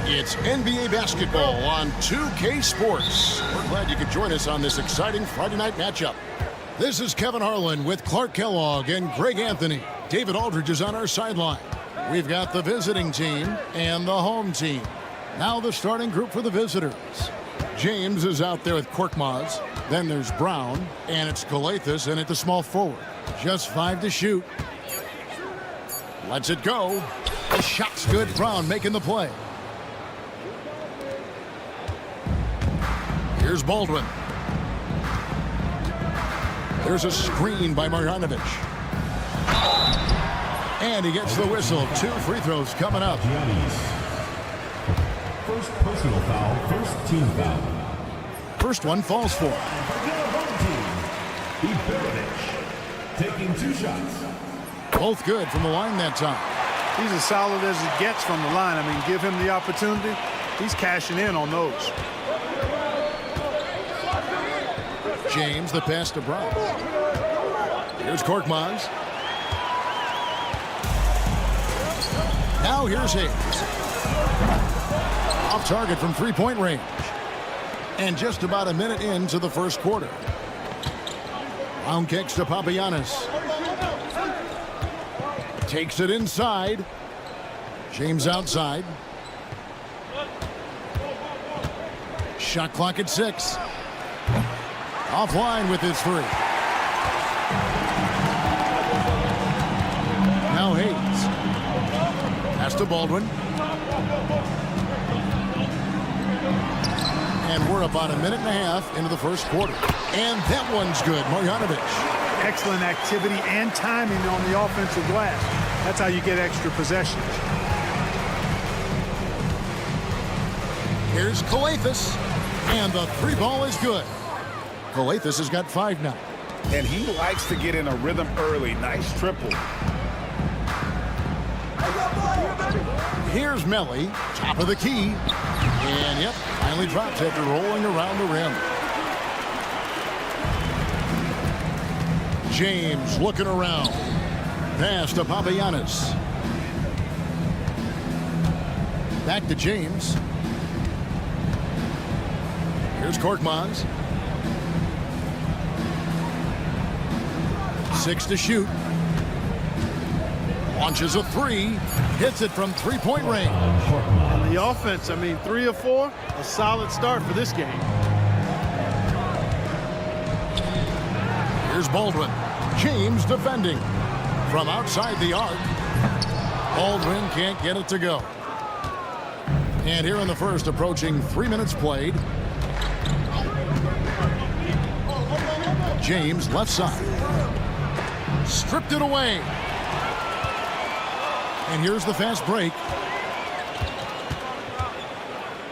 It's NBA basketball on 2K Sports. We're glad you could join us on this exciting Friday night matchup. This is Kevin Harlan with Clark Kellogg and Greg Anthony. David Aldridge is on our sideline. We've got the visiting team and the home team. Now the starting group for the visitors. James is out there with Korkmaz. Then there's Brown, and it's Galathis in at the small forward. Just 5 to shoot. Lets it go. The shot's good. Brown making the play. Here's Baldwin. There's a screen by Marjanovic. And he gets the whistle. 2 free throws coming up. First personal foul, first team foul. First one falls for. Taking 2 shots. Both good from the line that time. He's as solid as it gets from the line. I mean, give him the opportunity. He's cashing in on those. James, the pass to Brown. Here's Korkmaz. Now here's Hayes. Off target from three-point range. And just about a minute into the first quarter. Brown kicks to Papagiannis. Takes it inside. James outside. Shot clock at 6. Offline with his 3. Now Hayes. Pass to Baldwin. And we're about a minute and a half into the first quarter. And that one's good. Marjanovic. Excellent activity and timing on the offensive glass. That's how you get extra possessions. Here's Galathis. And the 3 ball is good. Galathis has got 5 now. And he likes to get in a rhythm early. Nice triple. Here's Melly, top of the key. And yep, finally drops after rolling around the rim. James looking around. Pass to Papagiannis. Back to James. Here's Korkmaz. 6 to shoot. Launches a 3. Hits it from three-point range. And the offense, I mean, 3 of 4. A solid start for this game. Here's Baldwin. James defending. From outside the arc. Baldwin can't get it to go. And here in the first, approaching 3 minutes played. James left side. Stripped it away. And here's the fast break.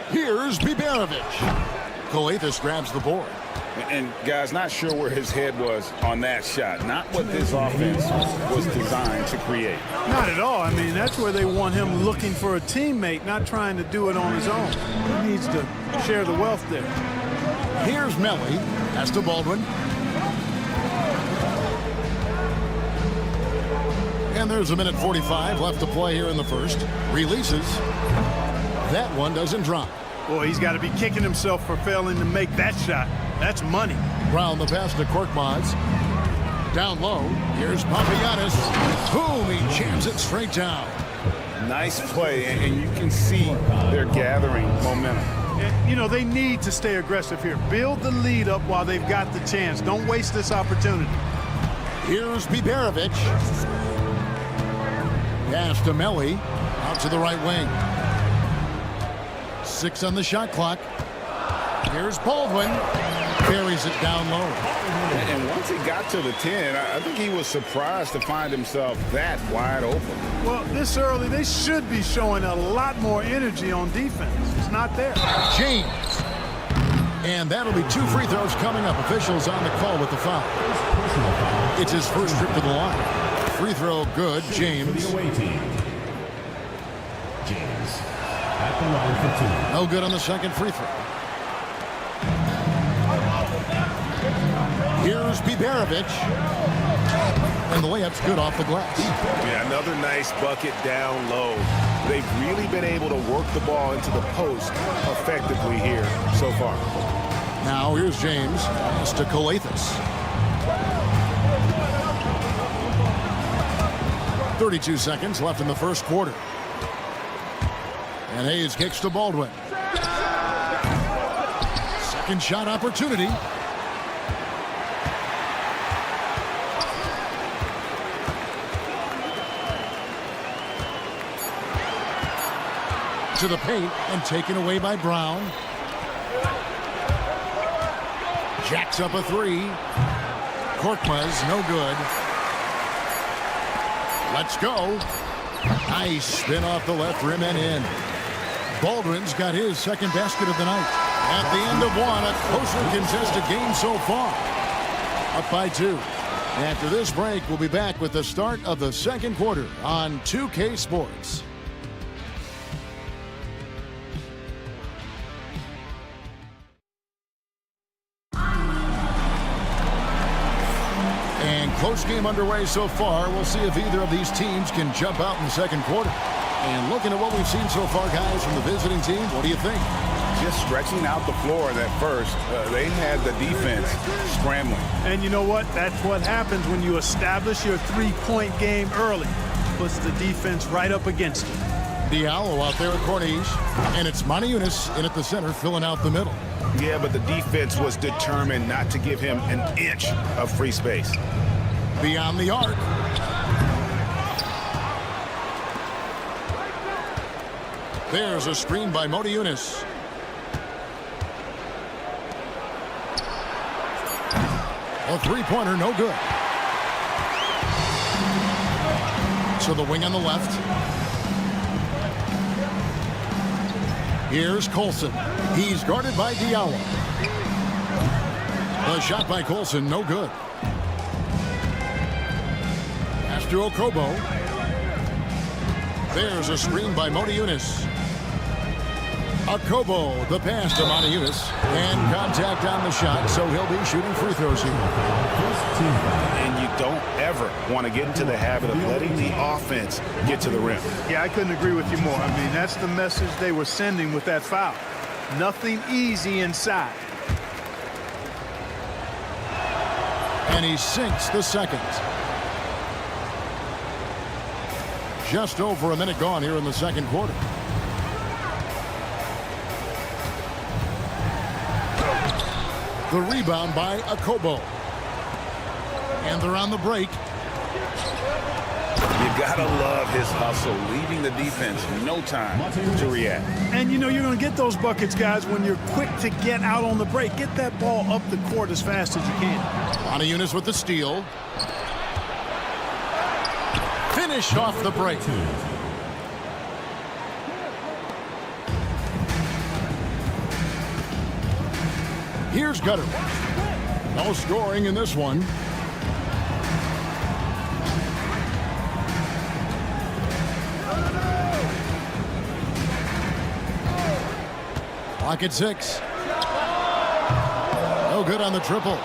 Here's Biberovic. Galathis grabs the board. And guys, not sure where his head was on that shot. Not what this offense was designed to create. Not at all. I mean, that's where they want him looking for a teammate, not trying to do it on his own. He needs to share the wealth there. Here's Melly. Pass to Baldwin. And there's a minute 45 left to play here in the first. Releases. That one doesn't drop. Boy, he's got to be kicking himself for failing to make that shot. That's money. Brown the pass to Korkmaz. Down low. Here's Papagiannis. Boom, he jams it straight down. Nice play, and you can see they're gathering momentum. And, you know, they need to stay aggressive here. Build the lead up while they've got the chance. Don't waste this opportunity. Here's Biberovic. Pass to Melly. Out to the right wing. 6 on the shot clock. Here's Baldwin. Buries it down low. And once he got to the 10, I think he was surprised to find himself that wide open. Well, this early, they should be showing a lot more energy on defense. It's not there. James. And that'll be 2 free throws coming up. Officials on the call with the foul. It's his first trip to the line. Free throw good, James. James at the line for 2. No good on the second free throw. Here's Biberovic. And the layup's good off the glass. Yeah, another nice bucket down low. They've really been able to work the ball into the post effectively here so far. Now here's James. It's to Calathis. 32 seconds left in the first quarter. And Hayes kicks to Baldwin. Second shot opportunity. To the paint and taken away by Brown. Jacks up a three. Korkmaz, no good. Let's go. Nice spin off the left rim and in. Baldwin's got his second basket of the night. At the end of one, a closer contested game so far. Up by 2. After this break, we'll be back with the start of the second quarter on 2K Sports. Close game underway so far. We'll see if either of these teams can jump out in the second quarter. And looking at what we've seen so far, guys, from the visiting team, what do you think? Just stretching out the floor at first. They had the defense scrambling. And you know what? That's what happens when you establish your three-point game early. Puts the defense right up against it. Diallo out there at Corniche. And it's Moniunas in at the center, filling out the middle. Yeah, but the defense was determined not to give him an inch of free space. Beyond the arc. There's a screen by Moniunas. A three-pointer, no good. So the wing on the left. Here's Colson. He's guarded by Diallo. The shot by Colson, no good. To Okobo. There's a screen by Moniunas. Okobo, the pass to Moniunas. And contact on the shot, so he'll be shooting free throws here. And you don't ever want to get into the habit of letting the offense get to the rim. Yeah, I couldn't agree with you more. I mean, that's the message they were sending with that foul. Nothing easy inside. And he sinks the second. Just over a minute gone here in the second quarter. The rebound by Okobo. And they're on the break. You gotta love his hustle, leaving the defense no time to react. And you know you're going to get those buckets, guys, when you're quick to get out on the break. Get that ball up the court as fast as you can. Moniunas with the steal. Finish off the break. Here's Gutter. No scoring in this one. Clock at 6. No good on the triple.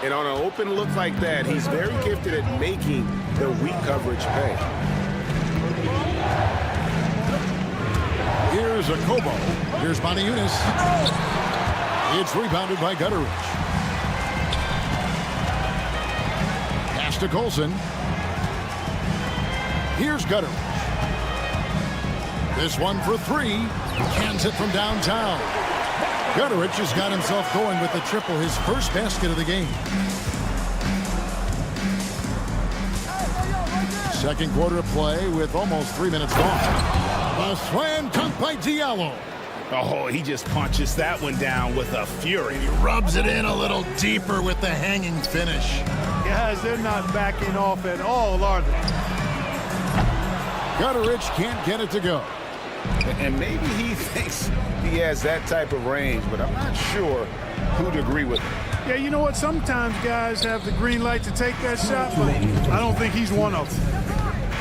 And on an open look like that, he's very gifted at making the weak coverage pay. Here's Okobo. Here's Moniunas. It's rebounded by Gutteridge. Pass to Colson. Here's Gutteridge. This one for 3. Cans it from downtown. Gutteridge has got himself going with the triple, his first basket of the game. Second quarter of play with almost 3 minutes gone. A slam dunk by Diallo. Oh, he just punches that one down with a fury. He rubs it in a little deeper with the hanging finish. Guys, they're not backing off at all, are they? Gutteridge can't get it to go. And maybe he thinks he has that type of range, but I'm not sure who'd agree with him. Yeah, you know what? Sometimes guys have the green light to take that shot, but I don't think he's one of them.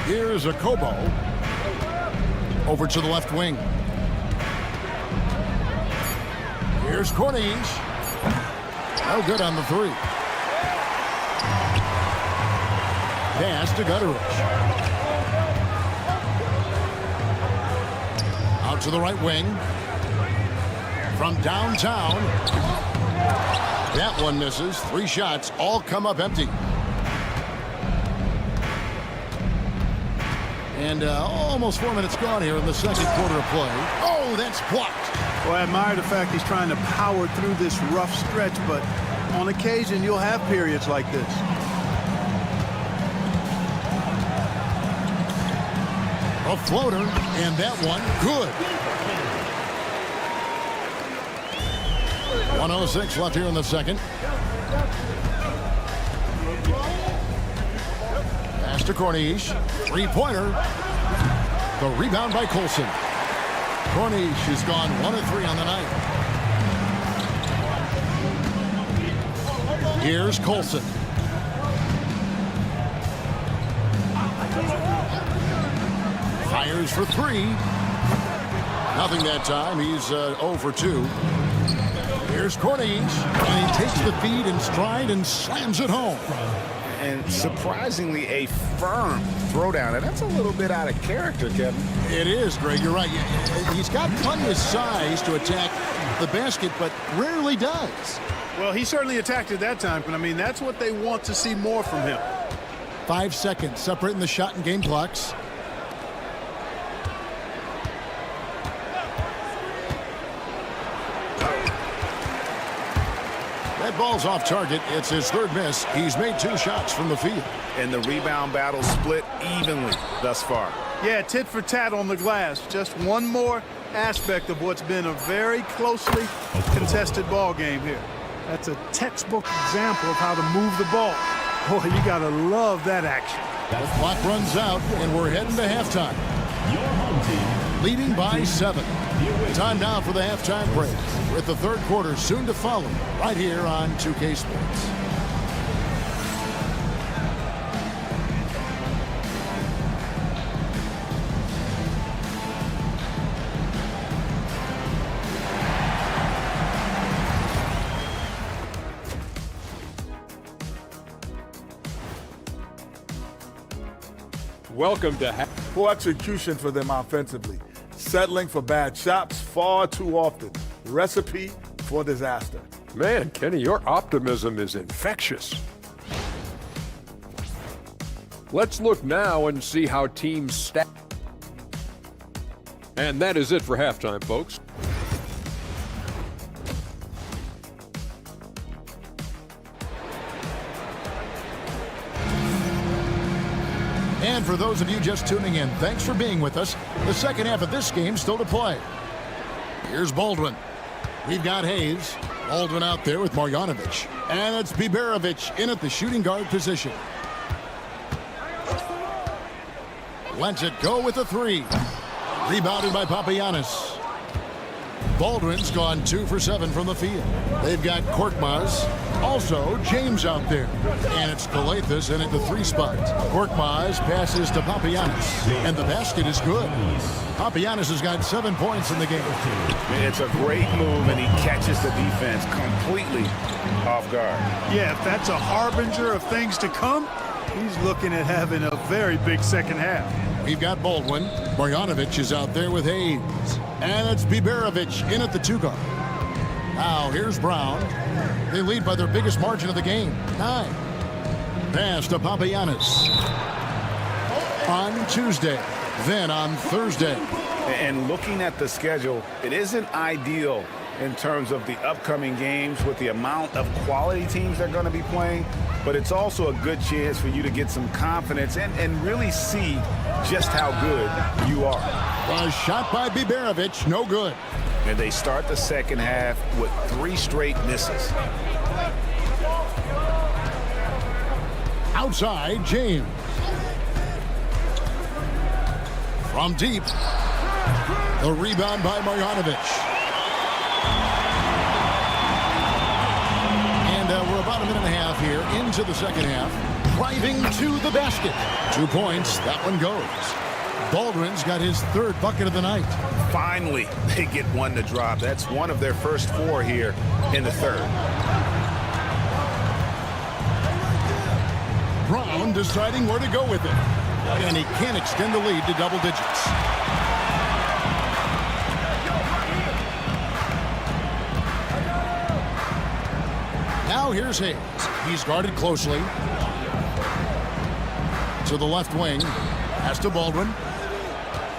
Here's Okobo. Over to the left wing. Here's Corniche. No good on the 3. Pass to Gutteridge. To the right wing. From downtown. That one misses. 3 shots all come up empty. And almost 4 minutes gone here in the second quarter of play. Oh, that's blocked. Well, I admire the fact he's trying to power through this rough stretch, but on occasion you'll have periods like this. A floater, and that one good. 1:06 left here in the second. Pass to Corniche. 3-pointer. The rebound by Colson. Corniche has gone 1 of 3 on the night. Here's Colson. Fires for 3. Nothing that time. He's 0 for 2. Here's Corniche, and he takes the feed in stride and slams it home. And surprisingly, a firm throwdown. And that's a little bit out of character, Kevin. It is, Greg. You're right. He's got plenty of size to attack the basket, but rarely does. Well, he certainly attacked it that time, but I mean, that's what they want to see more from him. 5 seconds separating the shot and game clocks. That ball's off target. It's his 3rd miss. He's made 2 shots from the field. And the rebound battle split evenly thus far. Yeah, tit for tat on the glass. Just one more aspect of what's been a very closely contested ball game here. That's a textbook example of how to move the ball. Boy, you got to love that action. The clock runs out, and we're heading to halftime. Your home team Leading by 7. Time now for the halftime break, with the 3rd quarter soon to follow, right here on 2K Sports. Welcome to Poor execution for them offensively. Settling for bad shots far too often. Recipe for disaster. Man, Kenny, your optimism is infectious. Let's look now and see how teams stack. And that is it for halftime, folks. And for those of you just tuning in, thanks for being with us. The second half of this game still to play. Here's Baldwin. We've got Hayes. Baldwin out there with Marjanovic. And it's Biberovic in at the shooting guard position. Lets it go with a 3. Rebounded by Papagiannis. Baldwin's gone 2 for 7 from the field. They've got Korkmaz. Also, James out there. And it's Kalathis in at the 3 spot. Korkmaz passes to Papagiannis. And the basket is good. Papagiannis has got 7 points in the game. It's a great move, and he catches the defense completely off guard. Yeah, if that's a harbinger of things to come, he's looking at having a very big second half. We've got Baldwin. Marjanovic is out there with Hayes. And it's Biberovic in at the 2 guard. Now here's Brown. They lead by their biggest margin of the game, 9. Pass to Papagiannis. On Tuesday, then on Thursday. And looking at the schedule, it isn't ideal in terms of the upcoming games with the amount of quality teams they're going to be playing, but it's also a good chance for you to get some confidence and really see just how good you are. A shot by Biberovic, no good. And they start the second half with 3 straight misses. Outside, James. From deep. The rebound by Marjanovic. And we're about a minute and a half here into the second half. Driving to the basket. 2 points, that one goes. Baldwin's got his 3rd bucket of the night. Finally, they get one to drop. That's one of their first 4 here in the 3rd. Brown deciding where to go with it. And he can't extend the lead to double digits. Now here's Hayes. He's guarded closely. To the left wing. Pass to Baldwin.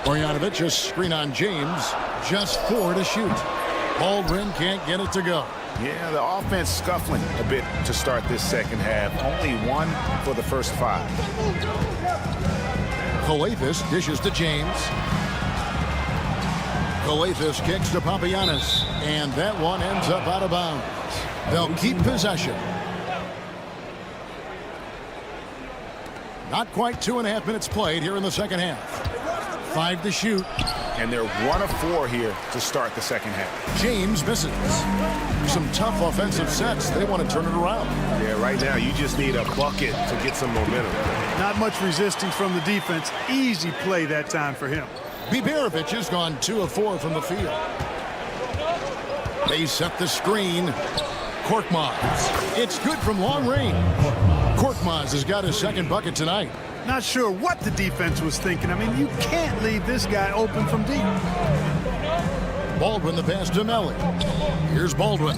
Marjanovic, a screen on James. Just 4 to shoot. Baldwin can't get it to go. Yeah, the offense scuffling a bit to start this second half. Only 1 for the first 5. Calathes dishes to James. Calathes kicks to Papagiannis. And that one ends up out of bounds. They'll keep possession. Not quite 2.5 minutes played here in the second half. 5 to shoot. And they're 1 of 4 here to start the second half. James misses. Some tough offensive sets. They want to turn it around. Yeah, right now you just need a bucket to get some momentum. Not much resistance from the defense. Easy play that time for him. Biberovic has gone 2 of 4 from the field. They set the screen. Korkmaz. It's good from long range. Korkmaz has got his second bucket tonight. Not sure what the defense was thinking. I mean, you can't leave this guy open from deep. Baldwin the pass to Melly. Here's Baldwin.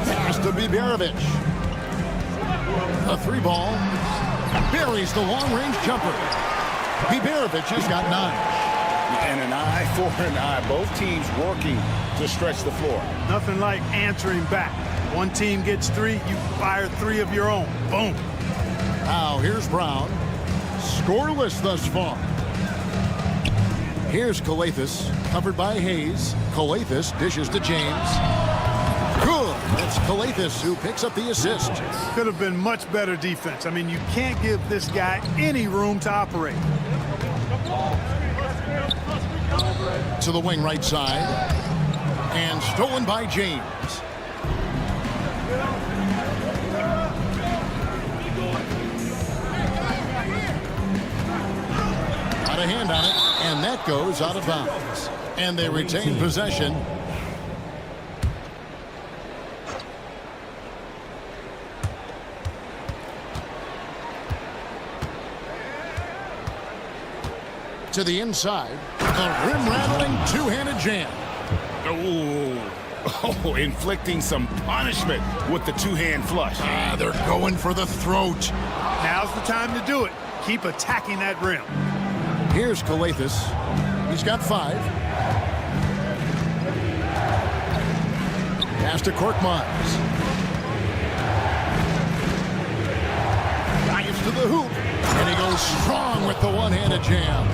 Pass to Biberovic. A 3-ball. Buries the long-range jumper. Biberovic has got 9. And an eye for an eye. Both teams working to stretch the floor. Nothing like answering back. One team gets 3, you fire 3 of your own. Boom. Now here's Brown. Scoreless thus far. Here's Calathes, covered by Hayes. Calathes dishes to James. Good. That's Calathes who picks up the assist. Could have been much better defense. I mean, you can't give this guy any room to operate. To the wing right side. And stolen by James. Got a hand on it, and that goes out of bounds. And they retain possession. To the inside, a rim-rattling two-handed jam. Oh, inflicting some punishment with the two-hand flush. They're going for the throat. Now's the time to do it. Keep attacking that rim. Here's Calathes. He's got 5. Pass to Korkmaz. Dives to the hoop. And he goes strong with the one-handed jam.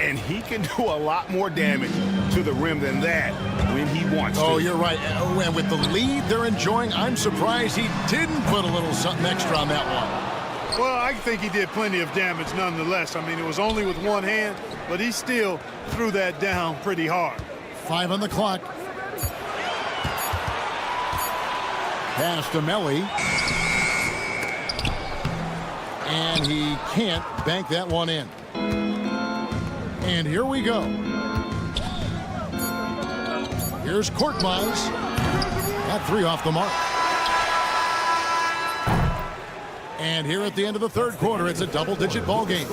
And he can do a lot more damage to the rim than that when he wants to. Oh, you're right. Oh, and with the lead they're enjoying, I'm surprised he didn't put a little something extra on that one. Well, I think he did plenty of damage nonetheless. I mean, it was only with one hand, but he still threw that down pretty hard. 5 on the clock. Pass to Melly. And he can't bank that one in. And here we go. Here's Korkmaz. Got 3 off the mark. And here at the end of the third quarter, it's a double-digit ball game.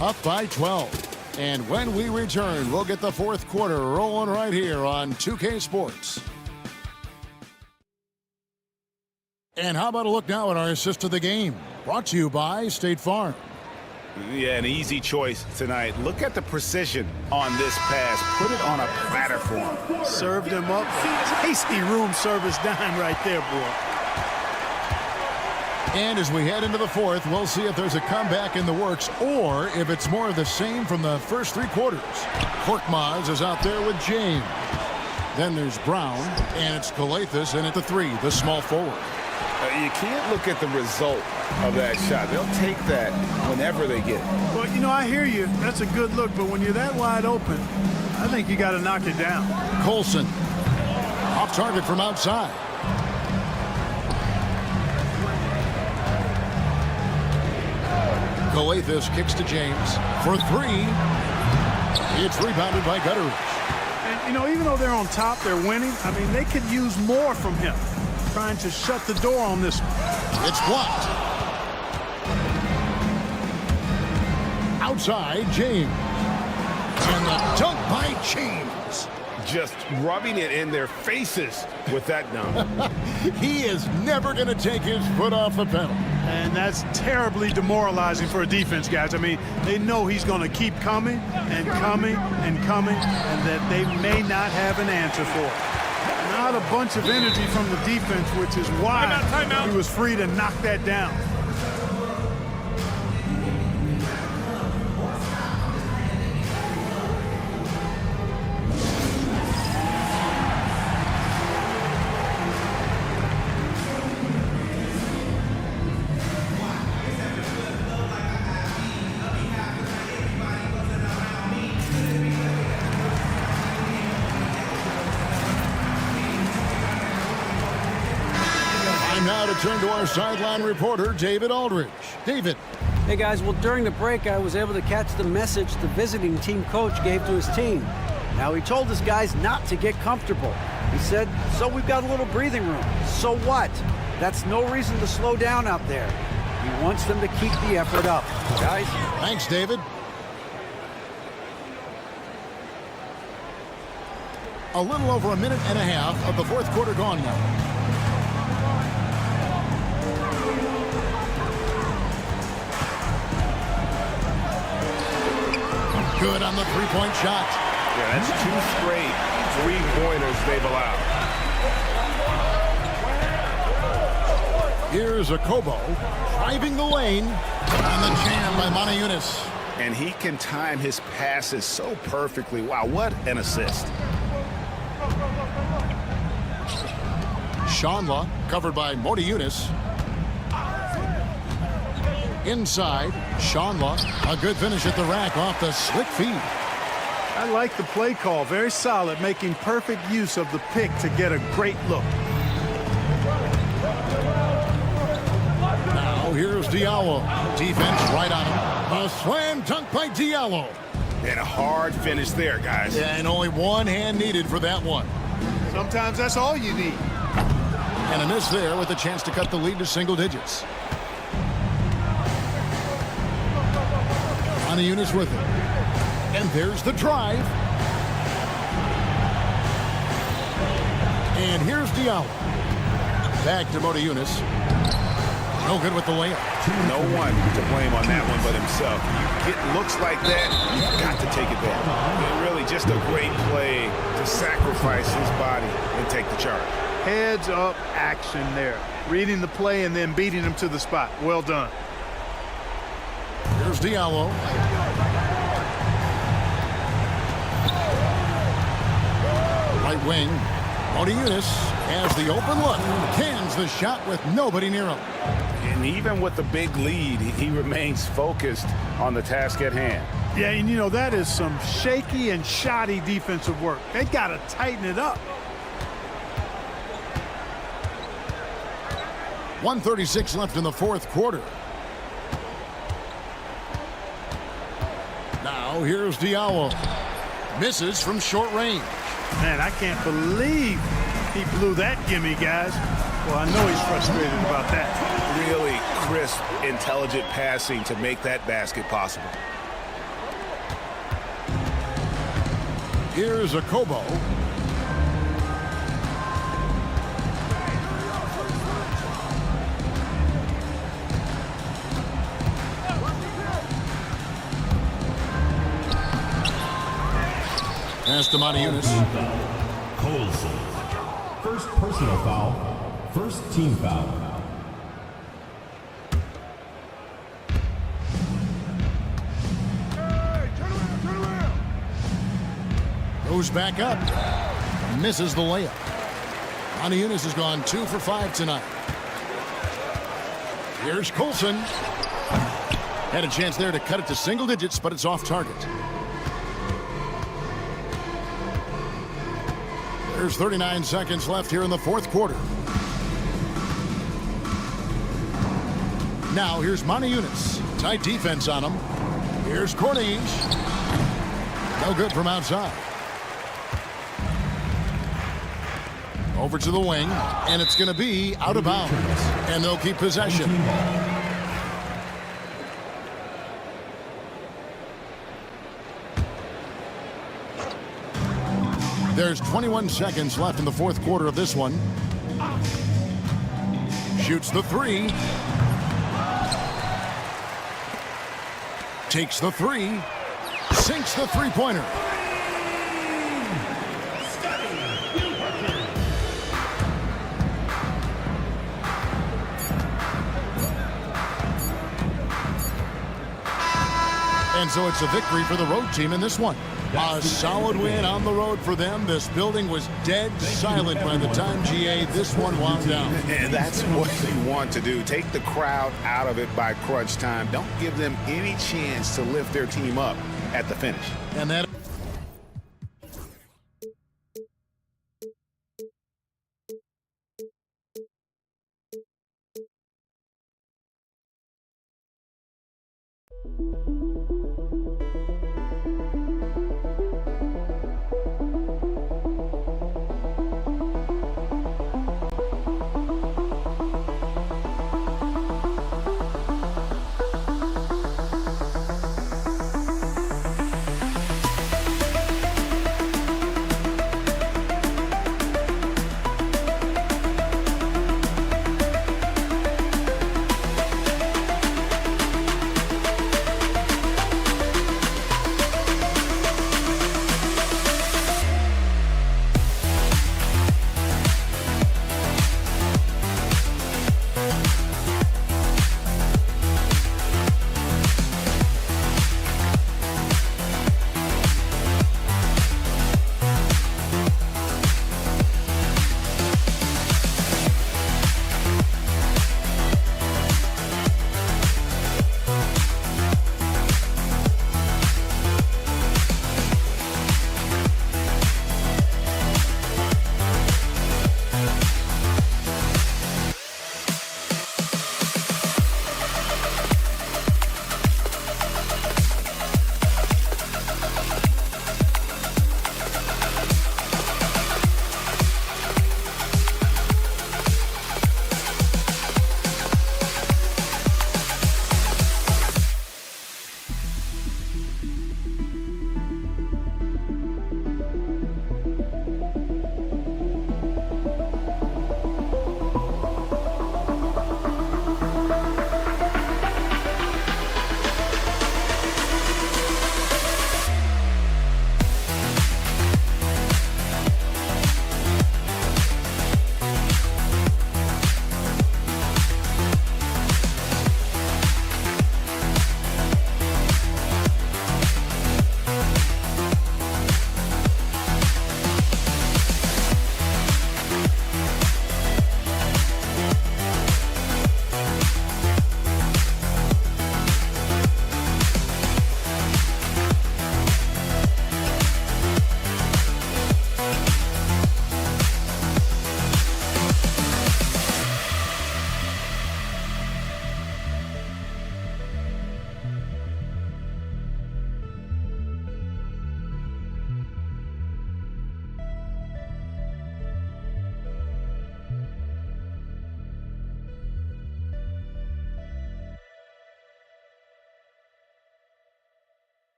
Up by 12. And when we return, we'll get the fourth quarter rolling right here on 2K Sports. And how about a look now at our assist of the game? Brought to you by State Farm. Yeah, an easy choice tonight. Look at the precision on this pass. Put it on a platter for him. Served him up. Tasty room service dime right there, boy. And as we head into the fourth, we'll see if there's a comeback in the works or if it's more of the same from the first 3 quarters. Korkmaz is out there with James. Then there's Brown, and it's Calathes in at the 3, the small forward. You can't look at the result of that shot. They'll take that whenever they get it. Well, you know, I hear you. That's a good look, but when you're that wide open, I think you got to knock it down. Colson, off target from outside. Calathes kicks to James for 3. It's rebounded by Gutteridge. And, you know, even though they're on top, they're winning. I mean, they could use more from him. Trying to shut the door on this one. It's blocked. Outside, James. And the dunk by James. just rubbing it in their faces with that dunk. He is never going to take his foot off the pedal. And that's terribly demoralizing for a defense, guys. I mean, they know he's going to keep coming and coming and coming, and that they may not have an answer for it. Not a bunch of energy from the defense, which is why he was free to knock that down. Now to turn to our sideline reporter, David Aldridge. David. Hey guys, well during the break I was able to catch the message the visiting team coach gave to his team. Now he told his guys not to get comfortable. He said, so we've got a little breathing room. So what? That's no reason to slow down out there. He wants them to keep the effort up. Guys? Thanks, David. A little over a minute and a half of the fourth quarter gone now. Good on the three-point shot. Yeah, that's 2 straight three-pointers they've allowed. Here's a Kobo driving the lane on the jam by Monaco. And he can time his passes so perfectly. Wow, what an assist. Shanla covered by Monaco. Inside, Shanla, a good finish at the rack off the slick feed. I like the play call. Very solid, making perfect use of the pick to get a great look. Now here's Diallo. Defense right on him. A slam dunk by Diallo. And a hard finish there, guys. Yeah, and only one hand needed for that one. Sometimes that's all you need. And a miss there with a chance to cut the lead to single digits. Monaco with it. And there's the drive. And here's Diallo. Back to Monaco. No good with the layup. No one to blame on that one but himself. You get looks like that, you've got to take it back. And really just a great play to sacrifice his body and take the charge. Heads up action there. Reading the play and then beating him to the spot. Well done. Here's Diallo. Right wing. Monaco has the open look. Cans the shot with nobody near him. And even with the big lead, he remains focused on the task at hand. Yeah, and you know, that is some shaky and shoddy defensive work. They got to tighten it up. 1:36 left in the fourth quarter. Now here's Diallo. Misses from short range. Man, I can't believe he blew that gimme, guys. Well, I know he's frustrated about that. Really crisp, intelligent passing to make that basket possible. Here's a Kobo. Pass to Monaco. Colson. First personal foul. First team foul. Goes back up. Misses the layup. Monaco has gone 2 for 5 tonight. Here's Colson. Had a chance there to cut it to single digits, but it's off target. There's 39 seconds left here in the fourth quarter. Now here's Monaco. Tight defense on him. Here's Corniche. No good from outside. Over to the wing, and it's going to be out of bounds. And they'll keep possession. There's 21 seconds left in the fourth quarter of this one. Shoots the three. Takes the three. Sinks the three-pointer. And so it's a victory for the road team in this one. A solid win on the road for them. This building was dead silent by the time, GA, this one wound down. And that's what you want to do. Take the crowd out of it by crunch time. Don't give them any chance to lift their team up at the finish. And that...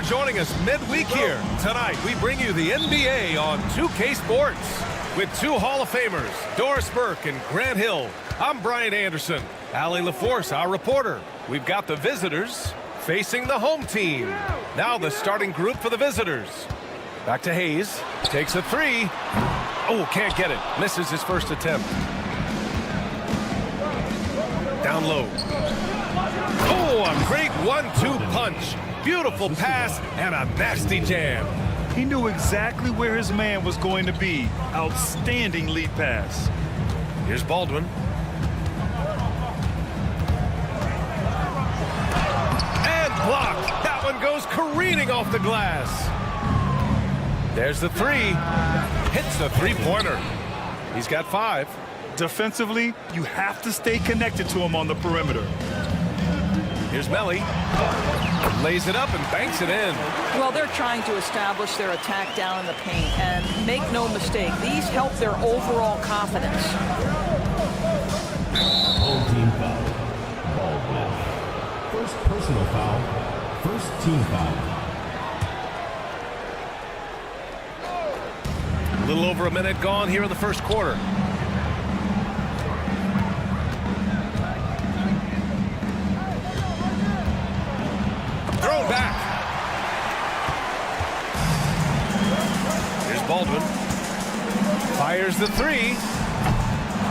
Joining us midweek here. Tonight, we bring you the NBA on 2K Sports with two Hall of Famers, Doris Burke and Grant Hill. I'm Brian Anderson. Allie LaForce, our reporter. We've got the visitors facing the home team. Now the starting group for the visitors. Back to Hayes. Takes a three. Oh, can't get it. Misses his first attempt. Down low. Oh, a great 1-2 punch. Beautiful pass and a nasty jam. He knew exactly where his man was going to be. Outstanding lead pass. Here's Baldwin. And blocked. That one goes careening off the glass. There's the three. Hits the three-pointer. He's got 5. Defensively, you have to stay connected to him on the perimeter. Here's Melly. Lays it up and banks it in. Well, they're trying to establish their attack down in the paint, and make no mistake, these help their overall confidence. Home team foul. Baldwin. First personal foul. First team foul. A little over a minute gone here in the first quarter. Throw back. Here's Baldwin. Fires the three.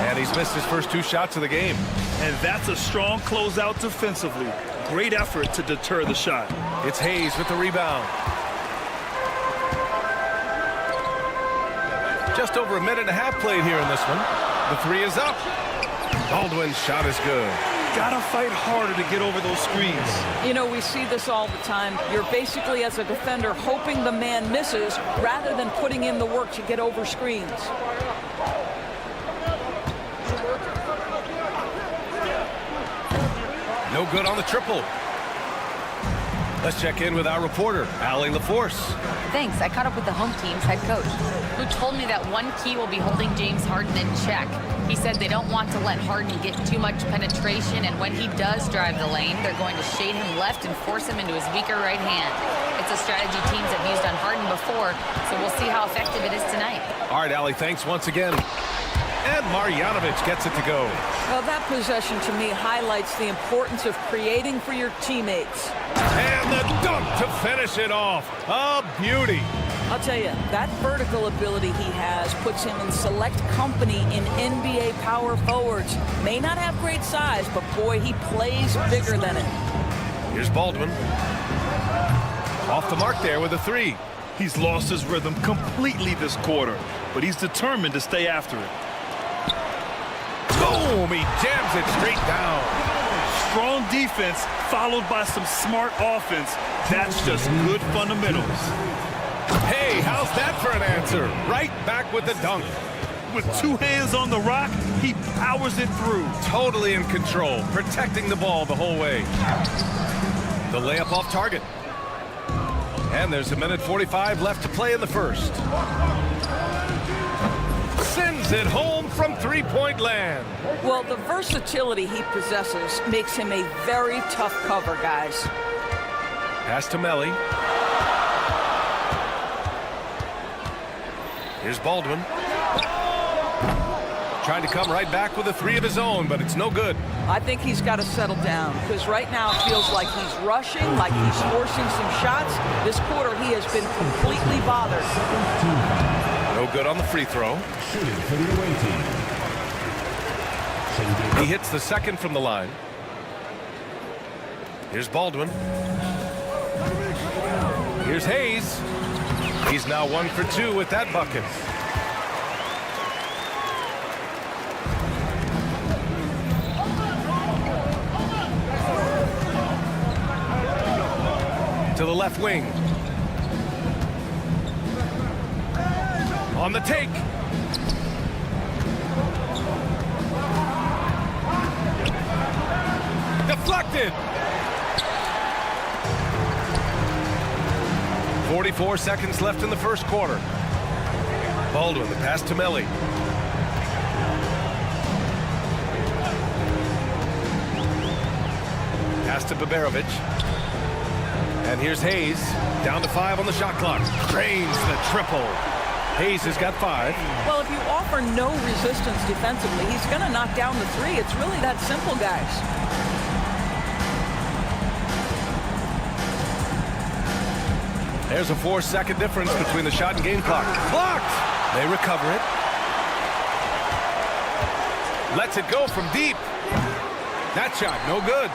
And he's missed his first 2 shots of the game. And that's a strong closeout defensively. Great effort to deter the shot. It's Hayes with the rebound. Just over a minute and a half played here in this one. The three is up. Baldwin's shot is good. Gotta fight harder to get over those screens. You know, we see this all the time. You're basically, as a defender, hoping the man misses rather than putting in the work to get over screens. No good on the triple. Let's check in with our reporter, Allie LaForce. Thanks. I caught up with the home team's head coach, who told me that one key will be holding James Harden in check. He said they don't want to let Harden get too much penetration, and when he does drive the lane, they're going to shade him left and force him into his weaker right hand. It's a strategy teams have used on Harden before, so we'll see how effective it is tonight. All right, Allie, thanks once again. And Marjanovic gets it to go. Well, that possession to me highlights the importance of creating for your teammates. And the dunk to finish it off. A beauty. I'll tell you, that vertical ability he has puts him in select company in NBA power forwards. May not have great size, but boy, he plays bigger than it. Here's Baldwin. Off the mark there with a three. He's lost his rhythm completely this quarter, but he's determined to stay after it. Boom! He jams it straight down. Strong defense followed by some smart offense. That's just good fundamentals. Hey, how's that for an answer? Right back with the dunk. With 2 hands on the rock, he powers it through. Totally in control, protecting the ball the whole way. The layup off target. And there's a minute 45 left to play in the first. sends it home from three-point land. Well, the versatility he possesses makes him a very tough cover, guys. Pass to Melly. Here's Baldwin. Trying to come right back with a three of his own, but it's no good. I think he's got to settle down, because right now it feels like he's rushing, like he's forcing some shots. This quarter he has been completely bothered. No good on the free throw. Shooting for the away team. He hits the second from the line. Here's Baldwin. Here's Hayes. He's now 1 for 2 with that bucket. To the left wing. On the take. Deflected. 44 seconds left in the first quarter. Baldwin, the pass to Melly. Pass to Baberovic. And here's Hayes, down to 5 on the shot clock. Drains the triple. Hayes has got 5. Well, if you offer no resistance defensively, he's going to knock down the three. It's really that simple, guys. There's a 4-second difference between the shot and game clock. Blocked! They recover it. Lets it go from deep. That shot, no good.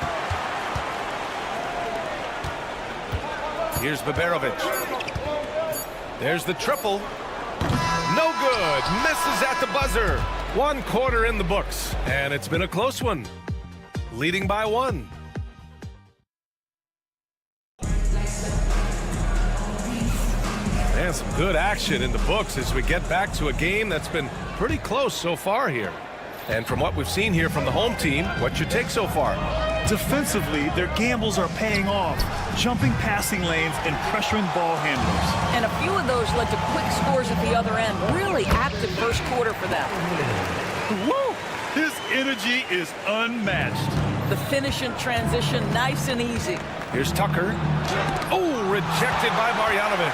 Here's Baberovic. There's the triple. No good. Misses at the buzzer. 1 quarter in the books. And it's been a close one. Leading by 1. And some good action in the books as we get back to a game that's been pretty close so far here. And from what we've seen here from the home team, what's your take so far? Defensively, their gambles are paying off. Jumping passing lanes and pressuring ball handlers. And a few of those led to quick scores at the other end. Really active first quarter for them. Woo! His energy is unmatched. The finish in transition, nice and easy. Here's Tucker. Oh, rejected by Marjanovic.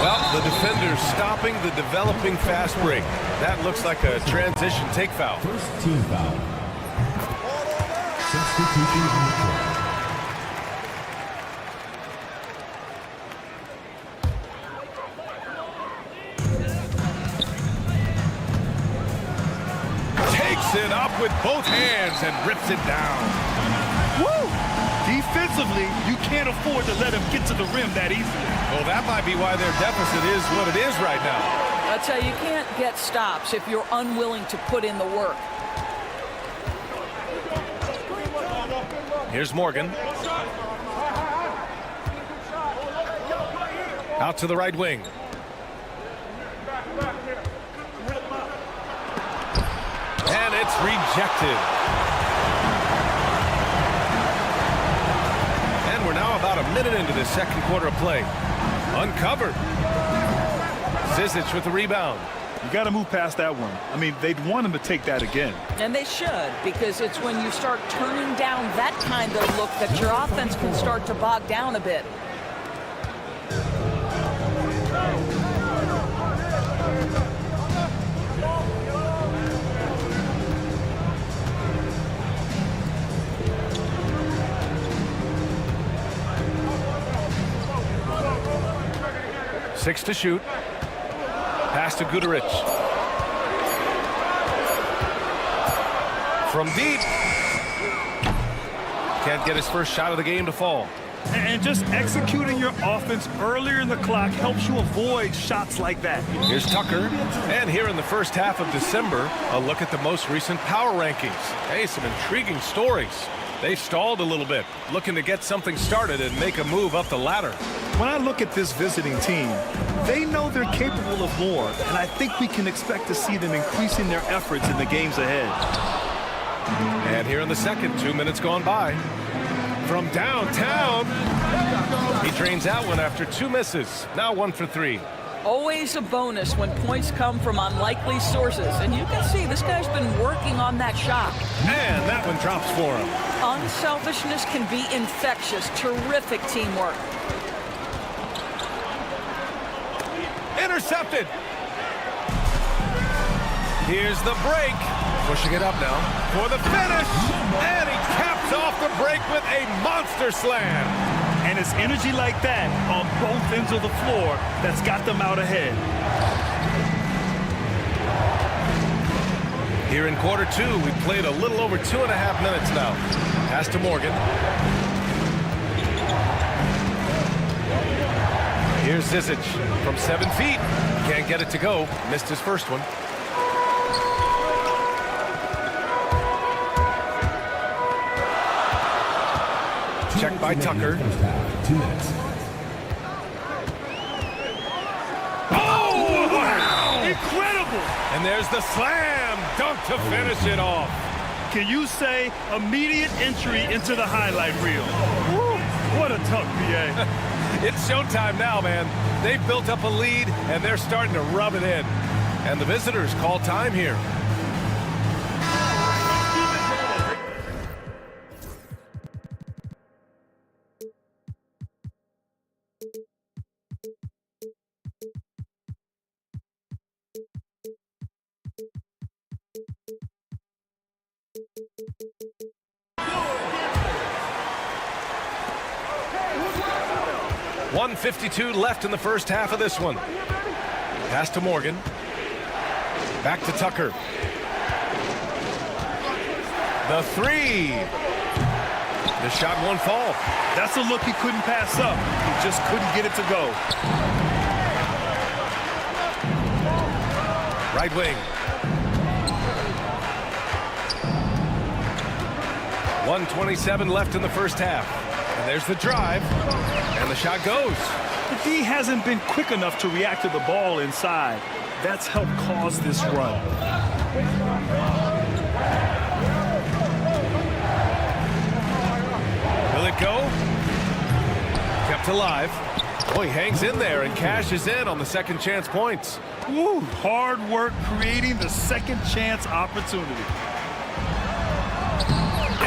Well, the defender's stopping the developing fast break. That looks like a transition take foul. First team foul. Substitution on the court. Takes it up with both hands and rips it down. Woo! Defensively, you can't afford to let him get to the rim that easily. Well, that might be why their deficit is what it is right now. I tell you, you can't get stops if you're unwilling to put in the work. Here's Morgan. Out to the right wing. And it's rejected. And we're now about a minute into the second quarter of play. Uncovered. Zizic with the rebound. You got to move past that one. I mean, they'd want him to take that again. And they should, because it's when you start turning down that kind of look that your offense can start to bog down a bit. Six to shoot. Pass to Guduric. From deep. Can't get his first shot of the game to fall. And just executing your offense earlier in the clock helps you avoid shots like that. Here's Tucker. And here in the first half of December, a look at the most recent power rankings. Hey, some intriguing stories. They stalled a little bit, looking to get something started and make a move up the ladder. When I look at this visiting team, they know they're capable of more, and I think we can expect to see them increasing their efforts in the games ahead. And here in the second, 2 minutes gone by. From downtown, he drains that one after 2 misses. Now 1 for 3. Always a bonus when points come from unlikely sources. And you can see this guy's been working on that shot. And that one drops for him. Unselfishness can be infectious. Terrific teamwork. Intercepted. Here's the break. Pushing it up now for the finish. And he caps off the break with a monster slam. And it's energy like that on both ends of the floor that's got them out ahead. Here in quarter two, we played a little over 2.5 minutes now. Pass to Morgan. Here's Zizic from 7 feet. Can't get it to go. Missed his first one. Check by Tucker. 2 minutes. Oh, wow! Incredible! And there's the slam dunk to finish it off. Can you say immediate entry into the highlight reel? Woo, what a dunk, BA. It's showtime now, man. They've built up a lead, and they're starting to rub it in. And the visitors call time here. .152 left in the first half of this one. Pass to Morgan. Back to Tucker. The three. The shot won't fall. That's a look he couldn't pass up. He just couldn't get it to go. Right wing. 1:27 left in the first half. And there's the drive. And the shot goes. The D hasn't been quick enough to react to the ball inside. That's helped cause this run. Will it go? Kept alive. Oh, he hangs in there and cashes in on the second chance points. Woo, hard work creating the second chance opportunity.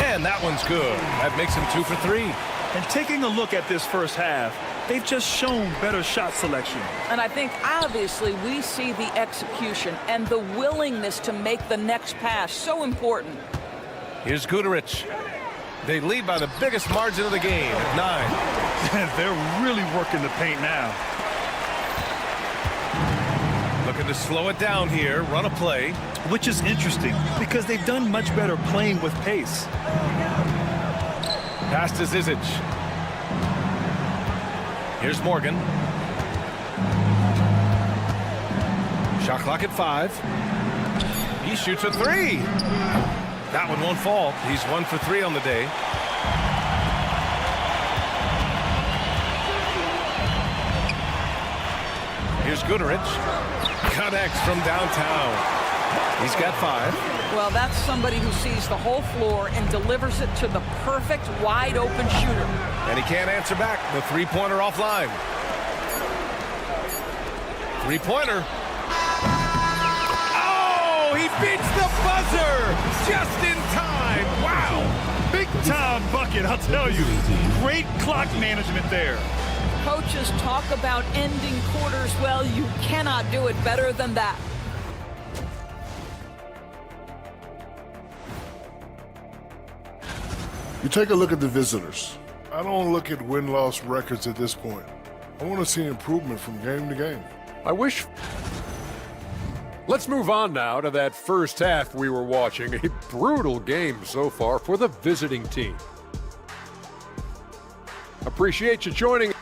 And that one's good. That makes him 2 for 3. And taking a look at this first half, they've just shown better shot selection. And I think obviously we see the execution and the willingness to make the next pass so important. Here's Guterich. They lead by the biggest margin of the game at 9. They're really working the paint now. Looking to slow it down here, run a play. Which is interesting because they've done much better playing with pace. Pass to Zizic. Here's Morgan. Shot clock at 5. He shoots a 3. That one won't fall. He's 1 for 3 on the day. Here's Guterich. Connects from downtown. He's got 5. Well, that's somebody who sees the whole floor and delivers it to the perfect wide-open shooter. And he can't answer back. The three-pointer offline. Three-pointer. Oh, he beats the buzzer just in time. Wow. Big-time bucket, I'll tell you. Great clock management there. Coaches talk about ending quarters. Well, you cannot do it better than that. You take a look at the visitors. I don't look at win-loss records at this point. I want to see improvement from game to game. I wish... Let's move on now to that first half we were watching. A brutal game so far for the visiting team. Appreciate you joining.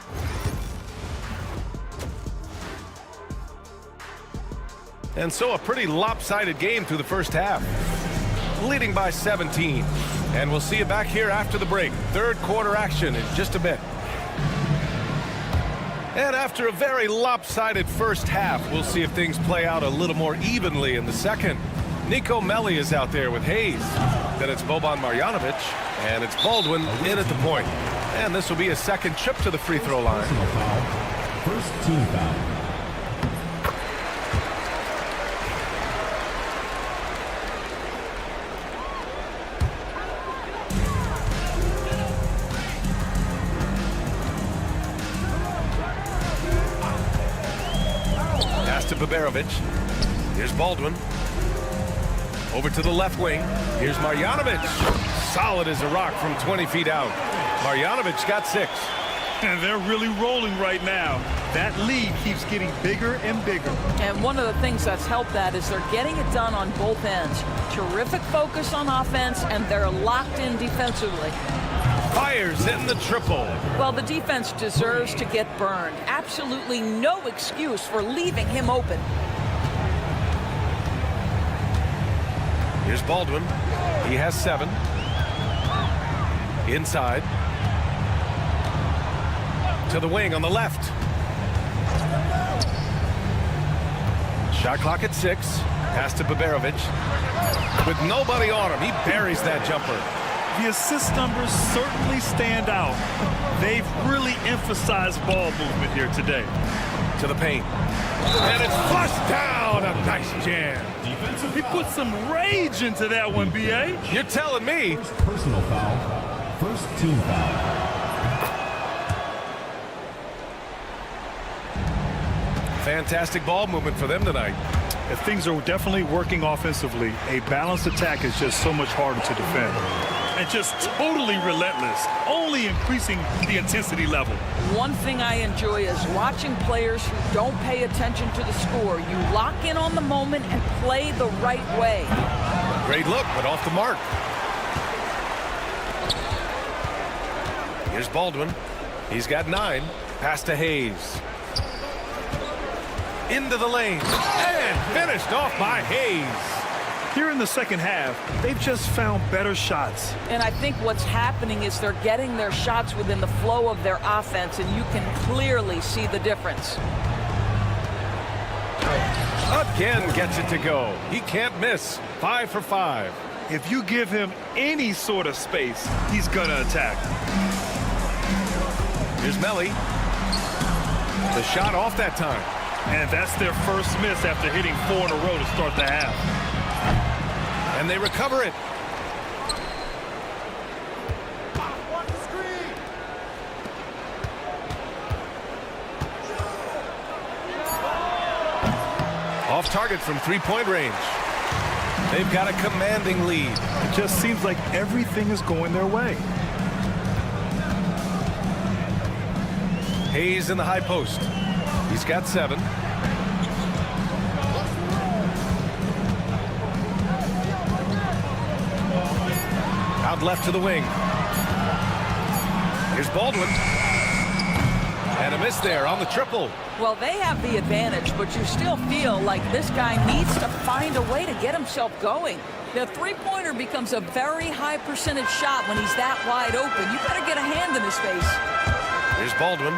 And so a pretty lopsided game through the first half. Leading by 17. And we'll see you back here after the break. Third quarter action in just a bit. And after a very lopsided first half, we'll see if things play out a little more evenly in the second. Nico Melli is out there with Hayes. Then it's Boban Marjanovic. And it's Baldwin in at the point. And this will be a second trip to the free throw line. First team foul. Pass to Baberovic. Here's Baldwin. Over to the left wing. Here's Marjanovic. Solid as a rock from 20 feet out. Marjanovic got 6. And they're really rolling right now. That lead keeps getting bigger and bigger. And one of the things that's helped that is they're getting it done on both ends. Terrific focus on offense, and they're locked in defensively. Fires in the triple. Well, the defense deserves to get burned. Absolutely no excuse for leaving him open. Here's Baldwin. He has 7. Inside. To the wing on the left. Shot clock at 6. Pass to Baberovic. With nobody on him, he buries that jumper. The assist numbers certainly stand out. They've really emphasized ball movement here today. To the paint. And it's flushed down. A nice jam. He put some rage into that one, B.A. You're telling me. First personal foul. First team foul. Fantastic ball movement for them tonight. If things are definitely working offensively, a balanced attack is just so much harder to defend. And just totally relentless, only increasing the intensity level. One thing I enjoy is watching players who don't pay attention to the score. You lock in on the moment and play the right way. Great look, but off the mark. Here's Baldwin. He's got 9. Pass to Hayes. Into the lane. And finished off by Hayes. Here in the second half, they've just found better shots. And I think what's happening is they're getting their shots within the flow of their offense, and you can clearly see the difference. Again gets it to go. He can't miss. 5 for 5. If you give him any sort of space, he's gonna attack. Here's Melli. The shot off that time. And that's their first miss after hitting 4 in a row to start the half. And they recover it. Off target from 3-point range. They've got a commanding lead. It just seems like everything is going their way. Hayes in the high post. He's got 7. Out left to the wing. Here's Baldwin. And a miss there on the triple. Well, they have the advantage, but you still feel like this guy needs to find a way to get himself going. The three-pointer becomes a very high percentage shot when he's that wide open. You better get a hand in his face. Here's Baldwin.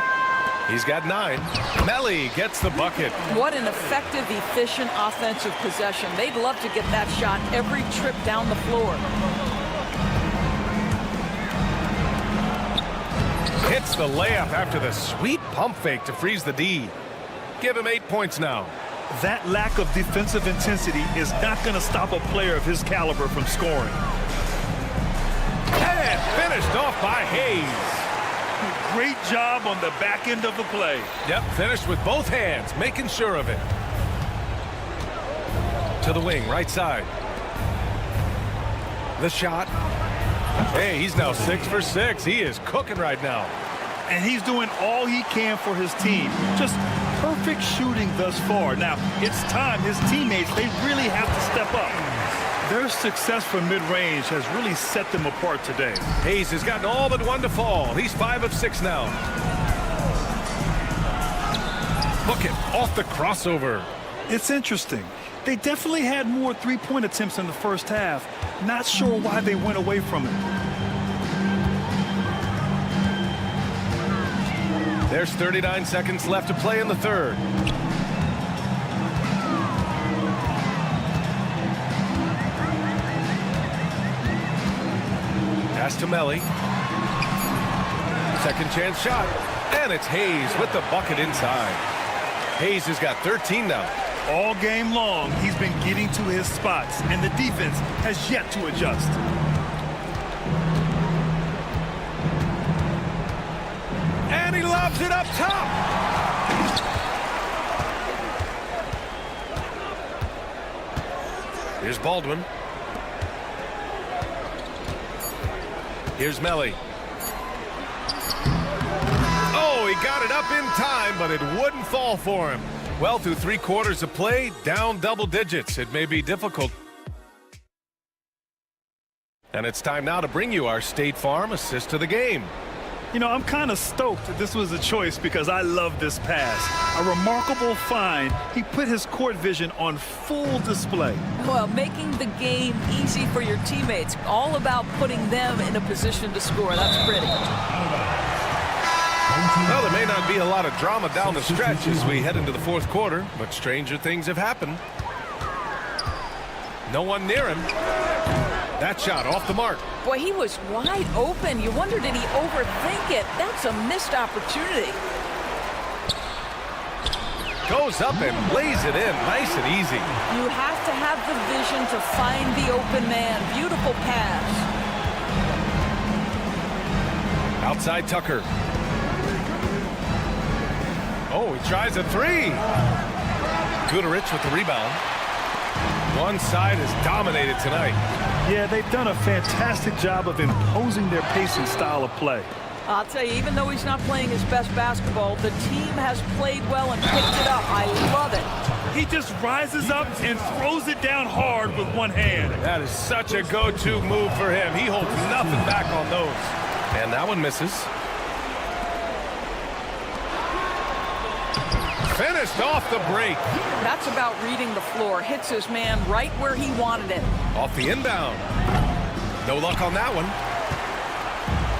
He's got 9. Melli gets the bucket. What an effective, efficient offensive possession. They'd love to get that shot every trip down the floor. Hits the layup after the sweet pump fake to freeze the D. Give him 8 points now. That lack of defensive intensity is not going to stop a player of his caliber from scoring. And finished off by Hayes. Great job on the back end of the play. Yep, finished with both hands, making sure of it. To the wing, right side. The shot. Hey, he's now 6 for 6. He is cooking right now. And he's doing all he can for his team. Just perfect shooting thus far. Now, it's time his teammates, they really have to step up. Their success from mid-range has really set them apart today. Hayes has gotten all but 1 to fall. He's 5 of 6 now. Book it off the crossover. It's interesting. They definitely had more three-point attempts in the first half. Not sure why they went away from it. There's 39 seconds left to play in the third. Pass to Melli. Second chance shot. And it's Hayes with the bucket inside. Hayes has got 13 now. All game long, he's been getting to his spots, and the defense has yet to adjust. And he lobs it up top. Here's Baldwin. Here's Melly. Oh, he got it up in time, but it wouldn't fall for him. Well, through 3 quarters of play, down double digits. It may be difficult. And it's time now to bring you our State Farm assist of the game. You know, I'm kind of stoked that this was a choice because I love this pass. A remarkable find. He put his court vision on full display. Well, making the game easy for your teammates. All about putting them in a position to score. That's pretty. Well, there may not be a lot of drama down the stretch as we head into the 4th quarter, but stranger things have happened. No one near him. That shot off the mark. Boy, he was wide open. You wonder, did he overthink it? That's a missed opportunity. Goes up and lays it in nice and easy. You have to have the vision to find the open man. Beautiful pass. Outside Tucker. Oh, he tries a 3. Guterich with the rebound. One side is dominated tonight. Yeah, they've done a fantastic job of imposing their pace and style of play. I'll tell you, even though he's not playing his best basketball, the team has played well and picked it up. I love it. He just rises up and throws it down hard with one hand. That is such a go-to move for him. He holds nothing back on those. And that one misses. Finished off the break. That's about reading the floor. Hits his man right where he wanted it. Off the inbound. No luck on that one.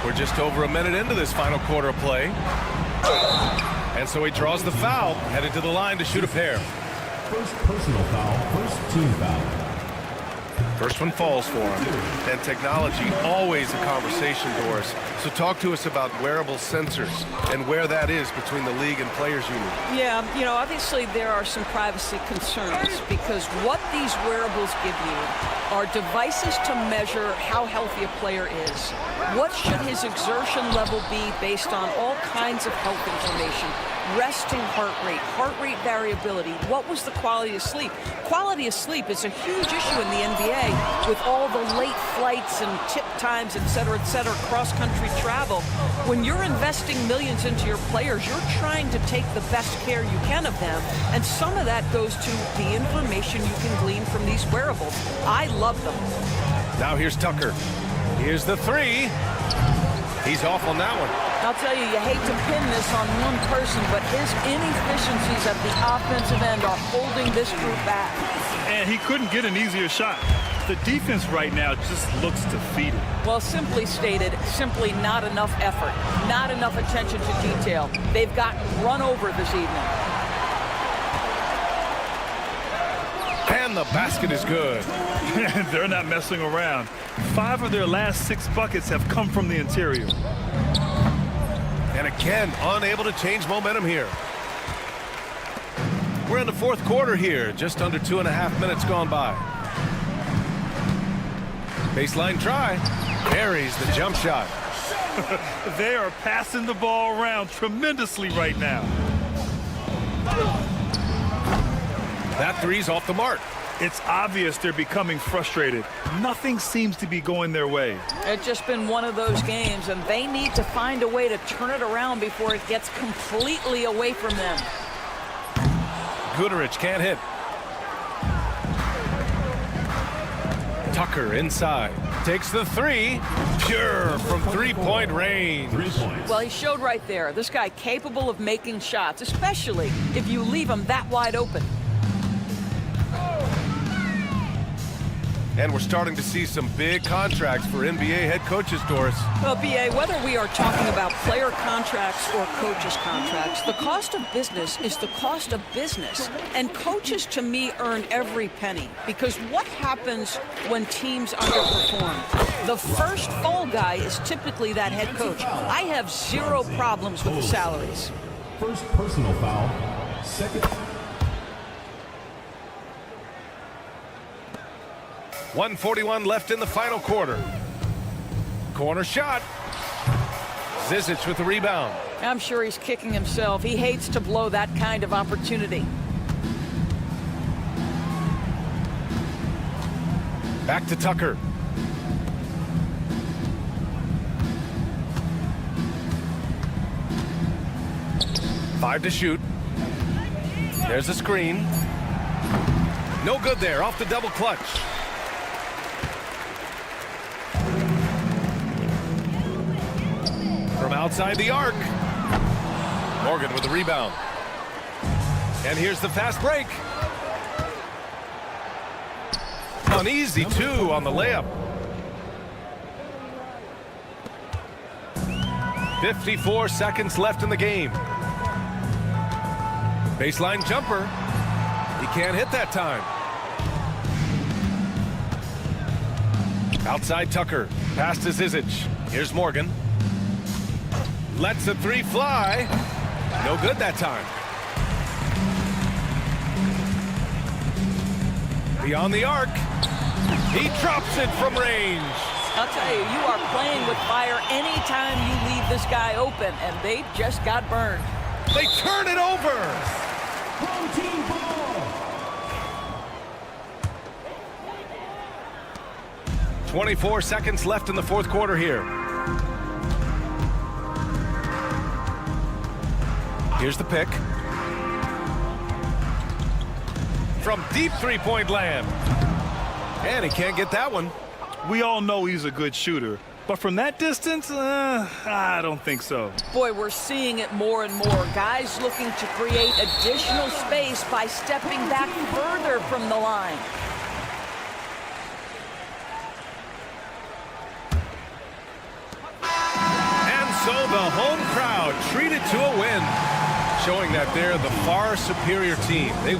We're just over a minute into this final quarter of play. And so he draws the foul, headed to the line to shoot a pair. First personal foul, first team foul. First one falls for him. And technology, always a conversation, Doris. So talk to us about wearable sensors and where that is between the league and players union. Yeah, you know, obviously there are some privacy concerns because what these wearables give you are devices to measure how healthy a player is. What should his exertion level be based on all kinds of health information? Resting heart rate variability. What was the quality of sleep? Quality of sleep is a huge issue in the NBA with all the late flights and tip times, et cetera, cross-country travel. When you're investing millions into your players, you're trying to take the best care you can of them, and some of that goes to the information you can glean from these wearables. I love them. Now here's Tucker. Here's the 3. He's off on that one. I'll tell you, you hate to pin this on one person, but his inefficiencies at the offensive end are holding this group back. And he couldn't get an easier shot. The defense right now just looks defeated. Well, simply stated, simply not enough effort, not enough attention to detail. They've gotten run over this evening. And the basket is good. They're not messing around. 5 of their last 6 buckets have come from the interior. And again, unable to change momentum here. We're in the 4th quarter here, just under 2.5 minutes gone by. Baseline try. Carries the jump shot. They are passing the ball around tremendously right now. That 3's off the mark. It's obvious they're becoming frustrated. Nothing seems to be going their way. It's just been one of those games, and they need to find a way to turn it around before it gets completely away from them. Guterich can't hit. Tucker inside. Takes the 3. Pure from 3-point range. 3 points. Well, he showed right there. This guy capable of making shots, especially if you leave him that wide open. And we're starting to see some big contracts for NBA head coaches, Doris. Well, B.A., whether we are talking about player contracts or coaches' contracts, the cost of business is the cost of business. And coaches, to me, earn every penny. Because what happens when teams underperform? The first fall guy is typically that head coach. I have 0 problems with the salaries. First personal foul, second. 1:41 left in the final quarter. Corner shot. Zizic with the rebound. I'm sure he's kicking himself. He hates to blow that kind of opportunity. Back to Tucker. Five to shoot. There's a screen. No good there, off the double clutch. From outside the arc. Morgan with the rebound. And here's the fast break. An easy two on the layup. 54 seconds left in the game. Baseline jumper. He can't hit that time. Outside Tucker. Pass to Zizic. Here's Morgan. Lets the three fly. No good that time. Beyond the arc. He drops it from range. I'll tell you, you are playing with fire anytime you leave this guy open, and they just got burned. They turn it over. Home team ball. 24 seconds left in the fourth quarter here. Here's the pick. From deep three-point land. And he can't get that one. We all know he's a good shooter, but from that distance, I don't think so. Boy, we're seeing it more and more. Guys looking to create additional space by stepping back further from the line. And so the home crowd treated to a win, showing that they're the far superior team. They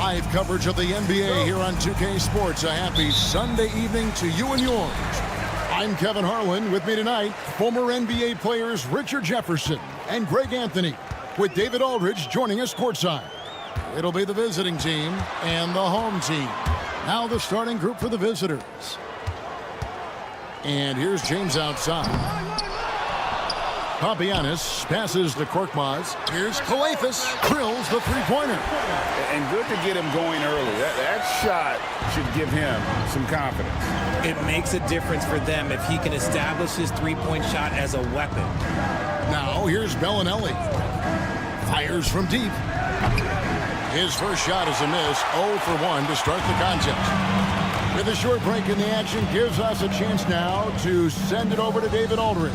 Live coverage of the NBA here on 2K Sports. A happy Sunday evening to you and yours. I'm Kevin Harlan. With me tonight, former NBA players Richard Jefferson and Greg Anthony, with David Aldridge joining us courtside. It'll be the visiting team and the home team. Now the starting group for the visitors. And here's James outside. Papianis passes to Korkmaz. Here's Kalathis, drills the three-pointer. And good to get him going early. That shot should give him some confidence. It makes a difference for them if he can establish his three-point shot as a weapon. Now here's Bellinelli. Fires from deep. His first shot is a miss. 0 for 1 to start the contest. With a short break in the action, gives us a chance now to send it over to David Aldridge.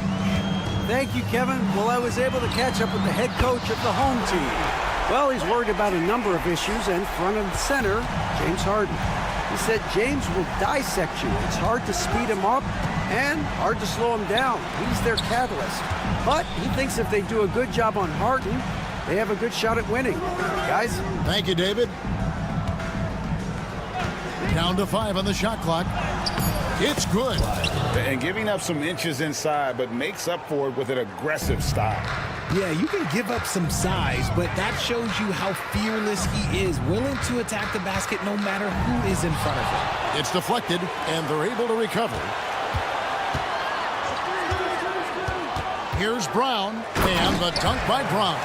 Thank you, Kevin. Well, I was able to catch up with the head coach of the home team. Well, he's worried about a number of issues, and front and center, James Harden. He said James will dissect you. It's hard to speed him up and hard to slow him down. He's their catalyst. But he thinks if they do a good job on Harden, they have a good shot at winning. Guys? Thank you, David. Down to 5 on the shot clock. It's good. And giving up some inches inside, but makes up for it with an aggressive style. Yeah, you can give up some size, but that shows you how fearless he is, willing to attack the basket no matter who is in front of him. It's deflected, and they're able to recover. Here's Brown, and the dunk by Brown.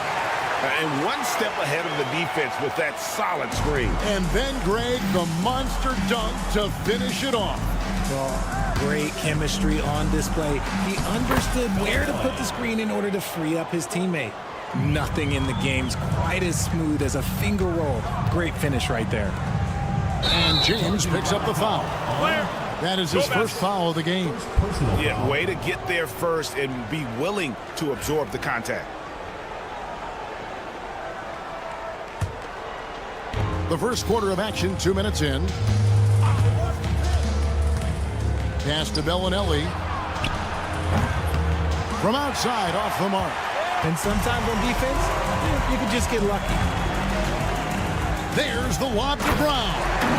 And one step ahead of the defense with that solid screen. And then, Greg, the monster dunk to finish it off. Well, great chemistry on display. He understood where to put the screen in order to free up his teammate. Nothing in the game's quite as smooth as a finger roll. Great finish right there. And James picks up the foul. That is his first foul of the game. Yeah, way to get there first and be willing to absorb the contact. The first quarter of action, 2 minutes in. Pass to Bellinelli. From outside, off the mark. And sometimes on defense, you can just get lucky. There's the lob to Brown.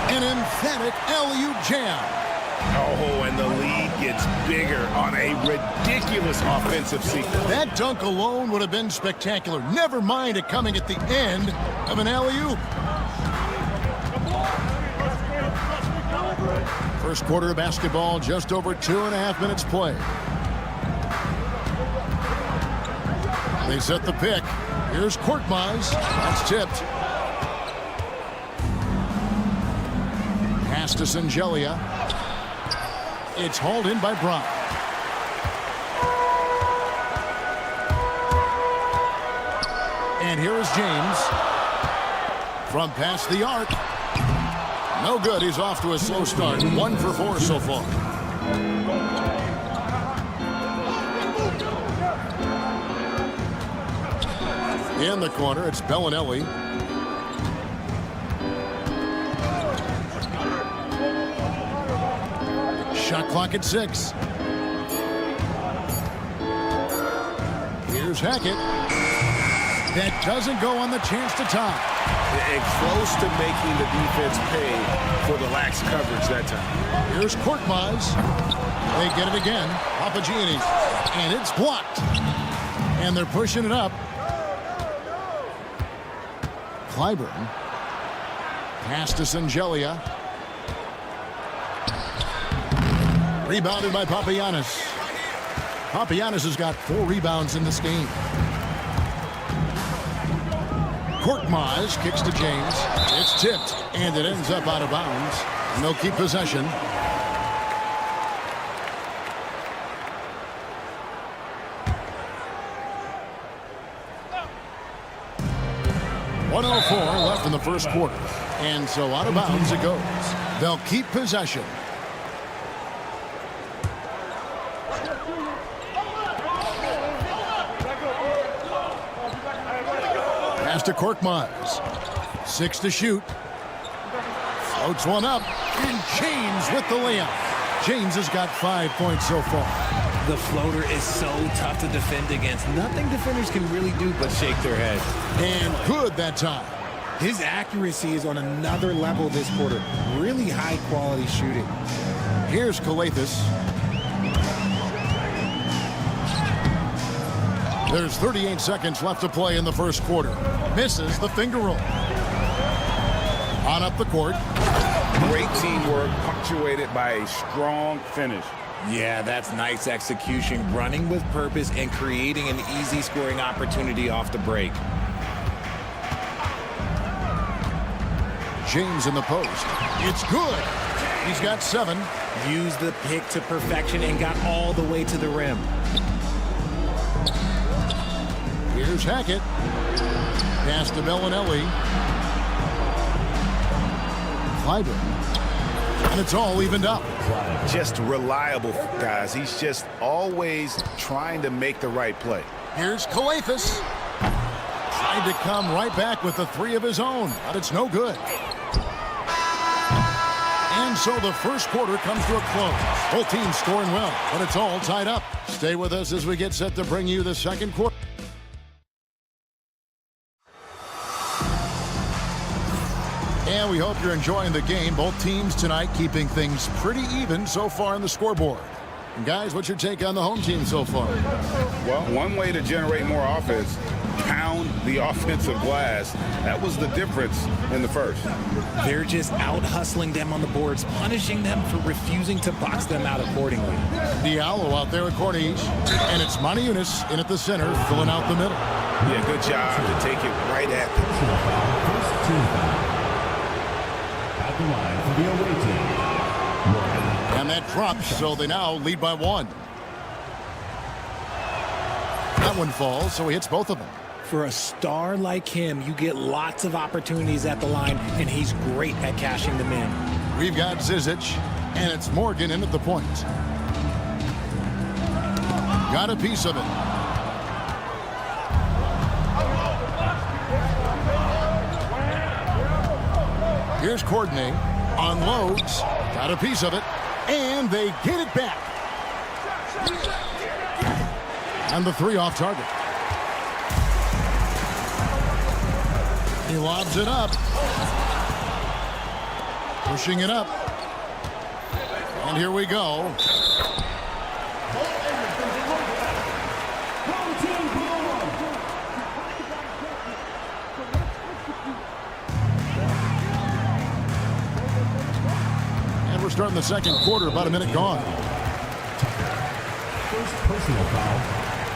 An emphatic alley-oop jam. Oh, and the lead gets bigger on a ridiculous offensive sequence. That dunk alone would have been spectacular. Never mind it coming at the end of an alley-oop. First quarter of basketball, just over 2.5 minutes play. They set the pick. Here's Korkmaz. That's tipped. Pass to Singelia. It's hauled in by Brown. And here is James. From past the arc. No good. He's off to a slow start. 1 for 4 so far. In the corner, it's Bellinelli. Shot clock at 6. Here's Hackett. That doesn't go on the chance to tie. And close to making the defense pay for the lax coverage that time. Here's Korkmaz. They get it again. Papagiannis. And it's blocked. And they're pushing it up. Clyburn. Pass to Sangelia. Rebounded by Papagiannis. Papagiannis has got 4 rebounds in this game. Korkmaz kicks to James. It's tipped, and it ends up out of bounds. And they'll keep possession. .104 left in the first quarter. And so out of bounds it goes. They'll keep possession. Pass to Korkmaz. 6 to shoot. Floats one up. And James with the layup. James has got 5 points so far. The floater is so tough to defend against. Nothing defenders can really do but shake their head. And good that time. His accuracy is on another level this quarter. Really high quality shooting. Here's Kalathis. There's 38 seconds left to play in the first quarter. Misses the finger roll. On up the court. Great teamwork punctuated by a strong finish. Yeah, that's nice execution. Running with purpose and creating an easy scoring opportunity off the break. James in the post. It's good. He's got 7. Used the pick to perfection and got all the way to the rim. Here's Hackett. Pass to Bellinelli. Clyburn. And it's all evened up. Just reliable, guys. He's just always trying to make the right play. Here's Kalathis. Tried to come right back with the 3 of his own, but it's no good. And so the first quarter comes to a close. Both teams scoring well, but it's all tied up. Stay with us as we get set to bring you the second quarter. And we hope you're enjoying the game. Both teams tonight keeping things pretty even so far on the scoreboard. And guys, what's your take on the home team so far? Well, one way to generate more offense, pound the offensive glass. That was the difference in the first. They're just out hustling them on the boards, punishing them for refusing to box them out accordingly. Diallo out there at Corniche. And it's Moniunas in at the center, filling out the middle. Yeah, good job to take it right at them. First team foul. At the line for the away team. And that drops, so they now lead by 1. That one falls, so he hits both of them. For a star like him, you get lots of opportunities at the line, and he's great at cashing them in. We've got Zizic, and it's Morgan in at the point. Got a piece of it. Here's Courtney. Unloads. Got a piece of it. And they get it back. And the 3 off target. He lobs it up. Pushing it up. And here we go. Starting the second quarter, about a minute gone. First personal foul.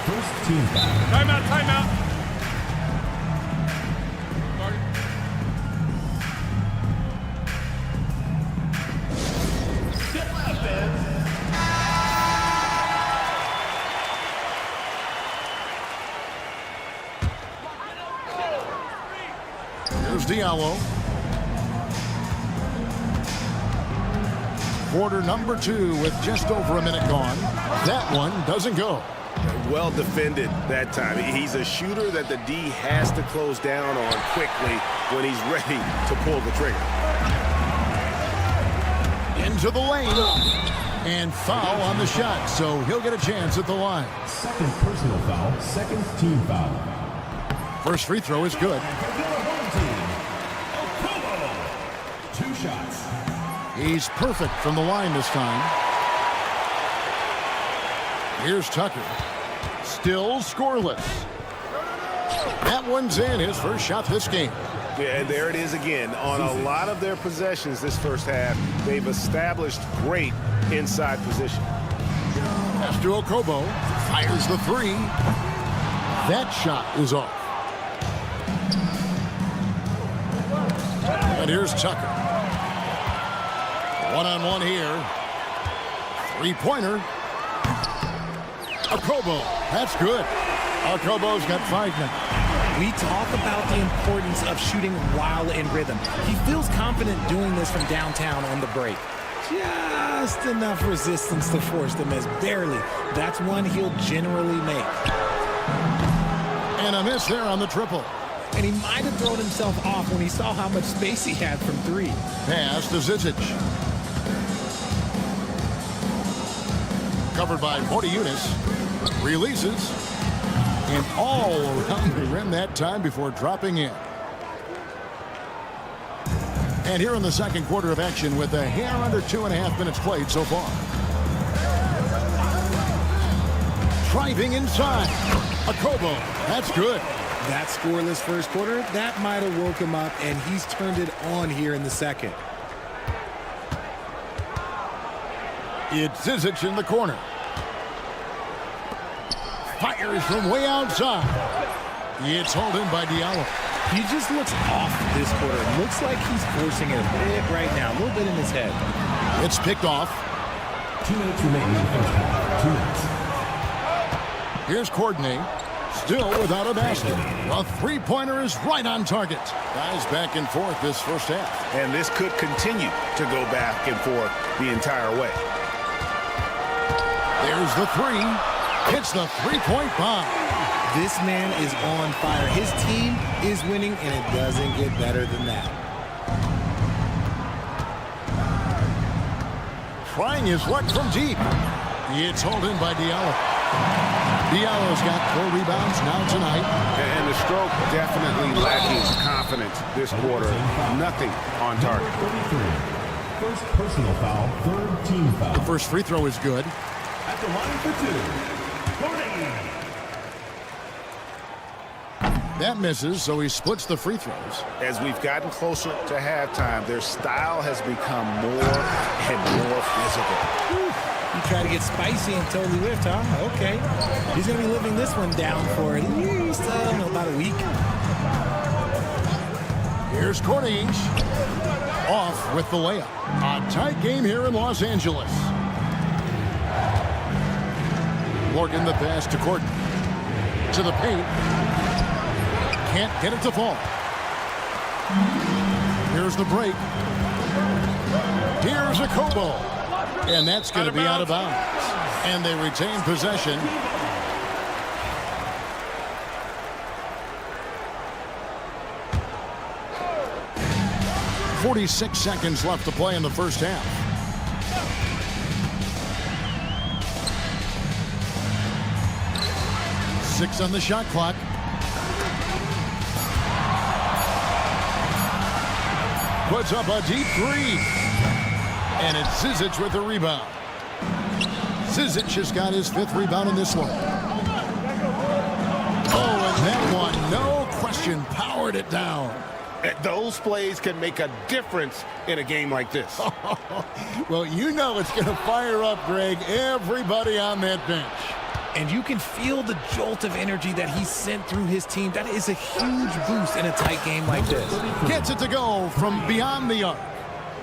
First team foul. Timeout, timeout. Here's Diallo. Quarter number 2 with just over a minute gone. That one doesn't go. Well defended that time. He's a shooter that the D has to close down on quickly when he's ready to pull the trigger. Into the lane. And foul on the shot, so he'll get a chance at the line. Second personal foul, second team foul. First free throw is good. 2 shots. He's perfect from the line this time. Here's Tucker. Still scoreless. That one's in, his first shot this game. Yeah, and there it is again. On a lot of their possessions this first half, they've established great inside position. Pass to Okobo. Fires the 3. That shot is off. And here's Tucker. One-on-one here. 3-pointer. Okobo. That's good. Okobo's got 5 now. We talk about the importance of shooting while in rhythm. He feels confident doing this from downtown on the break. Just enough resistance to force the miss. Barely. That's one he'll generally make. And a miss there on the triple. And he might have thrown himself off when he saw how much space he had from 3. Pass to Zizic. Covered by Mortiunas. Releases. And all around the rim that time before dropping in. And here in the second quarter of action with a hair under 2.5 minutes played so far. Driving inside. Okobo. That's good. That scoreless first quarter, that might have woke him up, and he's turned it on here in the second. It's Zizic in the corner. Fires from way outside. It's hauled in by Diallo. He just looks off this quarter. Looks like he's forcing it a bit right now. A little bit in his head. It's picked off. 2 minutes remaining in the first half. 2 minutes. Here's Courtney. Still without a basket. A 3-pointer is right on target. Guys back and forth this first half. And this could continue to go back and forth the entire way. There's the 3. Hits the 3-point bomb. This man is on fire. His team is winning, and it doesn't get better than that. Trying his luck from deep. It's hauled in by Diallo. Diallo's got 4 rebounds now tonight. And the stroke definitely lacking confidence this quarter. Nothing on target. 33. First personal foul, third team foul. The first free throw is good. At the line for 2. That misses, so he splits the free throws. As we've gotten closer to halftime, their style has become more and more physical. You try to get spicy and totally whiffed, huh? Okay. He's going to be living this one down for at least, about a week. Here's Courtney. Off with the layup. A tight game here in Los Angeles. Morgan the pass to Courtney. To the paint. Can't get it to fall. Here's the break. Here's Okobo. And that's going to be out of bounds. And they retain possession. .46 seconds left to play in the first half. Six on the shot clock. Puts up a deep 3. And it's Zizic with the rebound. Zizic has got his 5th rebound in this one. Oh, and that one, no question, powered it down. Those plays can make a difference in a game like this. Well, you know it's going to fire up, Greg, everybody on that bench. And you can feel the jolt of energy that he sent through his team. That is a huge boost in a tight game like this. Gets it to go from beyond the arc.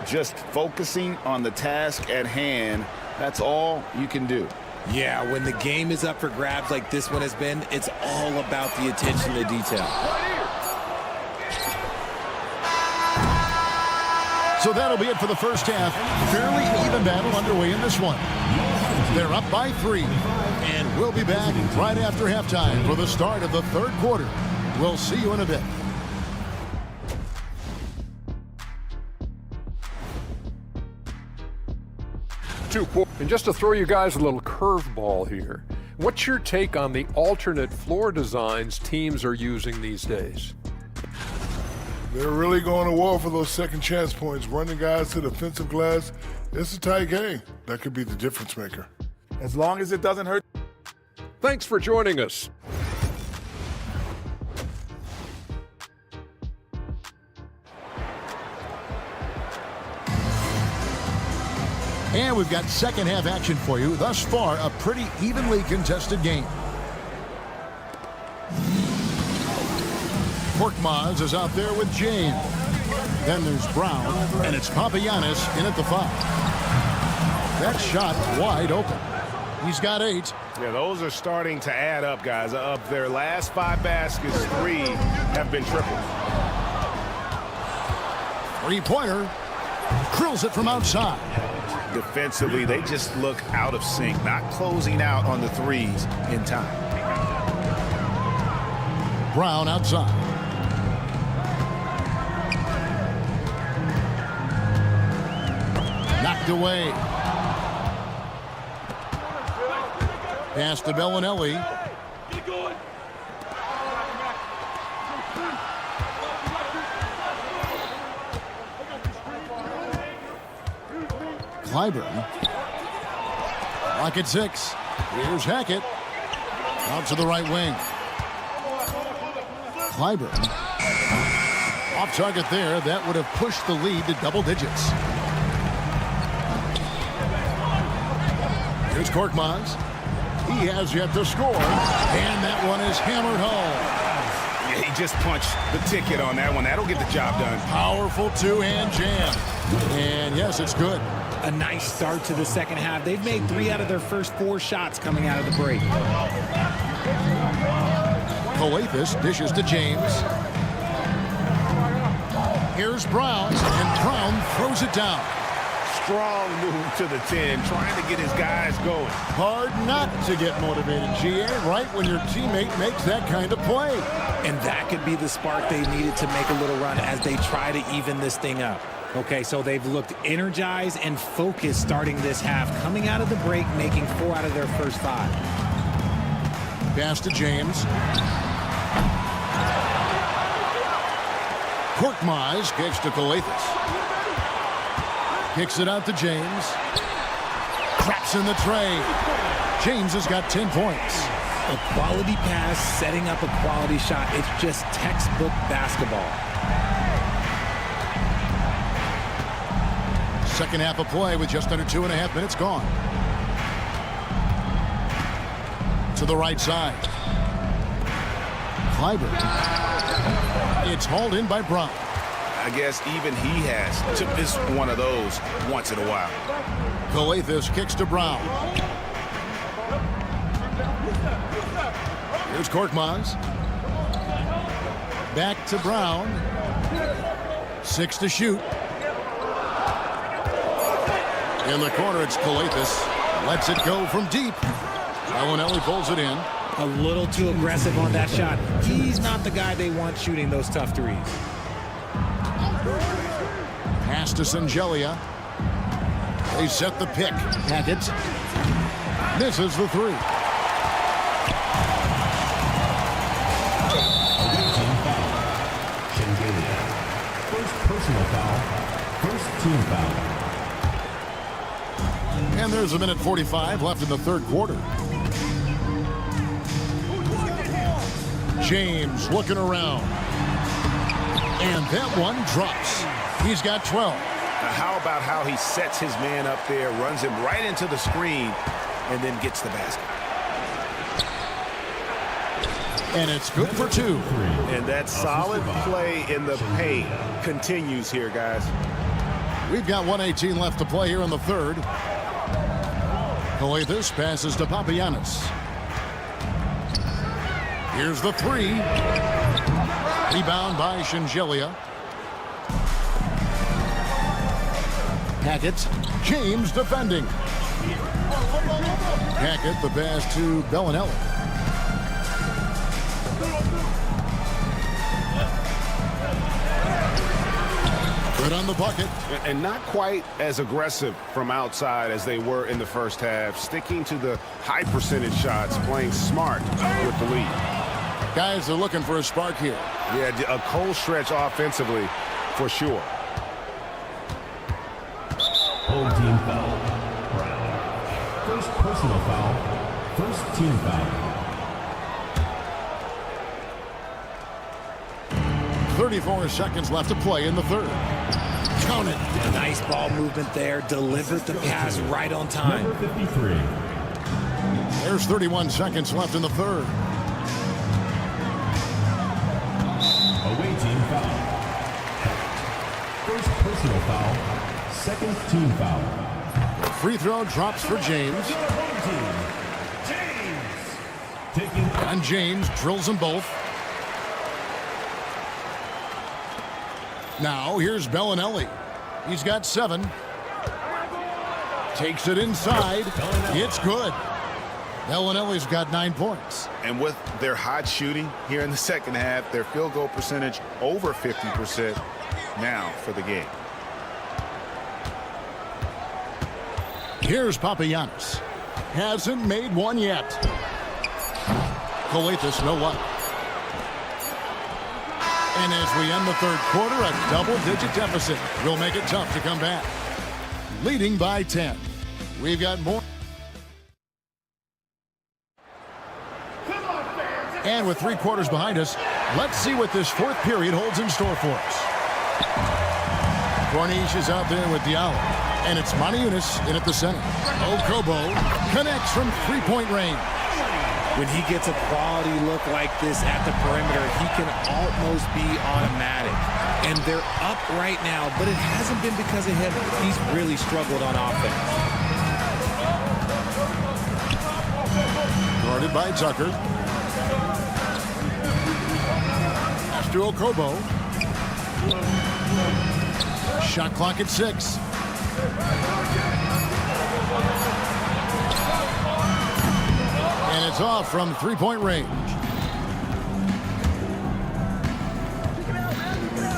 Just focusing on the task at hand, that's all you can do. Yeah, when the game is up for grabs like this one has been, it's all about the attention to detail. So that'll be it for the first half. Fairly even battle underway in this one. They're up by 3. And we'll be back right after halftime for the start of the third quarter. We'll see you in a bit. 2 quarters. And just to throw you guys a little curveball here, what's your take on the alternate floor designs teams are using these days? They're really going to war for those second chance points, running guys to the offensive glass. It's a tight game. That could be the difference maker. As long as it doesn't hurt. Thanks for joining us. And we've got second half action for you. Thus far, a pretty evenly contested game. Korkmaz is out there with James. Then there's Brown, and it's Papagiannis in at the 5. That shot wide open. He's got 8. Yeah, those are starting to add up, guys. Of their last 5 baskets, 3 have been triples. Three-pointer. Drills it from outside. Defensively, they just look out of sync, not closing out on the threes in time. Brown outside. Knocked away. Pass to Bellinelli. Clyburn. Lock at 6. Here's Hackett. Out to the right wing. Clyburn. Off target there. That would have pushed the lead to double digits. Here's Korkmaz. He has yet to score. And that one is hammered home. Yeah, he just punched the ticket on that one. That'll get the job done. Powerful two-hand jam. And yes, it's good. A nice start to the second half. They've made 3 out of their first 4 shots coming out of the break. Coathis dishes to James. Here's Brown, and Brown throws it down. Strong move to the 10, trying to get his guys going. Hard not to get motivated, GA, right when your teammate makes that kind of play. And that could be the spark they needed to make a little run as they try to even this thing up. Okay, so they've looked energized and focused starting this half, coming out of the break, making 4 out of their first 5. Pass to James. Korkmaz kicks to Coathis. Kicks it out to James. Craps in the tray. James has got 10 points. A quality pass, setting up a quality shot. It's just textbook basketball. Second half of play with just under 2.5 minutes gone. To the right side. Clyburn. It's hauled in by Brown. I guess even he has to miss one of those once in a while. Coathis kicks to Brown. Here's Korkmaz. Back to Brown. 6 to shoot. In the corner, it's Coathis. Lets it go from deep. Bellinelli pulls it in. A little too aggressive on that shot. He's not the guy they want shooting those tough threes. Pass to Singelia. They set the pick. Hackett misses the 3. First personal foul. First team foul. And there's 1:45 left in the third quarter. James looking around. And that one drops. He's got 12. Now how about how he sets his man up there, runs him right into the screen, and then gets the basket. And it's good for 2. And that solid play in the paint continues here, guys. We've got 1:18 left to play here in the third. Coathis passes to Papagiannis. Here's the 3. Rebound by Singelia. Hackett. James defending. Hackett, the pass to Bellinelli. Good on the bucket. And not quite as aggressive from outside as they were in the first half. Sticking to the high percentage shots, playing smart with the lead. Guys are looking for a spark here. Yeah, a cold stretch offensively for sure. Home team foul. First personal foul. First team foul. 34 seconds left to play in the third. Count it. A nice ball movement there. Delivered the pass right on time. Number 53. There's 31 seconds left in the third. Away team foul. First personal foul. Second team foul. Free throw drops for James. And James drills them both. Now here's Bellinelli. He's got 7. Takes it inside. It's good. Bellinelli's got 9 points. And with their hot shooting here in the second half, their field goal percentage over 50% now for the game. Here's Papagiannis. Hasn't made one yet. Coletas, no luck. And as we end the third quarter, a double-digit deficit will make it tough to come back. Leading by 10. We've got more. And with 3 quarters behind us, let's see what this fourth period holds in store for us. Corniche is out there with Diallo. And it's Maniunas in at the center. Okobo connects from 3-point range. When he gets a quality look like this at the perimeter, he can almost be automatic. And they're up right now, but it hasn't been because of him. He's really struggled on offense. Guarded by Tucker. Pass to Okobo. Shot clock at 6. And it's off from 3-point range.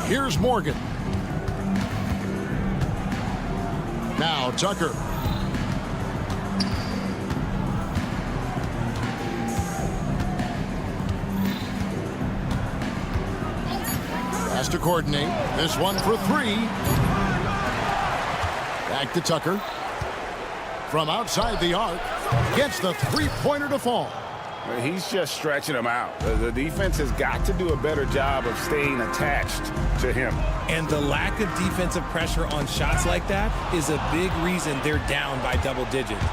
Here's Morgan. Now Tucker. Has to coordinate. This one for 3. Back to Tucker. From outside the arc. Gets the 3-pointer to fall. He's just stretching them out. The defense has got to do a better job of staying attached to him. And the lack of defensive pressure on shots like that is a big reason they're down by double digits.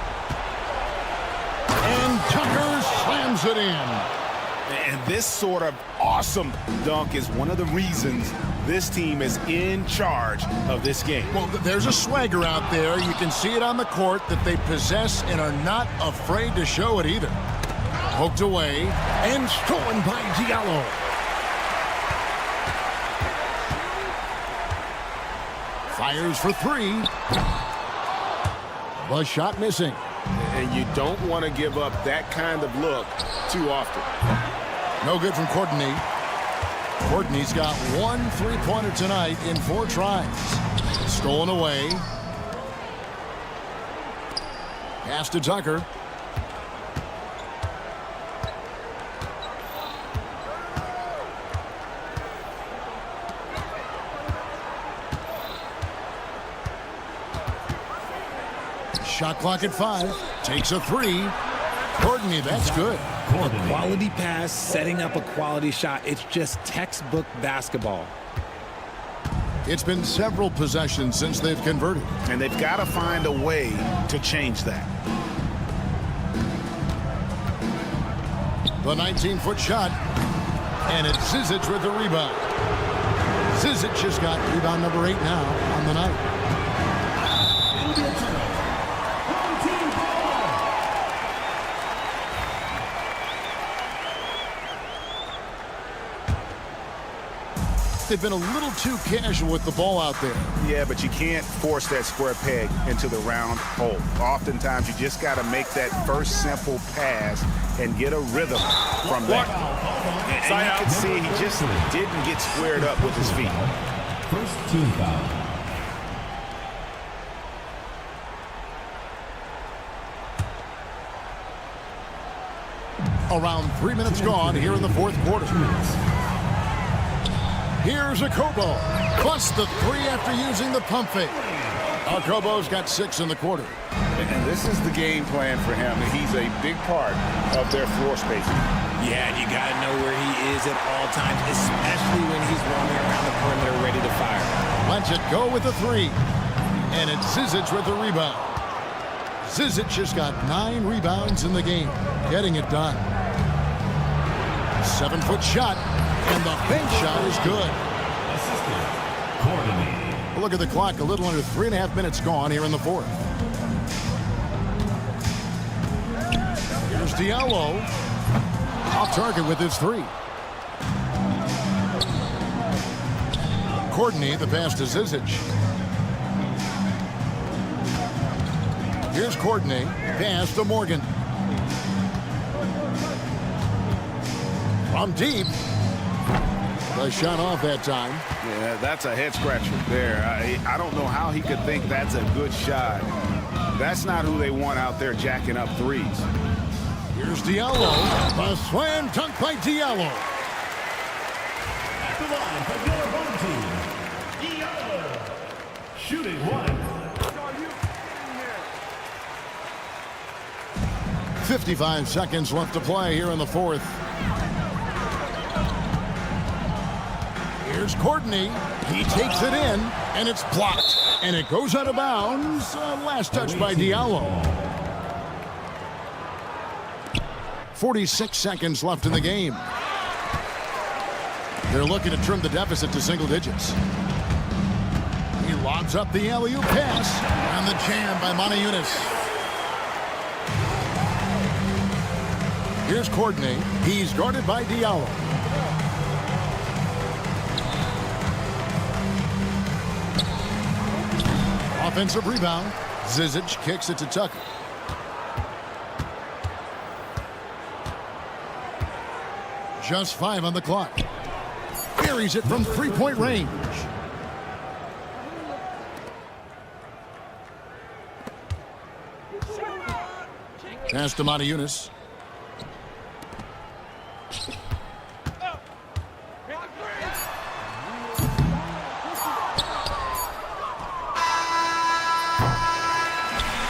And Tucker slams it in. And this sort of awesome dunk is one of the reasons this team is in charge of this game. Well, there's a swagger out there. You can see it on the court that they possess and are not afraid to show it either. Poked away and stolen by Diallo. Fires for 3. The shot missing. And you don't want to give up that kind of look too often. No good from Courtney. Courtney's got 1 3-pointer tonight in 4 tries. Stolen away. Pass to Tucker. Shot clock at 5. Takes a 3. Courtney, that's good. A quality pass, setting up a quality shot. It's just textbook basketball. It's been several possessions since they've converted. And they've got to find a way to change that. The 19-foot shot. And it's Zizic with the rebound. Zizic has got rebound number 8 now on the night. They've been a little too casual with the ball out there. Yeah, but you can't force that square peg into the round hole. Oftentimes, you just got to make that first simple pass and get a rhythm from that. And you can see he just didn't get squared up with his feet. First team foul. Around 3 minutes gone here in the fourth quarter. Here's Akobo. Plus the three after using the pump fake. Akobo's got 6 in the quarter. And this is the game plan for him. He's a big part of their floor spacing. Yeah, you got to know where he is at all times, especially when he's roaming around the perimeter ready to fire. Lets it go with the 3. And it's Zizic with the rebound. Zizic has got 9 rebounds in the game, getting it done. 7-foot shot, and the bank shot is good. Look at the clock, a little under 3.5 minutes gone here in the fourth. Here's Diallo. Off target with his 3. Courtney, the pass to Zizic. Here's Courtney, pass to Morgan. From deep. The shot off that time. Yeah, that's a head scratcher there. I don't know how he could think that's a good shot. That's not who they want out there jacking up threes. Here's Diallo. A slam dunk by Diallo. At the line for your home team, Diallo. Shooting 1. 55 seconds left to play here in the fourth. Here's Courtney. He takes it in, and it's blocked. And it goes out of bounds. Last touch by Diallo. 46 seconds left in the game. They're looking to trim the deficit to single digits. He lobs up the alley-oop pass. And the jam by Moniunas. Here's Courtney. He's guarded by Diallo. Offensive rebound. Zizic kicks it to Tucker. Just 5 on the clock. Buries it from 3-point range. Pass to Moniunas.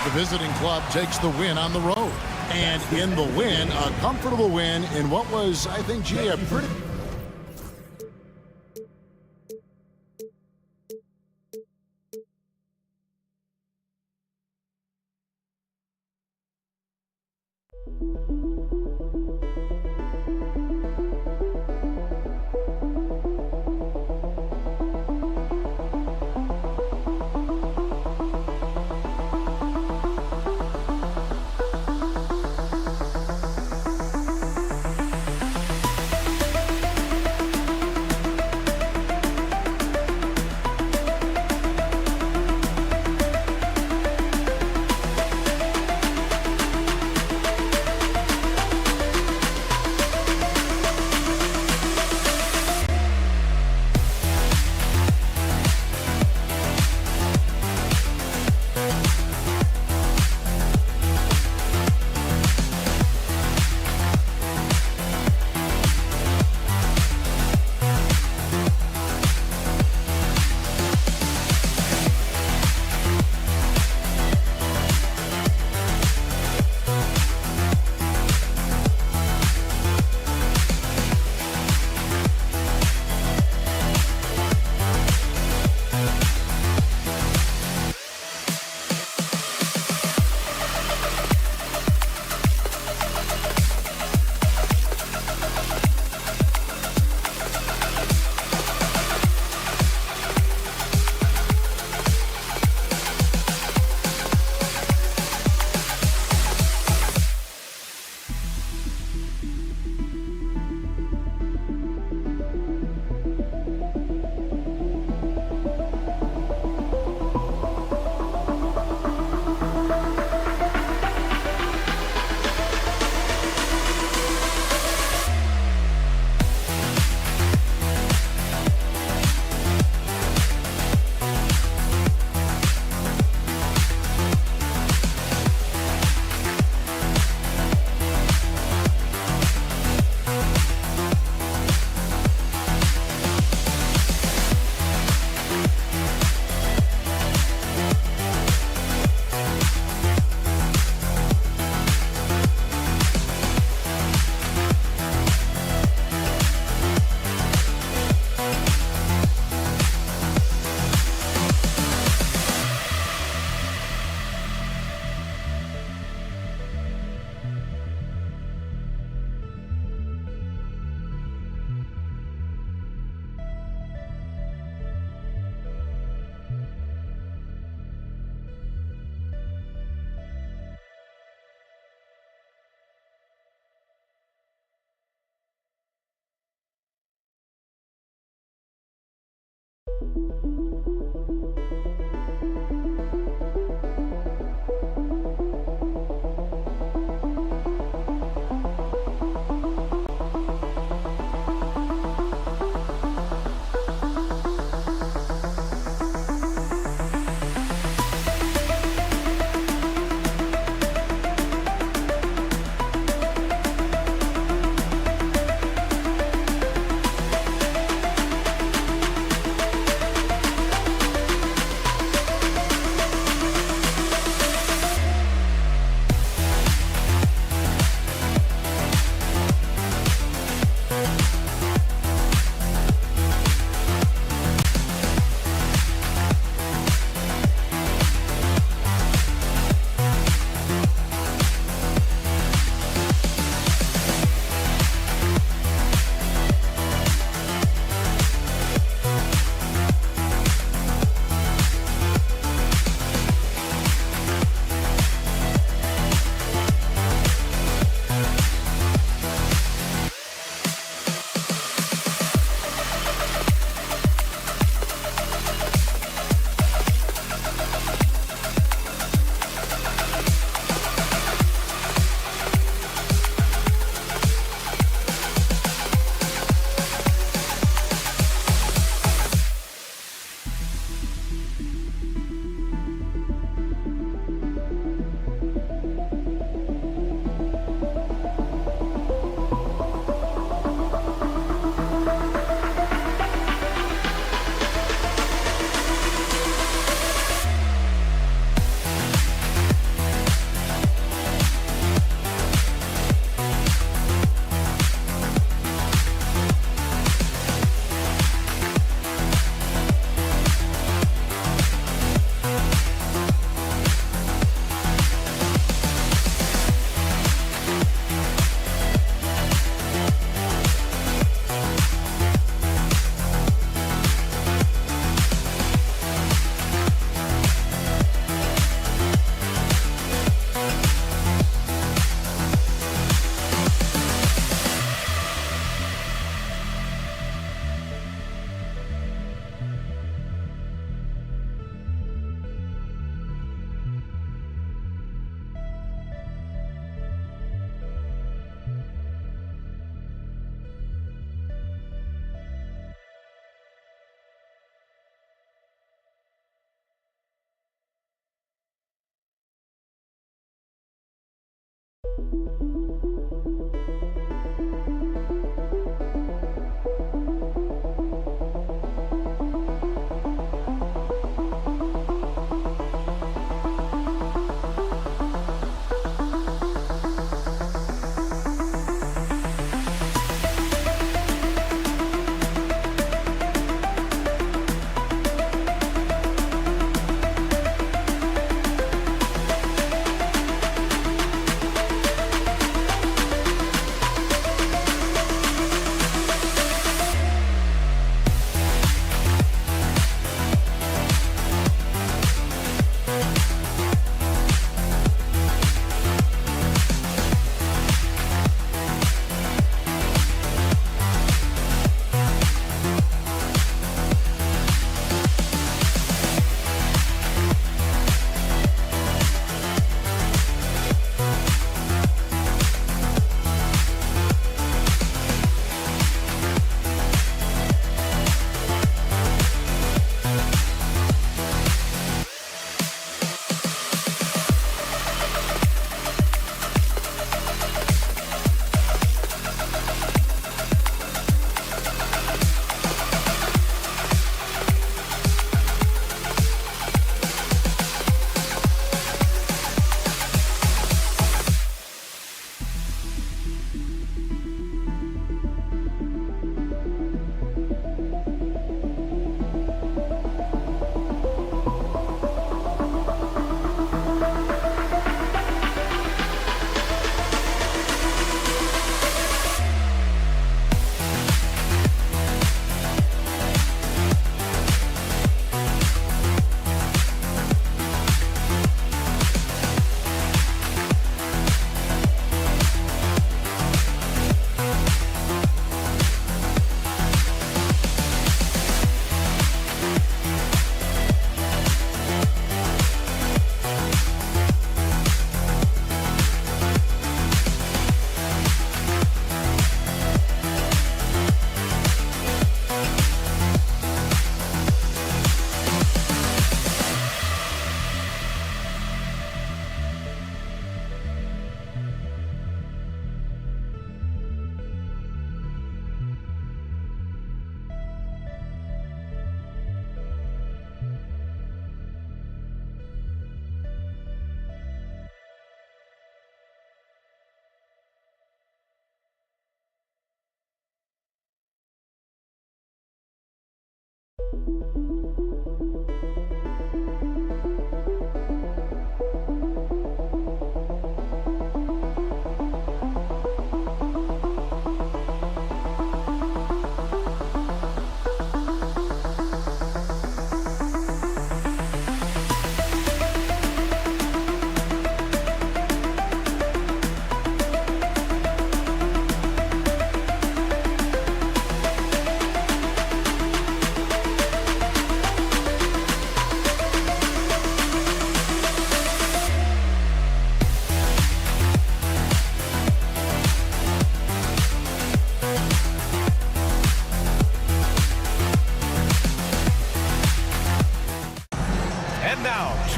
The visiting club takes the win on the road. And in the win, a comfortable win in what was, I think, G, a pretty...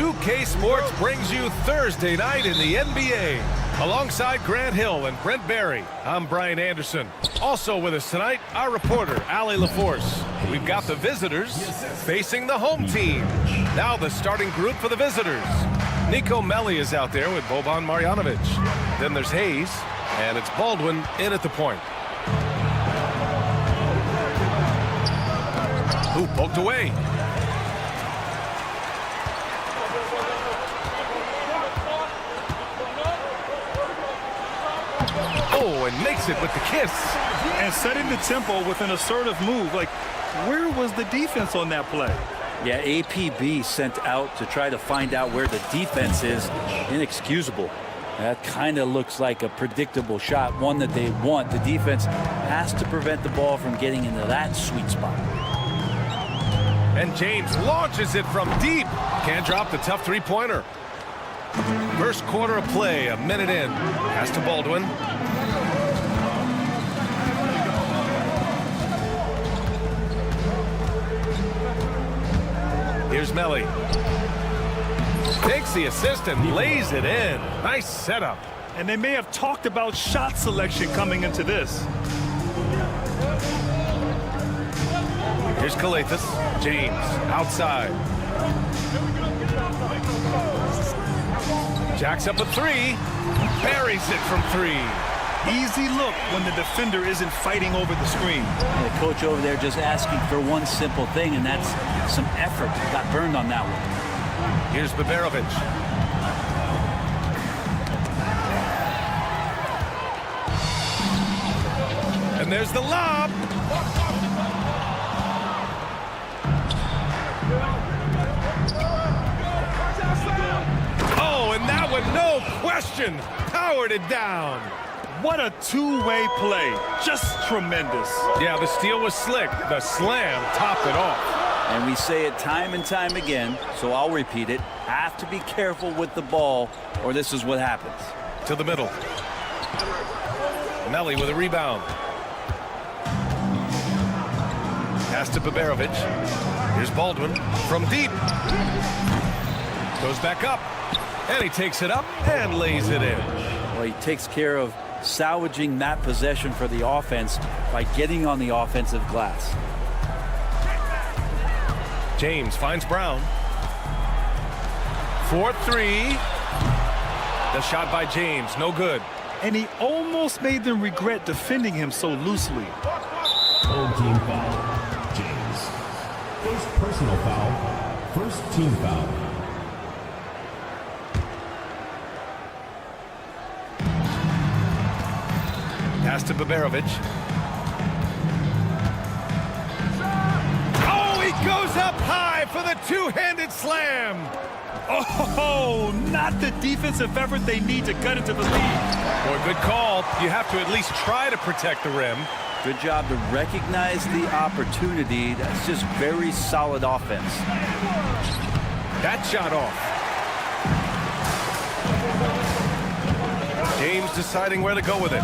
2K Sports brings you Thursday night in the NBA. Alongside Grant Hill and Brent Barry, I'm Brian Anderson. Also with us tonight, our reporter, Allie LaForce. We've got the visitors facing the home team. Now the starting group for the visitors. Nico Melli is out there with Boban Marjanovic. Then there's Hayes, and it's Baldwin in at the point. Who poked away? Oh, and makes it with the kiss. And setting the tempo with an assertive move. Like, where was the defense on that play? Yeah, APB sent out to try to find out where the defense is. Inexcusable. That kind of looks like a predictable shot, one that they want. The defense has to prevent the ball from getting into that sweet spot. And James launches it from deep. Can't drop the tough three-pointer. First quarter of play, a minute in. Pass to Baldwin. Here's Melli. Takes the assist and lays it in. Nice setup. And they may have talked about shot selection coming into this. Here's Calathis. James outside. Jacks up a three. Buries it from three. Easy look when the defender isn't fighting over the screen. The coach over there just asking for one simple thing, and that's some effort. Got burned on that one. Here's Baberovic. And there's the lob. Oh, and that one, no question, powered it down. What a two-way play. Just tremendous. Yeah, the steal was slick. The slam topped it off. And we say it time and time again, so I'll repeat it. Have to be careful with the ball, or this is what happens. To the middle. Melli with a rebound. Pass to Baberovic. Here's Baldwin from deep. Goes back up. And he takes it up and lays it in. Well, he takes care of salvaging that possession for the offense by getting on the offensive glass. James finds Brown. 4-3. The shot by James, no good. And he almost made them regret defending him so loosely. Old team foul. James. First personal foul. First team foul. Pass to Baberovic. Oh, he goes up high for the two-handed slam. Oh, not the defensive effort they need to cut into the lead. Boy, good call. You have to at least try to protect the rim. Good job to recognize the opportunity. That's just very solid offense. That shot off. James deciding where to go with it.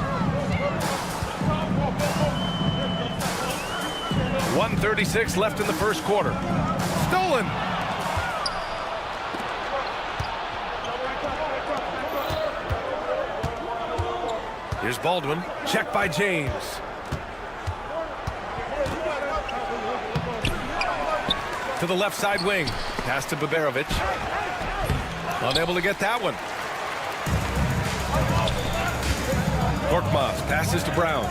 1:36 left in the first quarter. Stolen. Here's Baldwin. Check by James. To the left side wing. Pass to Baberovic. Unable to get that one. Korkmaz passes to Brown.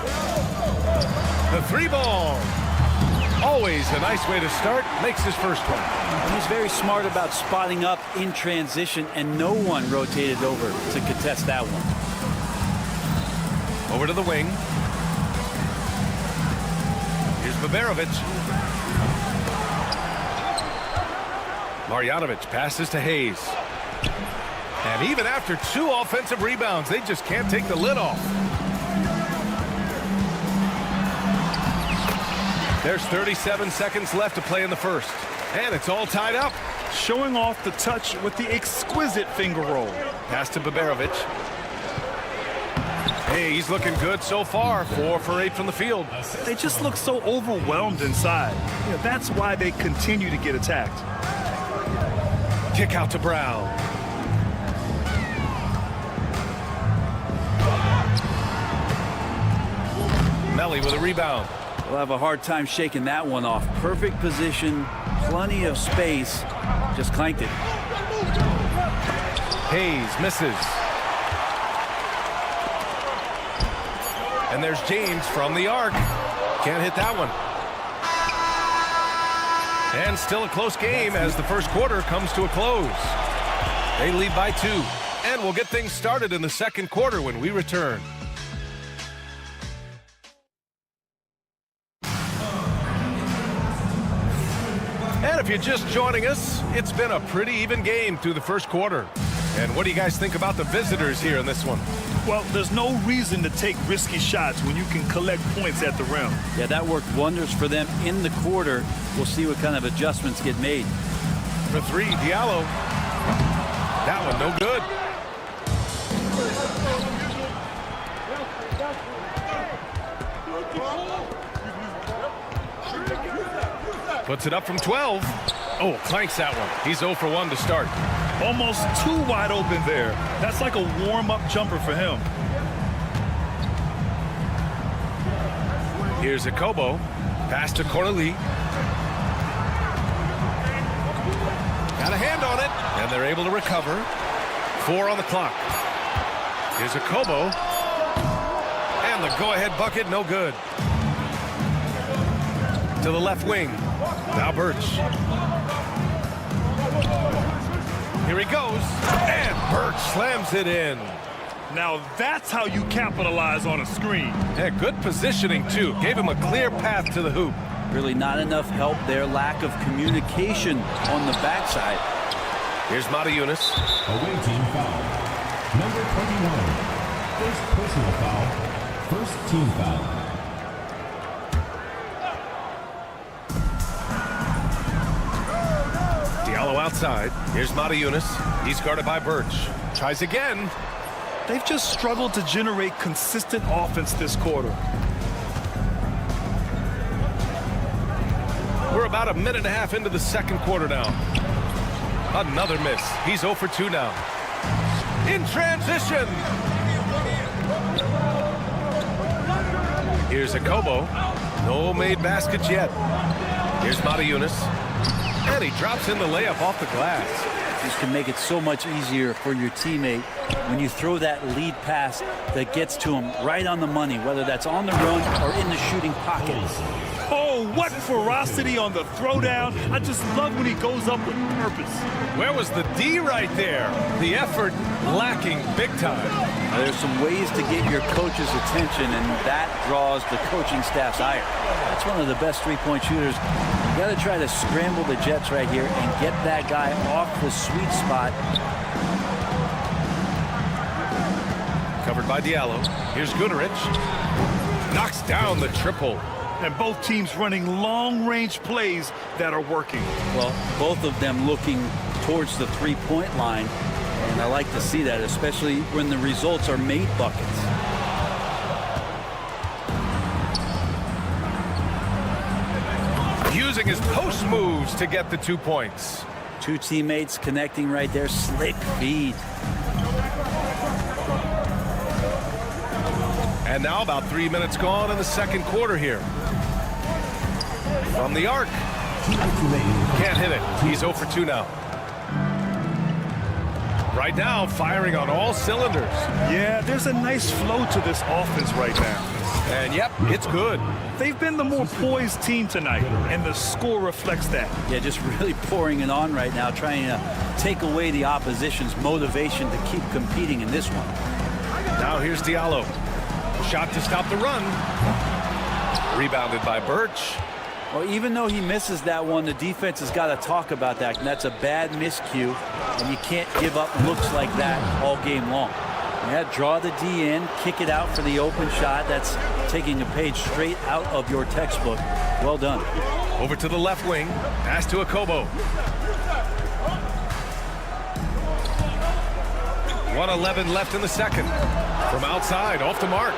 The three ball. Always a nice way to start. Makes his first one. And he's very smart about spotting up in transition, and no one rotated over to contest that one. Over to the wing. Here's Baberovic. Marjanovic passes to Hayes. And even after two offensive rebounds, they just can't take the lid off. There's 37 seconds left to play in the first. And it's all tied up. Showing off the touch with the exquisite finger roll. Pass to Baberovic. Hey, he's looking good so far. 4 for 8 from the field. They just look so overwhelmed inside. You know, that's why they continue to get attacked. Kick out to Brown. Melli with a rebound. We'll have a hard time shaking that one off. Perfect position, plenty of space. Just clanked it. Hayes misses. And there's James from the arc. Can't hit that one. And still a close game as the first quarter comes to a close. They lead by 2. And we'll get things started in the second quarter when we return. And if you're just joining us, it's been a pretty even game through the first quarter. And what do you guys think about the visitors here in this one? Well, there's no reason to take risky shots when you can collect points at the rim. Yeah, that worked wonders for them in the quarter. We'll see what kind of adjustments get made. For 3, Diallo. That one no good. Puts it up from 12. Oh, clanks that one. He's 0 for 1 to start. Almost too wide open there. That's like a warm-up jumper for him. Here's Akobo. Pass to Corneli. Got a hand on it, and they're able to recover. 4 on the clock. Here's Akobo. And the go-ahead bucket, no good. To the left wing. Now Birch. Here he goes. And Birch slams it in. Now that's how you capitalize on a screen. Yeah, good positioning, too. Gave him a clear path to the hoop. Really not enough help there. Lack of communication on the backside. Here's Mata-Yunus. Away team foul. Number 21. First personal foul. First team foul. Diallo outside. Here's Mata-Yunus. He's guarded by Birch. Tries again. They've just struggled to generate consistent offense this quarter. We're about a minute and a half into the second quarter now. Another miss. He's 0 for 2 now. In transition. Here's Akobo. No made baskets yet. Here's Mata-Yunus. And he drops in the layup off the glass. This can make it so much easier for your teammate when you throw that lead pass that gets to him right on the money, whether that's on the run or in the shooting pocket. Oh, what ferocity on the throwdown. I just love when he goes up with purpose. Where was the D right there? The effort lacking big time. There's some ways to get your coach's attention, and that draws the coaching staff's ire. That's one of the best three-point shooters. You got to try to scramble the Jets right here and get that guy off the sweet spot. Covered by Diallo. Here's Goodrich. Knocks down the triple. And both teams running long-range plays that are working. Well, both of them looking towards the three-point line. And I like to see that, especially when the results are made buckets. Using his post moves to get the 2 points. Two teammates connecting right there. Slick feed. And now about 3 minutes gone in the second quarter here. From the arc. Can't hit it. He's 0 for 2 now. Right now, firing on all cylinders. Yeah, there's a nice flow to this offense right now. And yep, it's good. They've been the more poised team tonight, and the score reflects that. Yeah, just really pouring it on right now, trying to take away the opposition's motivation to keep competing in this one. Now here's Diallo. Shot to stop the run. Rebounded by Birch. Well, even though he misses that one, the defense has got to talk about that. And that's a bad miscue, and you can't give up looks like that all game long. Yeah, draw the D in, kick it out for the open shot. That's taking a page straight out of your textbook. Well done. Over to the left wing. Pass to Akobo. 1:11 left in the second. From outside, off the mark.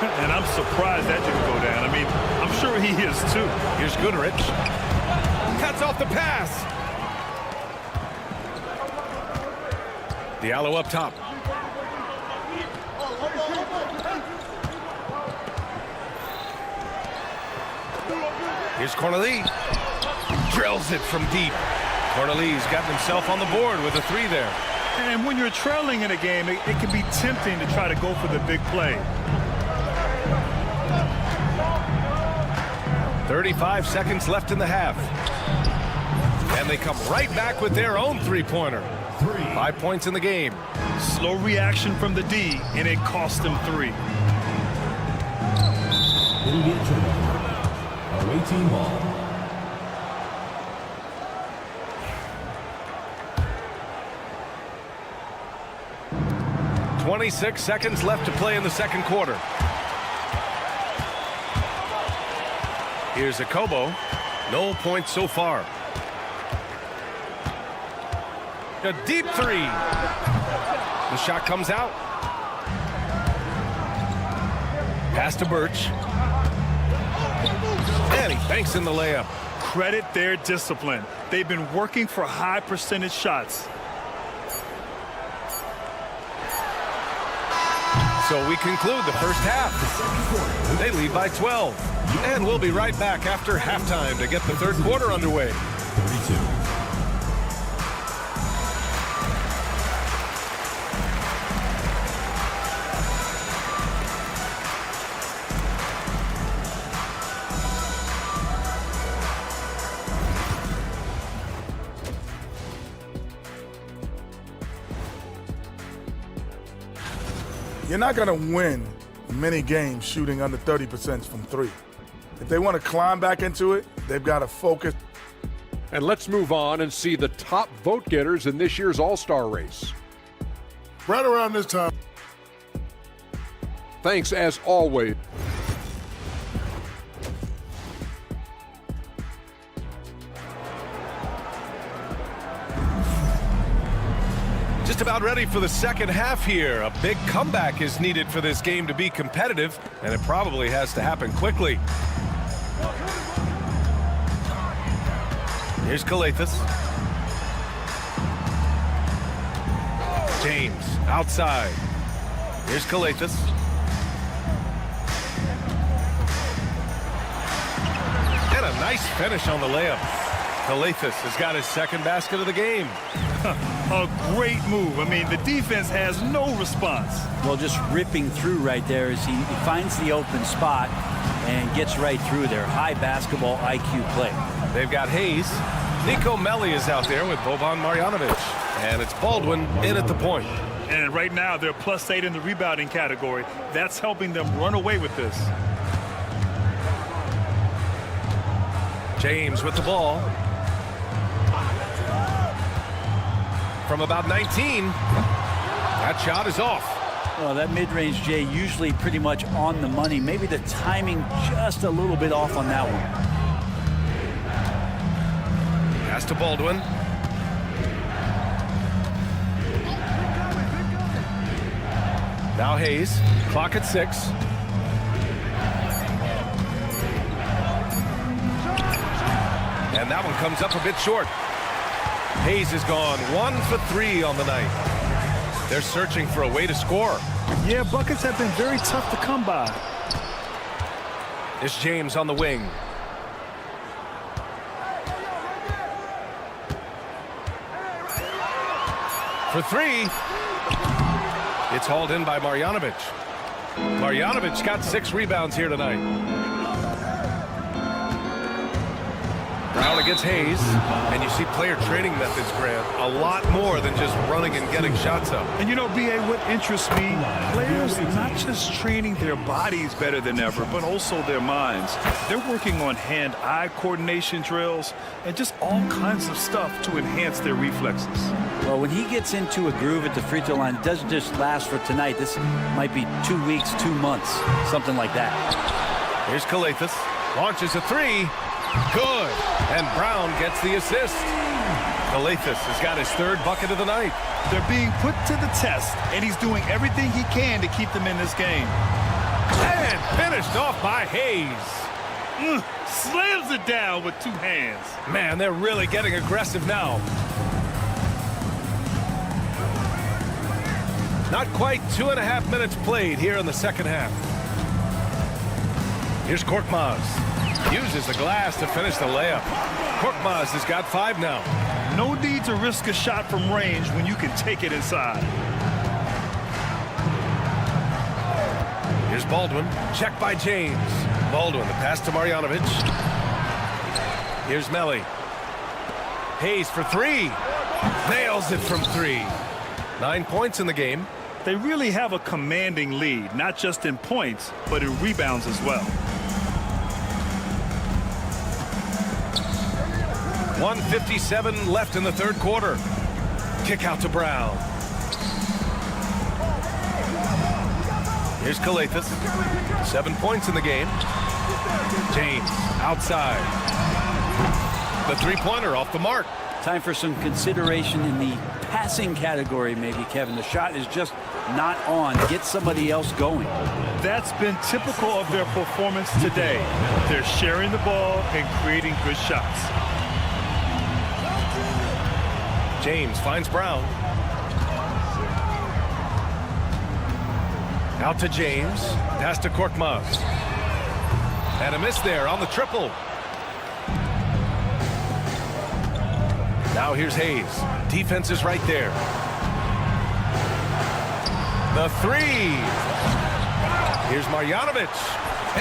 And I'm surprised that didn't go down. I mean, I'm sure he is too. Here's Goodrich. Cuts off the pass. Diallo up top. Here's Corneli. Drills it from deep. Corneli's gotten himself on the board with a 3 there. And when you're trailing in a game, it can be tempting to try to go for the big play. 35 seconds left in the half. And they come right back with their own three-pointer. 5 points in the game. Slow reaction from the D, and it cost them 3. It'll be a turnover. Away team ball. .26 seconds left to play in the second quarter. Here's Akobo. No points so far. A deep 3. The shot comes out. Pass to Birch. And he banks in the layup. credit their discipline. They've been working for high percentage shots. So we conclude the first half. They lead by 12. And we'll be right back after halftime to get the third quarter underway. 32. You're not going to win many games shooting under 30% from three. If they want to climb back into it, they've got to focus. And let's move on and see the top vote getters in this year's All-Star race. Right around this time. Thanks as always. Just about ready for the second half here. A big comeback is needed for this game to be competitive, and it probably has to happen quickly. Here's Calathis. James outside. Here's Calathis. And a nice finish on the layup. Calathis has got his second basket of the game. A great move. I mean, the defense has no response. Well, just ripping through right there as he finds the open spot and gets right through there. High basketball IQ play. They've got Hayes. Nico Melli is out there with Boban Marjanovic. And it's Baldwin in at the point. And right now, they're +8 in the rebounding category. That's helping them run away with this. James with the ball. From about 19, that shot is off. Well, that mid-range, Jay, usually pretty much on the money. Maybe the timing just a little bit off on that one. Pass to Baldwin. Now Hayes, clock at 6. And that one comes up a bit short. Hayes is gone 1 for 3 on the night. They're searching for a way to score. Yeah, buckets have been very tough to come by. It's James on the wing. For 3. It's hauled in by Marjanovic. Marjanovic got 6 rebounds here tonight. Brown against Hayes, and you see player training methods, Grant, a lot more than just running and getting shots up. And you know, B.A., what interests me, players not just training their bodies better than ever, but also their minds. They're working on hand-eye coordination drills and just all kinds of stuff to enhance their reflexes. Well, when he gets into a groove at the free throw line, it doesn't just last for tonight. This might be 2 weeks, 2 months, something like that. Here's Calathis, launches a 3. Good. And Brown gets the assist. Calathis has got his 3rd bucket of the night. They're being put to the test, and he's doing everything he can to keep them in this game. And finished off by Hayes. Slams it down with 2 hands. Man, they're really getting aggressive now. Not quite 2.5 minutes played here in the second half. Here's Korkmaz. Uses the glass to finish the layup. Korkmaz has got 5 now. No need to risk a shot from range when you can take it inside. Here's Baldwin. Checked by James. Baldwin, the pass to Marjanovic. Here's Melli. Hayes for 3. Nails it from 3. 9 points in the game. They really have a commanding lead, not just in points, but in rebounds as well. 1:57 left in the third quarter. Kick out to Brown. Here's Calathis. 7 points in the game. James outside. The 3-pointer off the mark. Time for some consideration in the passing category, maybe, Kevin. The shot is just not on. Get somebody else going. That's been typical of their performance today. They're sharing the ball and creating good shots. James finds Brown. Out to James. Pass to Korkmaz. And a miss there on the triple. Now here's Hayes. Defense is right there. The three. Here's Marjanovic.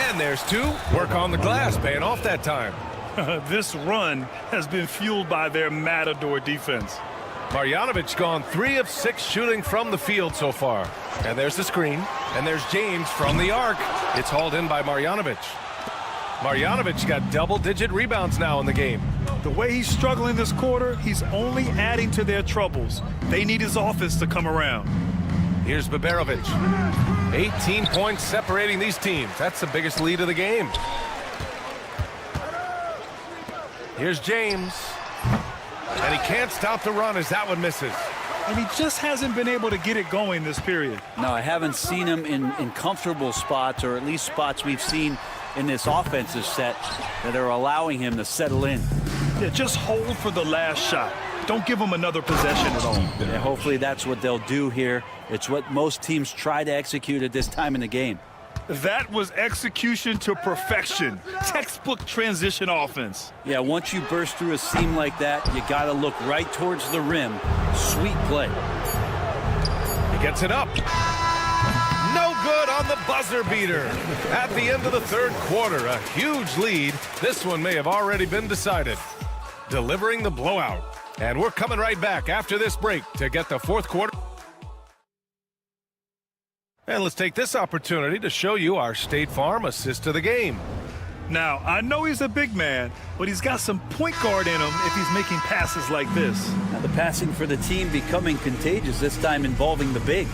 And there's two. Work on the glass, paying off that time. This run has been fueled by their Matador defense. Marjanovic gone 3 of 6 shooting from the field so far. And there's the screen. And there's James from the arc. It's hauled in by Marjanovic. Marjanovic got double-digit rebounds now in the game. The way he's struggling this quarter, he's only adding to their troubles. They need his offense to come around. Here's Baberovic. 18 points separating these teams. That's the biggest lead of the game. Here's James. And he can't stop the run as that one misses. And he just hasn't been able to get it going this period. No, I haven't seen him in comfortable spots, or at least spots we've seen in this offensive set that are allowing him to settle in. Yeah, just hold for the last shot. Don't give him another possession at all. Yeah, hopefully that's what they'll do here. It's what most teams try to execute at this time in the game. That was execution to perfection. Textbook transition offense. Yeah, once you burst through a seam like that, you got to look right towards the rim. Sweet play. He gets it up. No good on the buzzer beater. At the end of the third quarter, a huge lead. This one may have already been decided. Delivering the blowout. And we're coming right back after this break to get the fourth quarter. And let's take this opportunity to show you our State Farm assist of the game. Now, I know he's a big man, but he's got some point guard in him if he's making passes like this. Now the passing for the team becoming contagious, this time involving the big.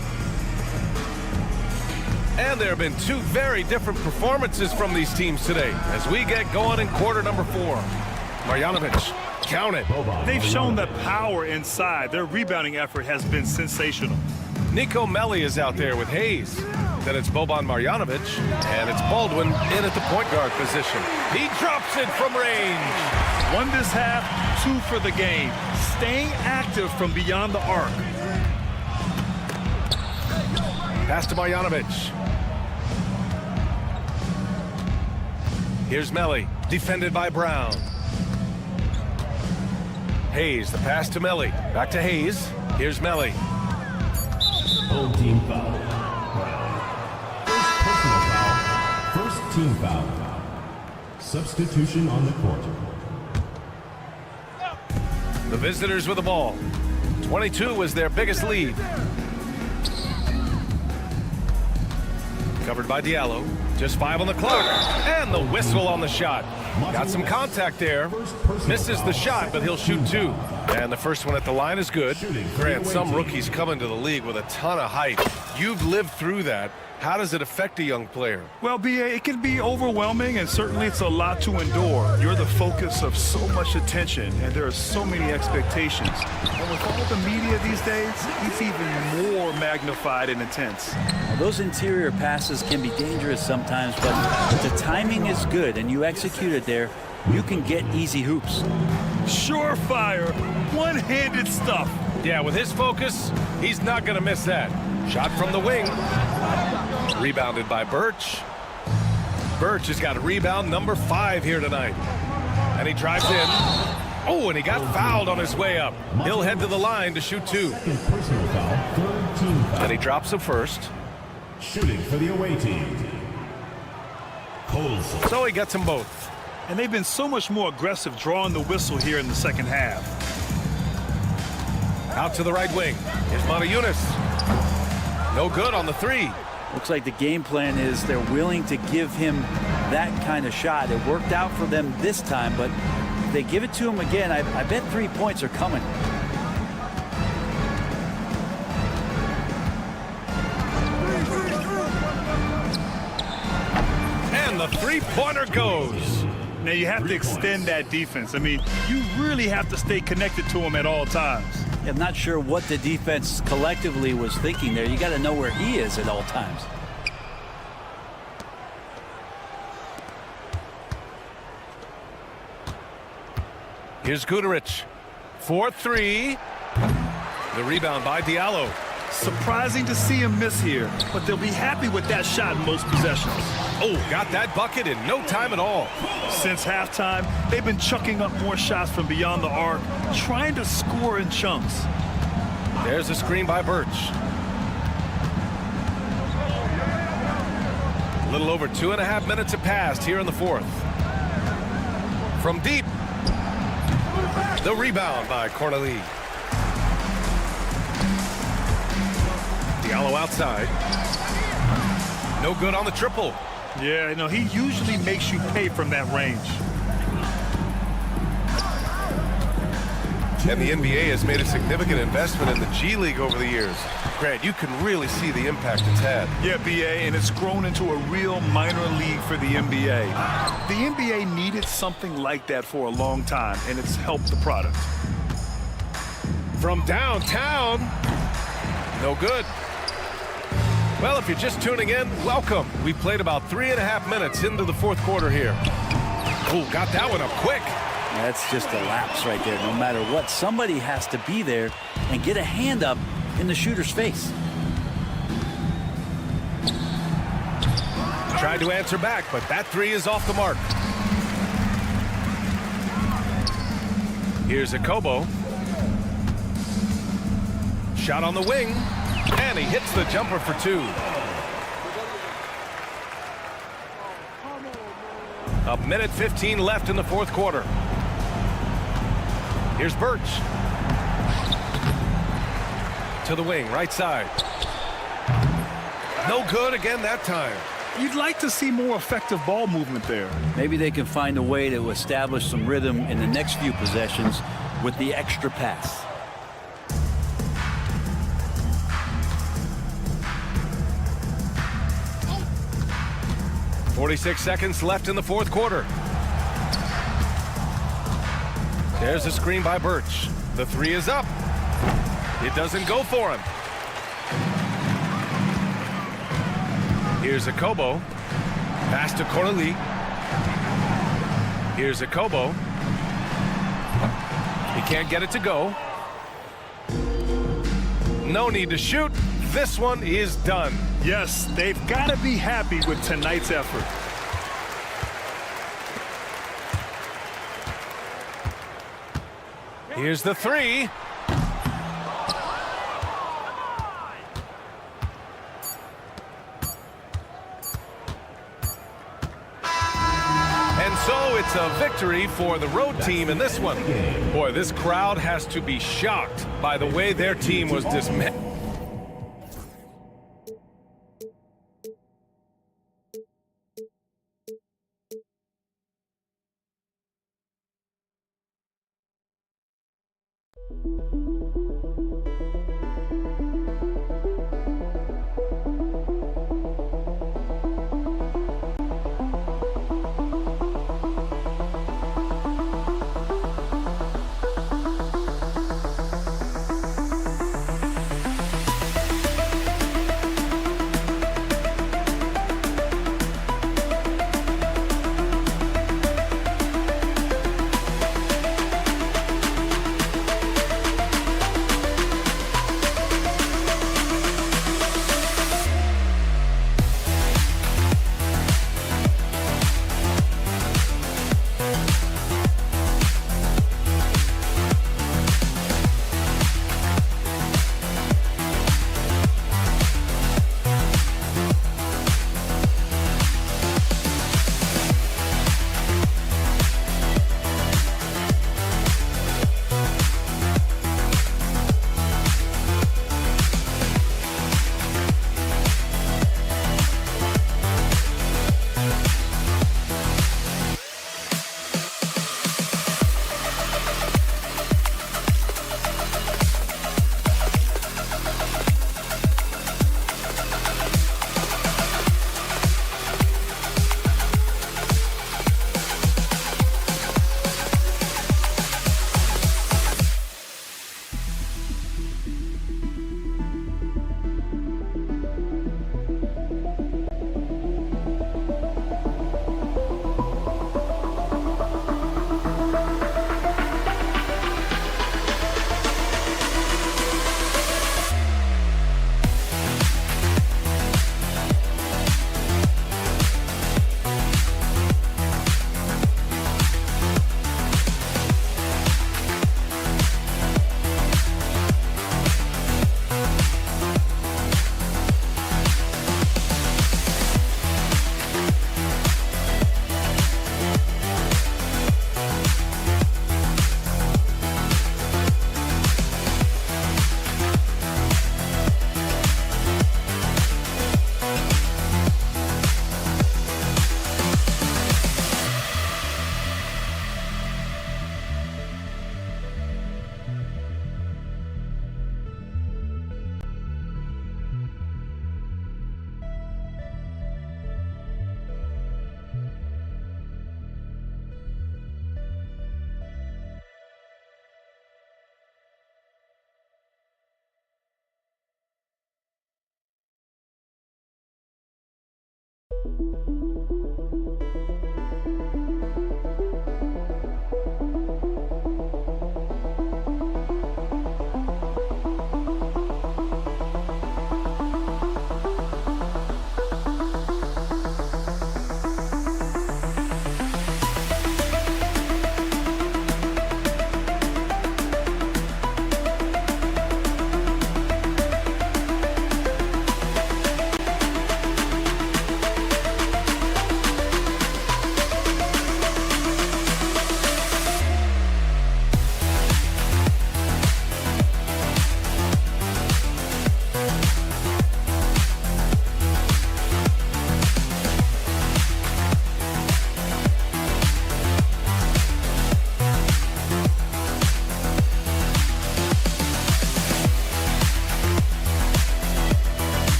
And there have been 2 very different performances from these teams today as we get going in quarter number 4. Marjanovic, count it. They've shown that power inside. Their rebounding effort has been sensational. Nico Melli is out there with Hayes. Then it's Boban Marjanovic, and it's Baldwin in at the point guard position. He drops it from range. 1 this half, 2 for the game. Staying active from beyond the arc. Pass to Marjanovic. Here's Melli, defended by Brown. Hayes, the pass to Melli. Back to Hayes. Here's Melli. Full team foul. First personal foul. First team foul. Substitution on the court. The visitors with the ball. 22 was their biggest lead. Covered by Diallo. Just 5 on the clock. And the whistle on the shot. Got some contact there. Misses the shot, but he'll shoot 2. And the first one at the line is good. Grant, some rookies come into the league with a ton of height. You've lived through that. How does it affect a young player? Well, B.A., it can be overwhelming, and certainly it's a lot to endure. You're the focus of so much attention, and there are so many expectations. And with all the media these days, it's even more magnified and intense. Now, those interior passes can be dangerous sometimes, but if the timing is good and you execute it there, you can get easy hoops. Surefire, one-handed stuff. Yeah, with his focus, he's not going to miss that. Shot from the wing. Rebounded by Birch. Birch has got a rebound number 5 here tonight. And he drives in. Oh, and he got fouled on his way up. He'll head to the line to shoot 2. Personal foul, third team foul. And he drops it first. Shooting for the away team. Colson. So he gets them both. And they've been so much more aggressive drawing the whistle here in the second half. Out to the right wing. Here's Motiejunas. No good on the 3. Looks like the game plan is they're willing to give him that kind of shot. It worked out for them this time, but if they give it to him again, I bet 3 points are coming. And the 3-pointer goes. Now, you have to extend that defense. I mean, you really have to stay connected to him at all times. I'm not sure what the defense collectively was thinking there. You got to know where he is at all times. Here's Guterich. 4-3. The rebound by Diallo. Surprising to see him miss here, but they'll be happy with that shot in most possessions. Oh, got that bucket in no time at all. Since halftime, they've been chucking up more shots from beyond the arc, trying to score in chunks. There's a screen by Birch. A little over 2.5 minutes have passed here in the fourth. From deep. The rebound by Corneli. Diallo outside. No good on the triple. Yeah, no, he usually makes you pay from that range. And the NBA has made a significant investment in the G League over the years. Grant, you can really see the impact it's had. Yeah, BA, and it's grown into a real minor league for the NBA. The NBA needed something like that for a long time, and it's helped the product. From downtown, no good. Well, if you're just tuning in, welcome. We played about 3.5 minutes into the fourth quarter here. Oh, got that one up quick. That's just a lapse right there. No matter what, somebody has to be there and get a hand up in the shooter's face. Tried to answer back, but that three is off the mark. Here's Akobo. Shot on the wing, and he hits the jumper for two. A minute 15 left in the fourth quarter. Here's Birch. To the wing, right side. No good again that time. You'd like to see more effective ball movement there. Maybe they can find a way to establish some rhythm in the next few possessions with the extra pass. .46 seconds left in the fourth quarter. There's a screen by Birch. The three is up. It doesn't go for him. Here's Akobo. Pass to Corneli. Here's Akobo. He can't get it to go. No need to shoot. This one is done. Yes, they've got to be happy with tonight's effort. Here's the three. And so it's a victory for the road team in this one. Boy, this crowd has to be shocked by the way their team was dismissed.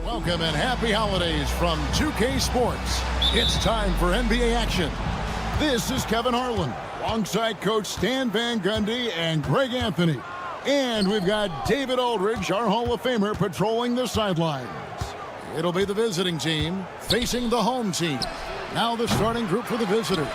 Welcome and happy holidays from 2K Sports. It's time for NBA action. This is Kevin Harlan, alongside Coach Stan Van Gundy and Greg Anthony. And we've got David Aldridge, our Hall of Famer, patrolling the sidelines. It'll be the visiting team facing the home team. Now the starting group for the visitors.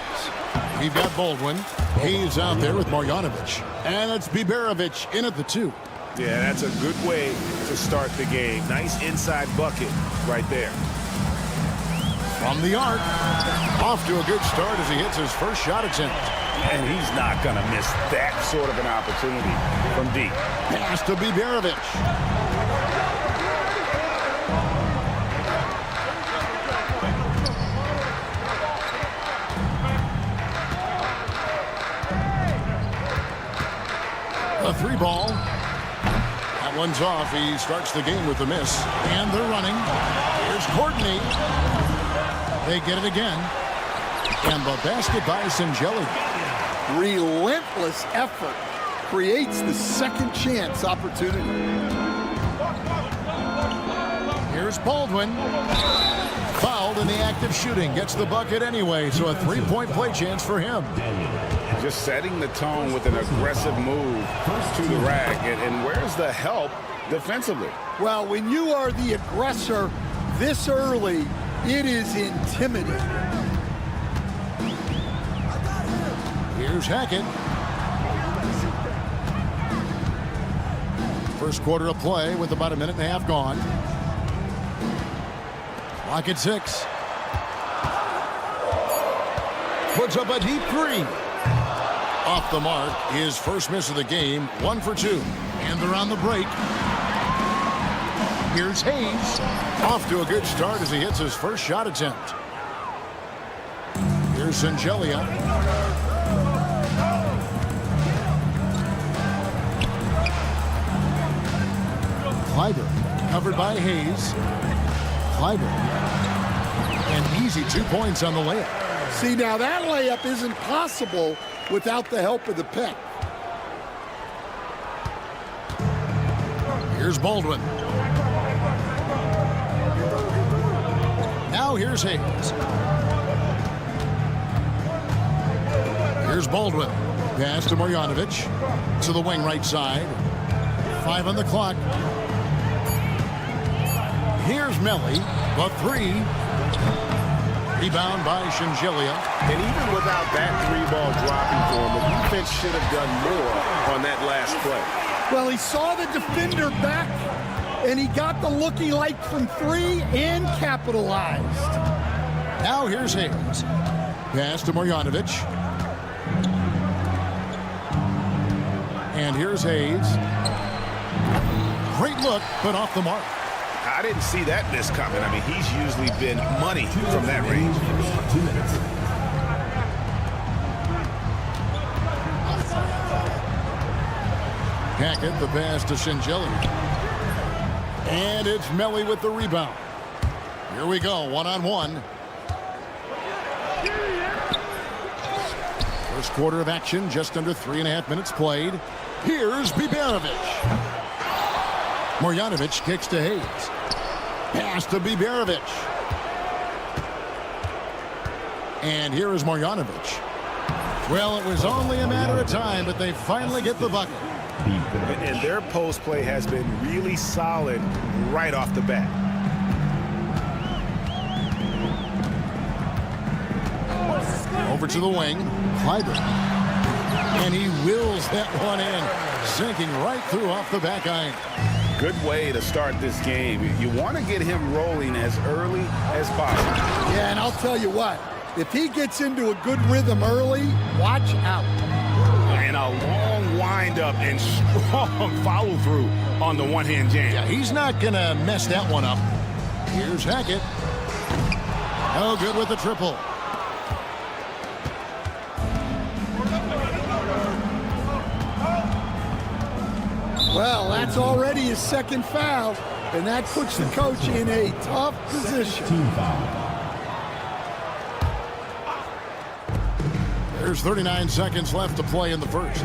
We've got Baldwin. He's out there with Marjanovic. And it's Biberovic in at the 2. Yeah, that's a good way to start the game. Nice inside bucket right there. From the arc, off to a good start as he hits his first shot attempt. And he's not going to miss that sort of an opportunity from deep. Pass to Biberovic. A 3-ball. That one's off. He starts the game with a miss. And they're running. Here's Courtney. They get it again. And the basket by Singeli. Relentless effort creates the second chance opportunity. Here's Baldwin. Fouled in the act of shooting. Gets the bucket anyway, so a 3-point play chance for him. Just setting the tone with an aggressive move to the rack. And where's the help defensively? Well, when you are the aggressor this early, it is intimidating. Here's Hackett. First quarter of play with about a minute and a half gone. Clock at 6. Puts up a deep 3. Off the mark, his first miss of the game, 1 for 2. And they're on the break. Here's Hayes. Off to a good start as he hits his first shot attempt. Here's Here's Singelia. Clyburn, covered by Hayes. Clyburn. An easy 2 points on the layup. See, now that layup isn't possible without the help of the pick. Here's Baldwin. Now here's Hayes. Here's Baldwin. Pass to Marjanovic. To the wing right side. 5 on the clock. Here's Melli. The 3. Rebound by Singelia. And even without that 3-ball dropping for him, the defense should have done more on that last play. Well, he saw the defender back, and he got the looky like from 3 and capitalized. Now here's Hayes. Pass to Marjanovic. And here's Hayes. Great look, but off the mark. I didn't see that miss coming. I mean, he's usually been money from that range. 2 minutes. Hackett, the pass to Singelia. And it's Melli with the rebound. Here we go, one-on-one. First quarter of action, just under 3.5 minutes played. Here's Biberovic. Marjanovic kicks to Hayes. Pass to Biberovic. And here is Marjanovic. Well, it was only a matter of time, but they finally get the bucket. And their post play has been really solid right off the bat. Over to the wing, Clyburn. And he wills that one in, sinking right through off the back iron. Good way to start this game. You want to get him rolling as early as possible. Yeah, and I'll tell you what, if he gets into a good rhythm early, watch out. And a long windup and strong follow through on the one-hand jam. Yeah, he's not going to mess that one up. Here's Hackett. No good with the triple. Well, that's already his second foul, and that puts the coach in a tough position. Team foul. There's 39 seconds left to play in the first.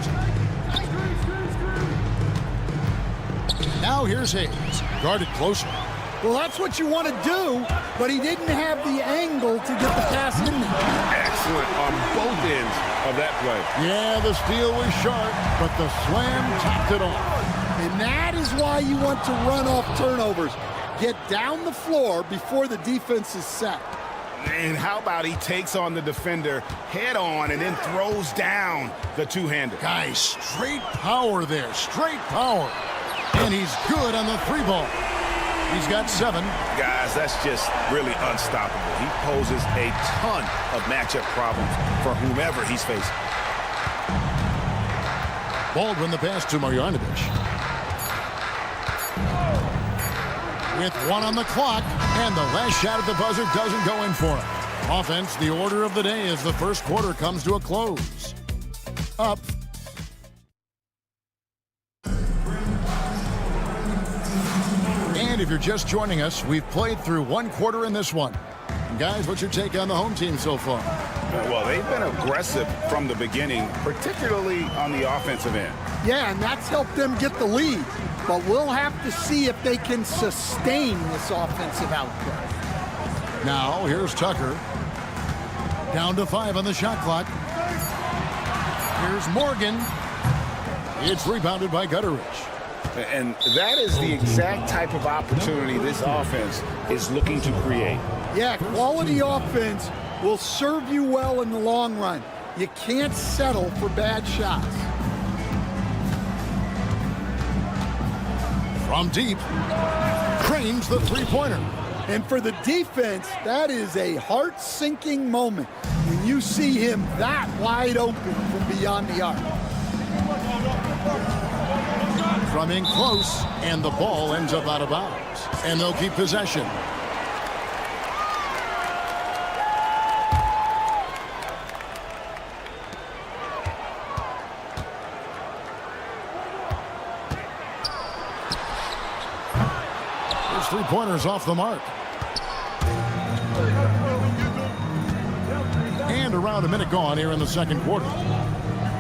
Now here's Hayes, guarded closer. Well, that's what you want to do, but he didn't have the angle to get the pass in there. Excellent on both ends of that play. Yeah, the steal was sharp, but the slam topped it off. And that is why you want to run off turnovers. Get down the floor before the defense is set. And how about he takes on the defender head on and then throws down the two-hander. Guys, straight power there, straight power. And he's good on the 3-ball. He's got 7. Guys, that's just really unstoppable. He poses a ton of matchup problems for whomever he's facing. Baldwin the pass to Marjanovic. With 1 on the clock, and the last shot at the buzzer doesn't go in for him. Offense, the order of the day as the first quarter comes to a close. Up. And if you're just joining us, we've played through 1 quarter in this one. And guys, what's your take on the home team so far? Well, they've been aggressive from the beginning, particularly on the offensive end. Yeah, and that's helped them get the lead. But we'll have to see if they can sustain this offensive output. Now, here's Tucker. Down to 5 on the shot clock. Here's Morgan. It's rebounded by Gutteridge. And that is the exact type of opportunity this offense is looking to create. Yeah, quality offense will serve you well in the long run. You can't settle for bad shots. From deep, Crane's the 3-pointer. And for the defense, that is a heart-sinking moment when you see him that wide open from beyond the arc. From in close, and the ball ends up out of bounds. And they'll keep possession. three-pointers off the mark. And around a minute gone here in the second quarter.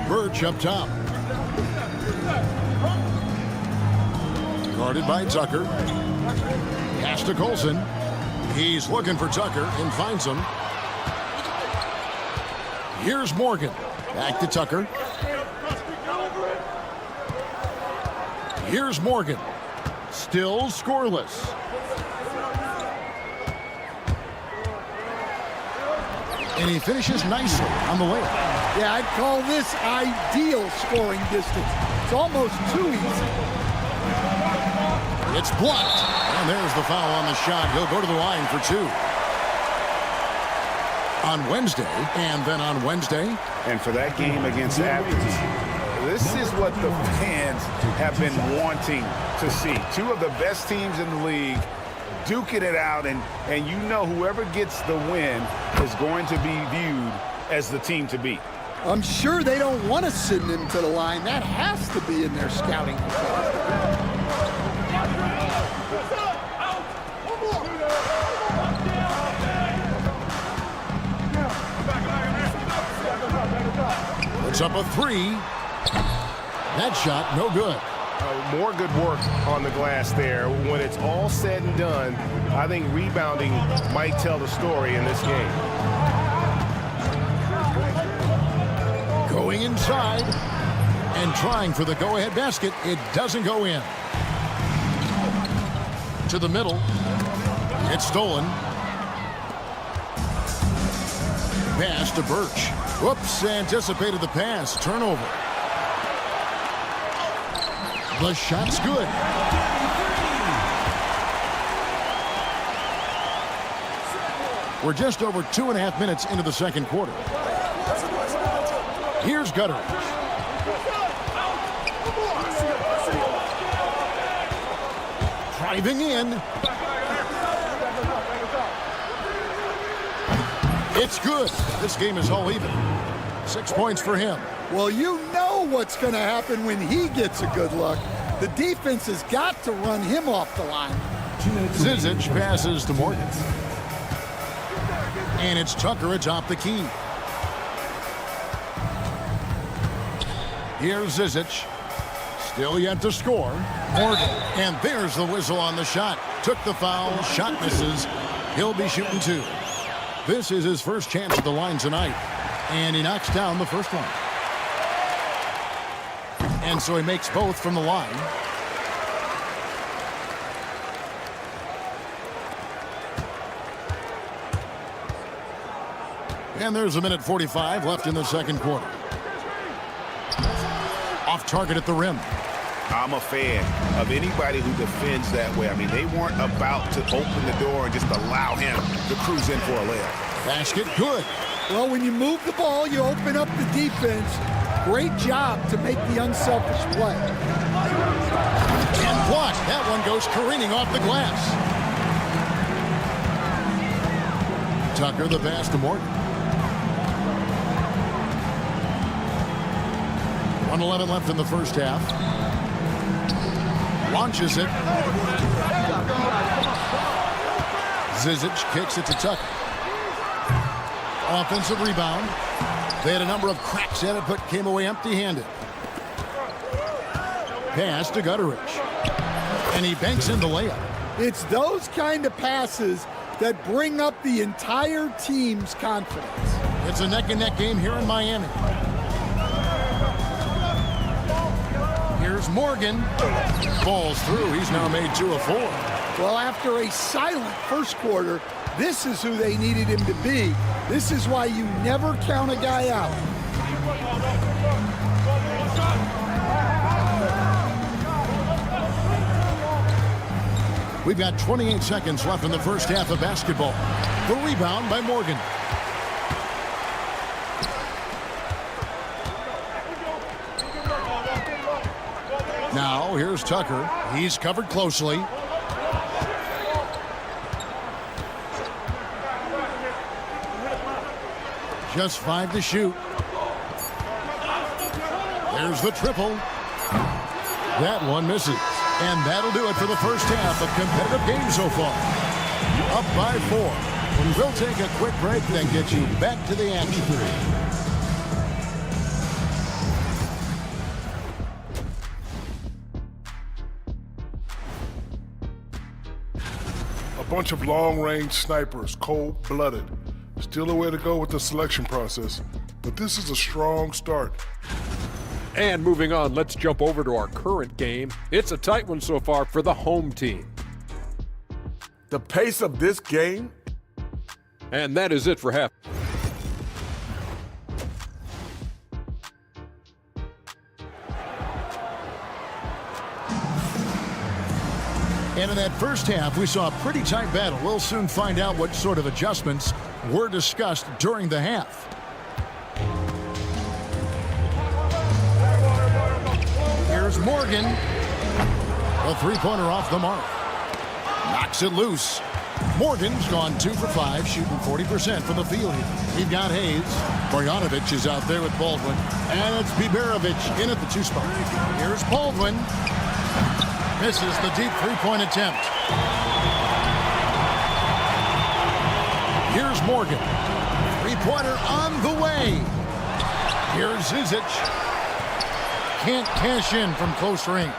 Birch up top. Guarded by Tucker. Pass to Colson. He's looking for Tucker and finds him. Here's Morgan. Back to Tucker. Here's Morgan. Still scoreless. And he finishes nicely on the layup. Yeah, I'd call this ideal scoring distance. It's almost too easy. It's blocked. And there's the foul on the shot. He'll go to the line for two. On Wednesday, and then on Wednesday. And for that game against Athens, this is what the fans have been wanting to see. Two of the best teams in the league duking it out, and you know whoever gets the win is going to be viewed as the team to beat. I'm sure they don't want to send him to the line. That has to be in their scouting report. It's up a three. That shot, no good. More good work on the glass there. When it's all said and done, I think rebounding might tell the story in this game. Going inside and trying for the go-ahead basket. It doesn't go in. To the middle. It's stolen. Pass to Birch. Whoops, anticipated the pass. Turnover. The shot's good. We're just over 2.5 minutes into the second quarter. Here's Gutteridge. Driving in. It's good. This game is all even. 6 points for him. Well, you know what's going to happen when he gets a good look. The defense has got to run him off the line. Zizic passes to Morgan. And it's Tucker atop the key. Here's Zizic. Still yet to score. Morgan. And there's the whistle on the shot. Took the foul. Shot misses. He'll be shooting two. This is his first chance at the line tonight. And he knocks down the first one. And so he makes both from the line. And there's a minute 45 left in the second quarter. Off target at the rim. I'm a fan of anybody who defends that way. I mean, they weren't about to open the door and just allow him to cruise in for a layup. Basket good. Well, when you move the ball, you open up the defense. Great job to make the unselfish play. And blocked. That one goes careening off the glass. Tucker the pass to Morgan. 1:11 left in the first half. Launches it. Zizic kicks it to Tucker. Offensive rebound. They had a number of cracks at it, but came away empty-handed. Pass to Gutteridge. And he banks in the layup. It's those kind of passes that bring up the entire team's confidence. It's a neck-and-neck game here in Miami. Here's Morgan. Falls through. He's now made 2 of 4. Well, after a silent first quarter, this is who they needed him to be. This is why you never count a guy out. We've got 28 seconds left in the first half of basketball. The rebound by Morgan. Now, here's Tucker. He's covered closely. Just 5 to shoot. There's the triple. That one misses. And that'll do it for the first half. A competitive game so far. Up by 4. We'll take a quick break, then get you back to the action. A bunch of long-range snipers, cold-blooded. Still a way to go with the selection process, but this is a strong start. And moving on, let's jump over to our current game. It's a tight one so far for the home team. The pace of this game? And that is it for half. And in that first half, we saw a pretty tight battle. We'll soon find out what sort of adjustments were discussed during the half. Here's Morgan. A three-pointer off the mark. Knocks it loose. Morgan's gone 2 for 5, shooting 40% from the field here. We've got Hayes. Marjanovic is out there with Baldwin. And it's Biberovic in at the 2 spot. Here's Baldwin. Misses the deep three-point attempt. Here's Morgan. Three-pointer on the way. Here's Zizic. Can't cash in from close range.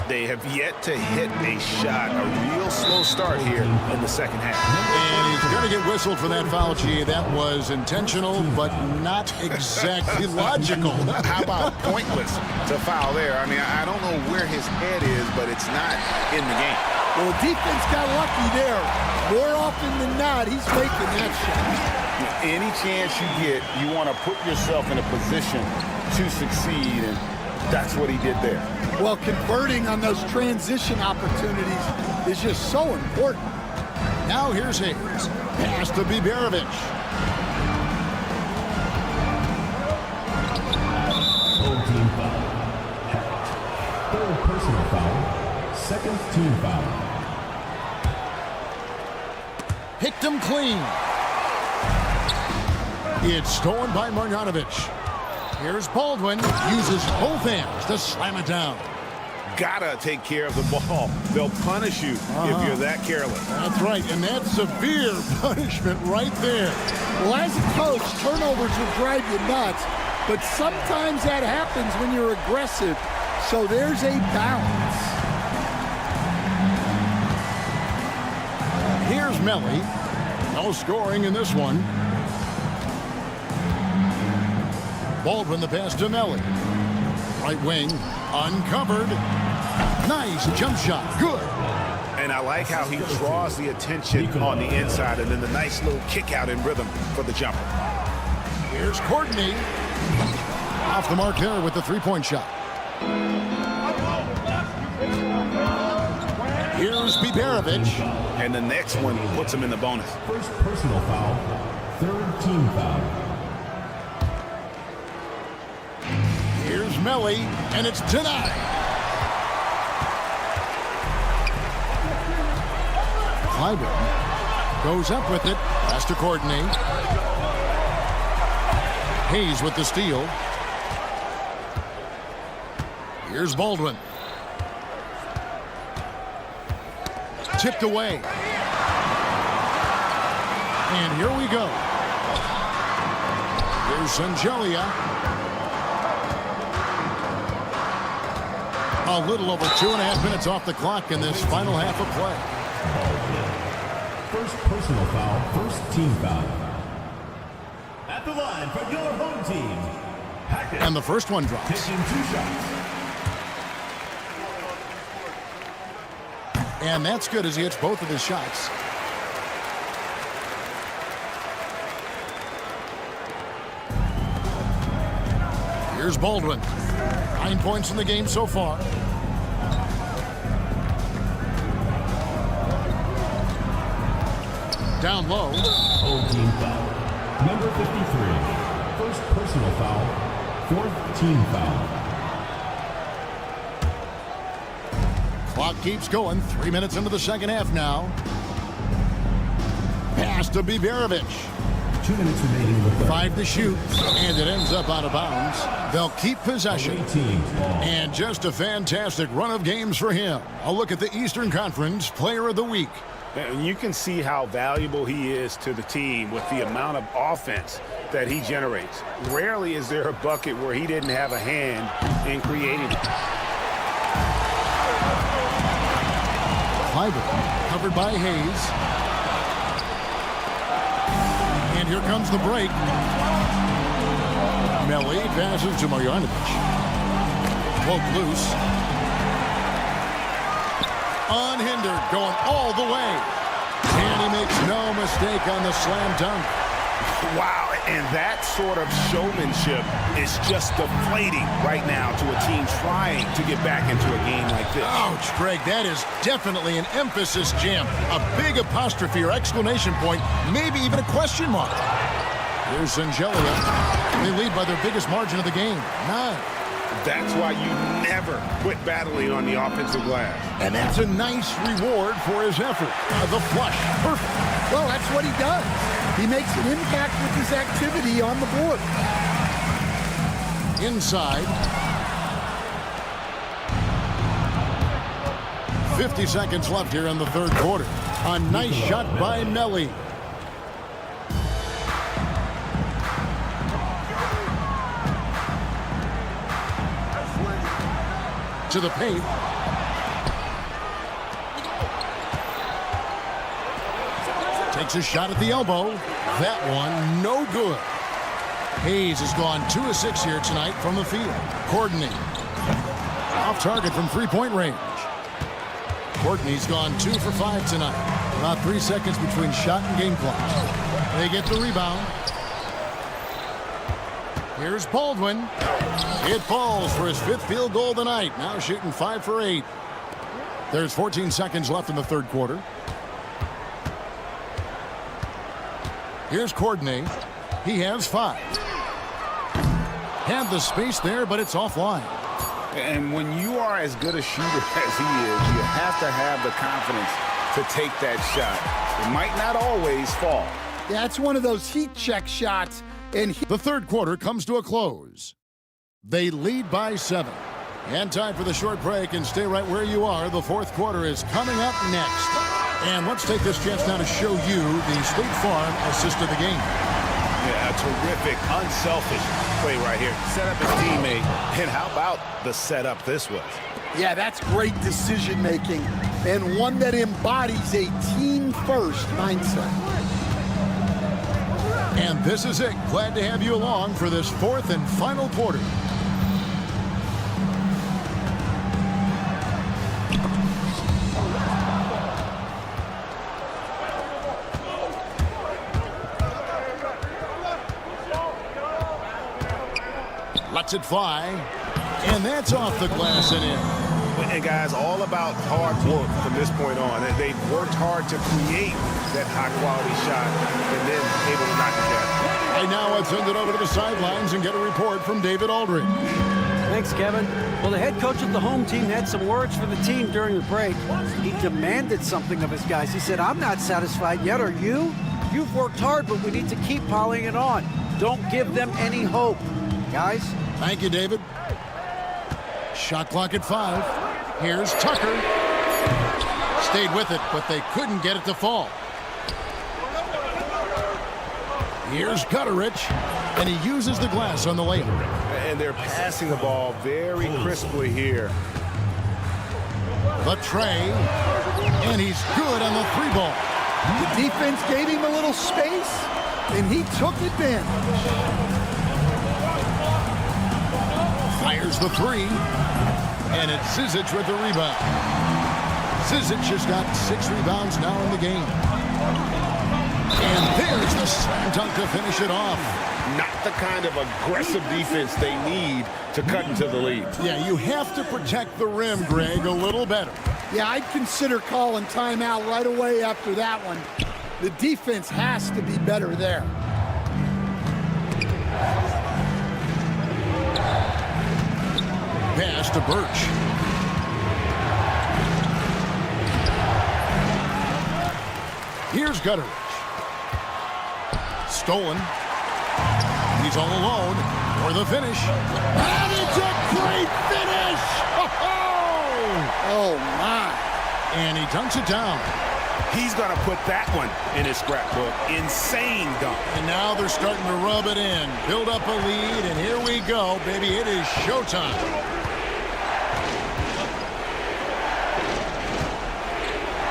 They have yet to hit a shot. A real slow start here in the second half. And he's going to get whistled for that foul, G. That was intentional, but not exactly logical. How about pointless to foul there? I mean, I don't know where his head is, but it's not in the game. Well, defense got lucky there. More often than not, he's making that shot. Any chance you get, you want to put yourself in a position to succeed, and that's what he did there. Well, converting on those transition opportunities is just so important. Now here's Hayes. Pass to Biberovic. Home team foul. Third personal foul. Second team foul. Picked him clean. It's stolen by Marjanovic. Here's Baldwin. Uses both hands to slam it down. Gotta take care of the ball. They'll punish you if you're that careless. That's right, and that's severe punishment right there. Well, as a coach, turnovers will drive you nuts, but sometimes that happens when you're aggressive. So there's a balance. Here's Melly. No scoring in this one. Baldwin the pass to Melly. Right wing, uncovered. Nice jump shot, good. And I like how he draws the attention on the inside, and then the nice little kick out in rhythm for the jumper. Here's Courtney. Off the mark there with the three-point shot. Here's Biberovic. And the next one puts him in the bonus. First personal foul. Third team foul. Here's Melly, and it's denied. Clyburn goes up with it. Pass to Courtney. Hayes with the steal. Here's Baldwin. Tipped away. And here we go. Here's Sangelia. A little over 2.5 minutes off the clock in this final half of play. First personal foul, first team foul. At the line for your home team. Hackett. And the first one drops. Taking 2 shots. And that's good as he hits both of his shots. Here's Baldwin. 9 points in the game so far. Down low. Home team foul. Number 53. First personal foul. Fourth team foul. Clock keeps going. 3 minutes into the second half now. Pass to Biberovic. 2 minutes remaining in the third. 5 to shoot, and it ends up out of bounds. They'll keep possession. And just a fantastic run of games for him. A look at the Eastern Conference Player of the Week. And you can see how valuable he is to the team with the amount of offense that he generates. Rarely is there a bucket where he didn't have a hand in creating it. Kleiber, covered by Hayes. And here comes the break. Melli passes to Marjanovic. Poke loose. Unhindered, going all the way. And he makes no mistake on the slam dunk. Wow, and that sort of showmanship is just deflating right now to a team trying to get back into a game like this. Ouch, Greg, that is definitely an emphasis jam. A big apostrophe or exclamation point, maybe even a question mark. Here's Sangelia. They lead by their biggest margin of the game, 9. That's why you never quit battling on the offensive glass. And that's a nice reward for his effort. The flush, perfect. Well, that's what he does. He makes an impact with his activity on the board. Inside. 50 seconds left here in the third quarter. A nice shot by Melli. To the paint. Takes a shot at the elbow. That one, no good. Hayes has gone 2 of 6 here tonight from the field. Courtney. Off target from three-point range. Courtney's gone 2 for 5 tonight. About 3 seconds between shot and game clock. They get the rebound. Here's Baldwin. It falls for his 5th field goal tonight. Now shooting 5 for 8. There's 14 seconds left in the third quarter. Here's Courtney. He has 5. Had the space there, but it's offline. And when you are as good a shooter as he is, you have to have the confidence to take that shot. It might not always fall. Yeah, it's one of those heat check shots. And the third quarter comes to a close. They lead by 7. And time for the short break, and stay right where you are. The fourth quarter is coming up next. And let's take this chance now to show you the State Farm assist of the game. Yeah, a terrific, unselfish play right here. Set up his teammate. And how about the setup this was? Yeah, that's great decision making, and one that embodies a team-first mindset. And this is it. Glad to have you along for this fourth and final quarter. Lets it fly, and that's off the glass and in. And guys, all about hard work from this point on. And they've worked hard to create that high-quality shot and then able to knock it down. And now let's send it over to the sidelines and get a report from David Aldridge. Thanks, Kevin. Well, the head coach of the home team had some words for the team during the break. He demanded something of his guys. He said, "I'm not satisfied yet, are you? You've worked hard, but we need to keep piling it on. Don't give them any hope." Guys? Thank you, David. Shot clock at 5. Here's Tucker. Stayed with it, but they couldn't get it to fall. Here's Gutterich, and he uses the glass on the layup. And they're passing the ball very crisply here. The tray, and he's good on the 3-ball. The defense gave him a little space, and he took advantage. Fires the 3, and it's Zizic with the rebound. Zizic has got 6 rebounds now in the game. And there's the slam dunk to finish it off. Not the kind of aggressive defense they need to cut into the lead. Yeah, you have to protect the rim, Greg, a little better. Yeah, I'd consider calling timeout right away after that one. The defense has to be better there. Pass to Birch. Here's Gutterich. Stolen. He's all alone for the finish. And it's a great finish! Oh, my. And he dunks it down. He's going to put that one in his scrapbook. Insane dunk. And now they're starting to rub it in. Build up a lead, and here we go, baby. It is showtime.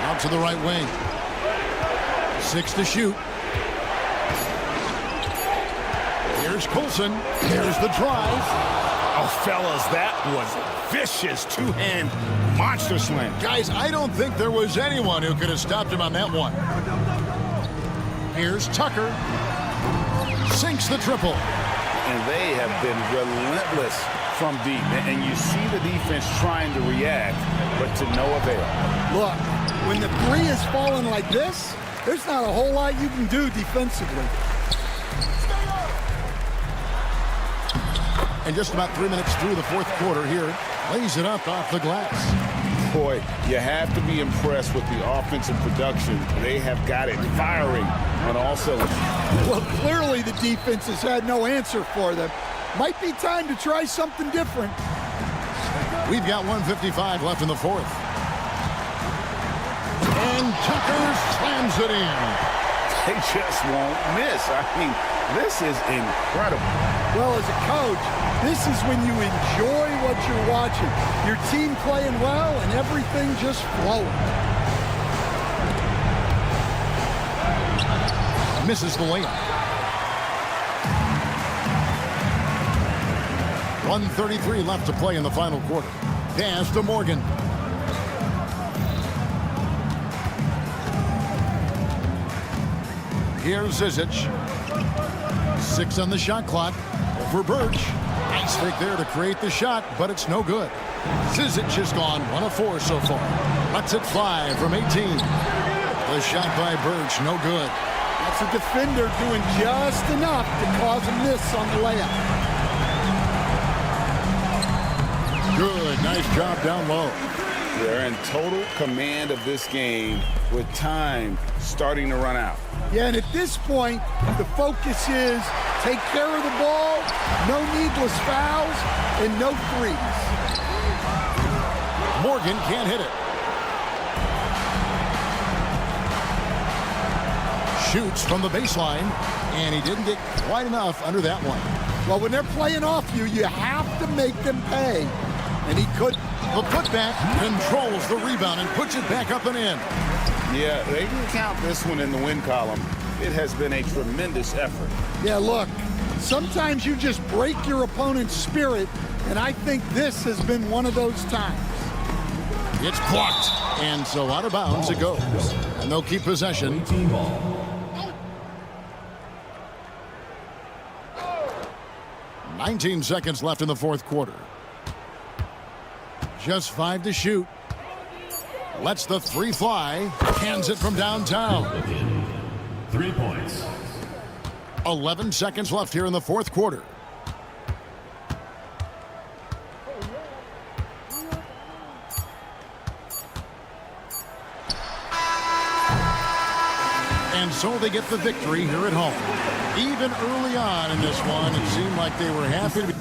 Out to the right wing. 6 to shoot. Here's Coulson. Here's the drive. Oh, fellas, that was vicious two-hand monster slam. Guys, I don't think there was anyone who could have stopped him on that one. Here's Tucker. Sinks the triple. And they have been relentless from deep. And you see the defense trying to react, but to no avail. Look, when the three is falling like this, there's not a whole lot you can do defensively. And just about 3 minutes through the fourth quarter here, lays it up off the glass. Boy, you have to be impressed with the offensive production. They have got it firing on all cylinders. Well, clearly the defense has had no answer for them. Might be time to try something different. We've got 1:55 left in the fourth. And Tucker slams it in. They just won't miss. I mean, this is incredible. Well, as a coach, this is when you enjoy what you're watching. Your team playing well and everything just flowing. Misses the layup. 1:33 left to play in the final quarter. Pass to Morgan. Here's Zizic. 6 on the shot clock. Over Birch. Nice fake there to create the shot, but it's no good. Zizic has gone 1 of 4 so far. Lets it fly from 18. The shot by Birch, no good. That's a defender doing just enough to cause a miss on the layup. Good, nice job down low. They're in total command of this game with time starting to run out. Yeah, and at this point, the focus is take care of the ball, no needless fouls, and no threes. Morgan can't hit it. Shoots from the baseline, and he didn't get quite enough under that one. Well, when they're playing off you, you have to make them pay. And he could. The putback controls the rebound and puts it back up and in. Yeah, they can count this one in the win column. It has been a tremendous effort. Yeah, look, sometimes you just break your opponent's spirit, and I think this has been one of those times. It's blocked, and so out of bounds it goes. And they'll keep possession. 19 seconds left in the fourth quarter. Just 5 to shoot. Lets the three fly. Hands it from downtown. 3 points. 11 seconds left here in the fourth quarter. And so they get the victory here at home. Even early on in this one, it seemed like they were happy to be...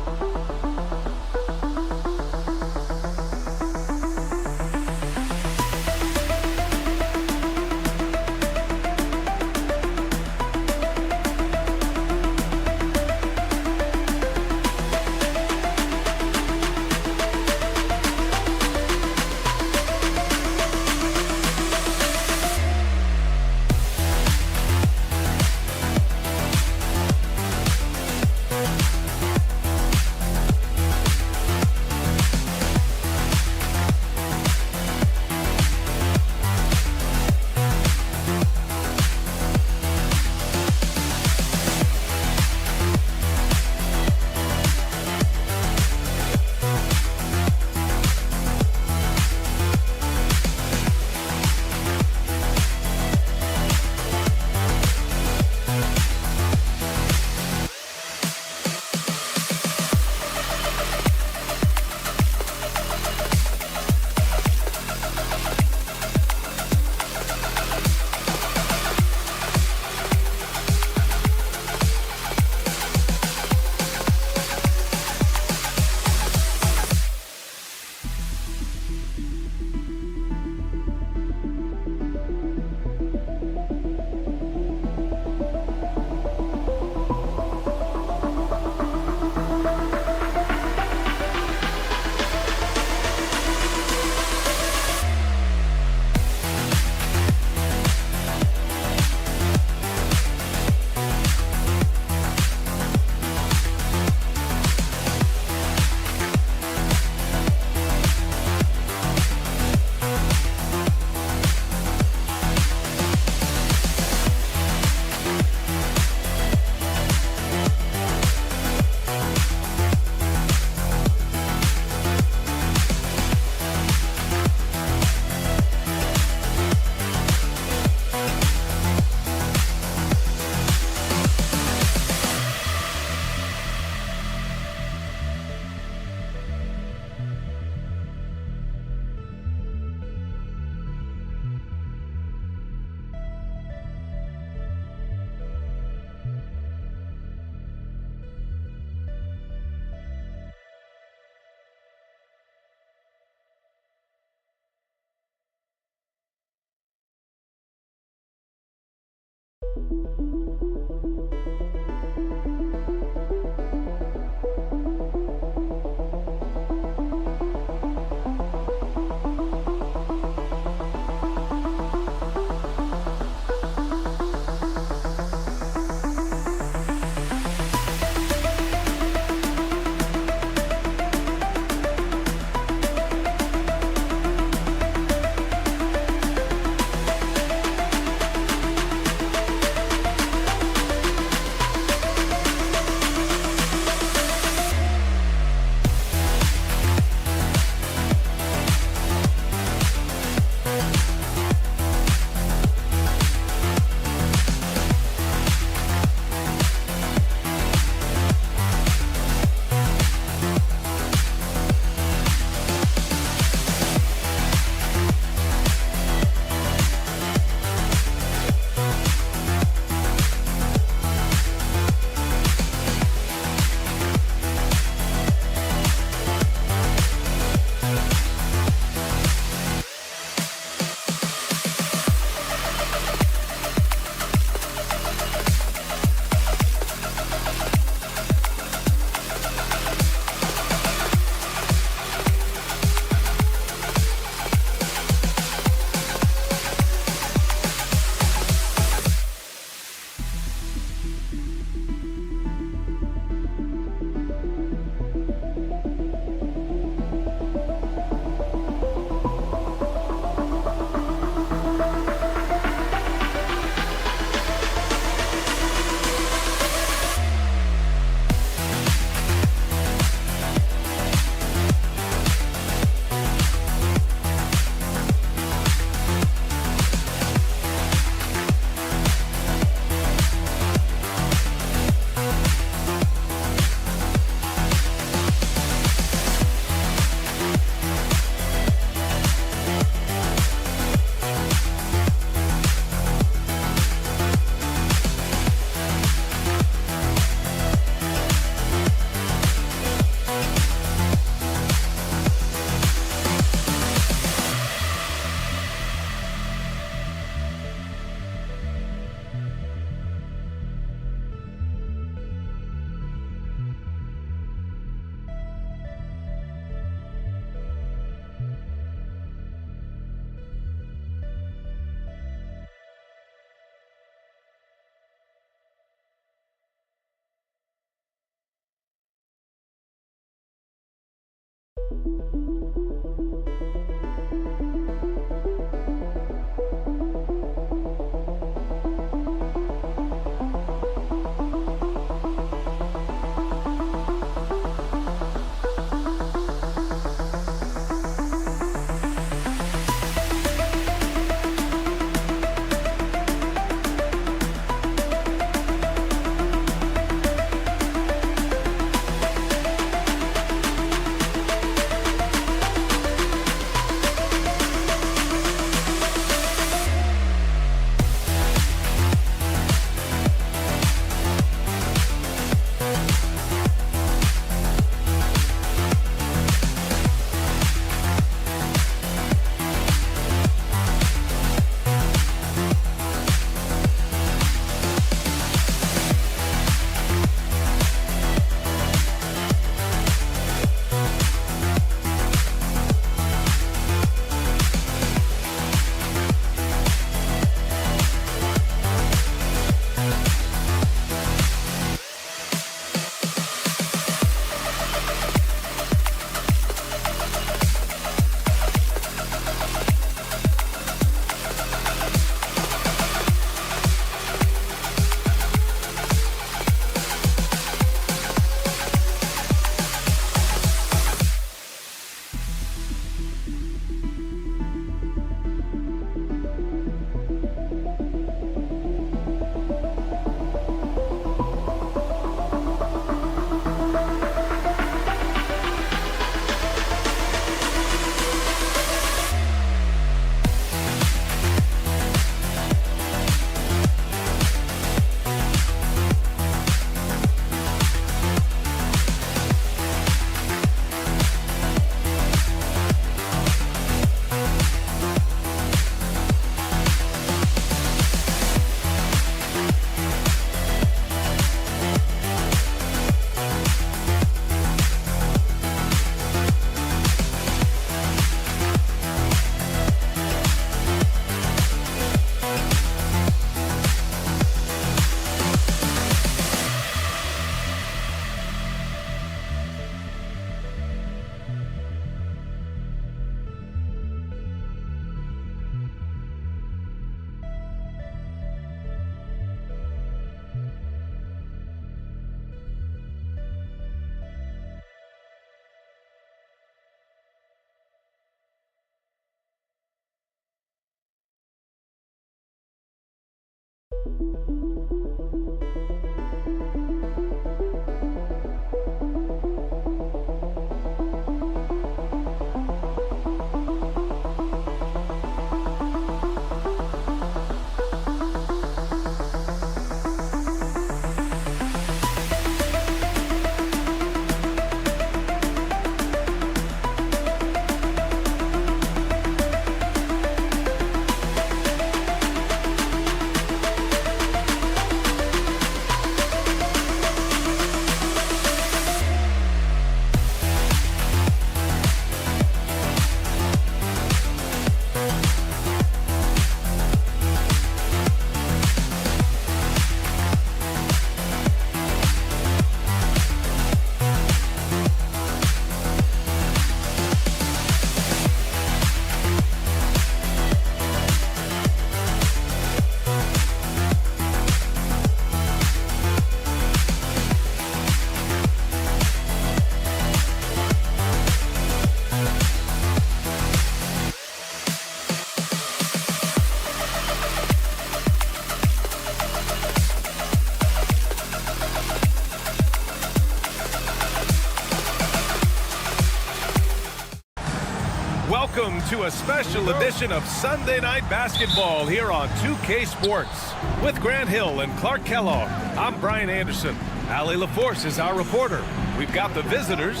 Welcome to a special edition of Sunday Night Basketball here on 2K Sports. With Grant Hill and Clark Kellogg, I'm Brian Anderson. Allie LaForce is our reporter. We've got the visitors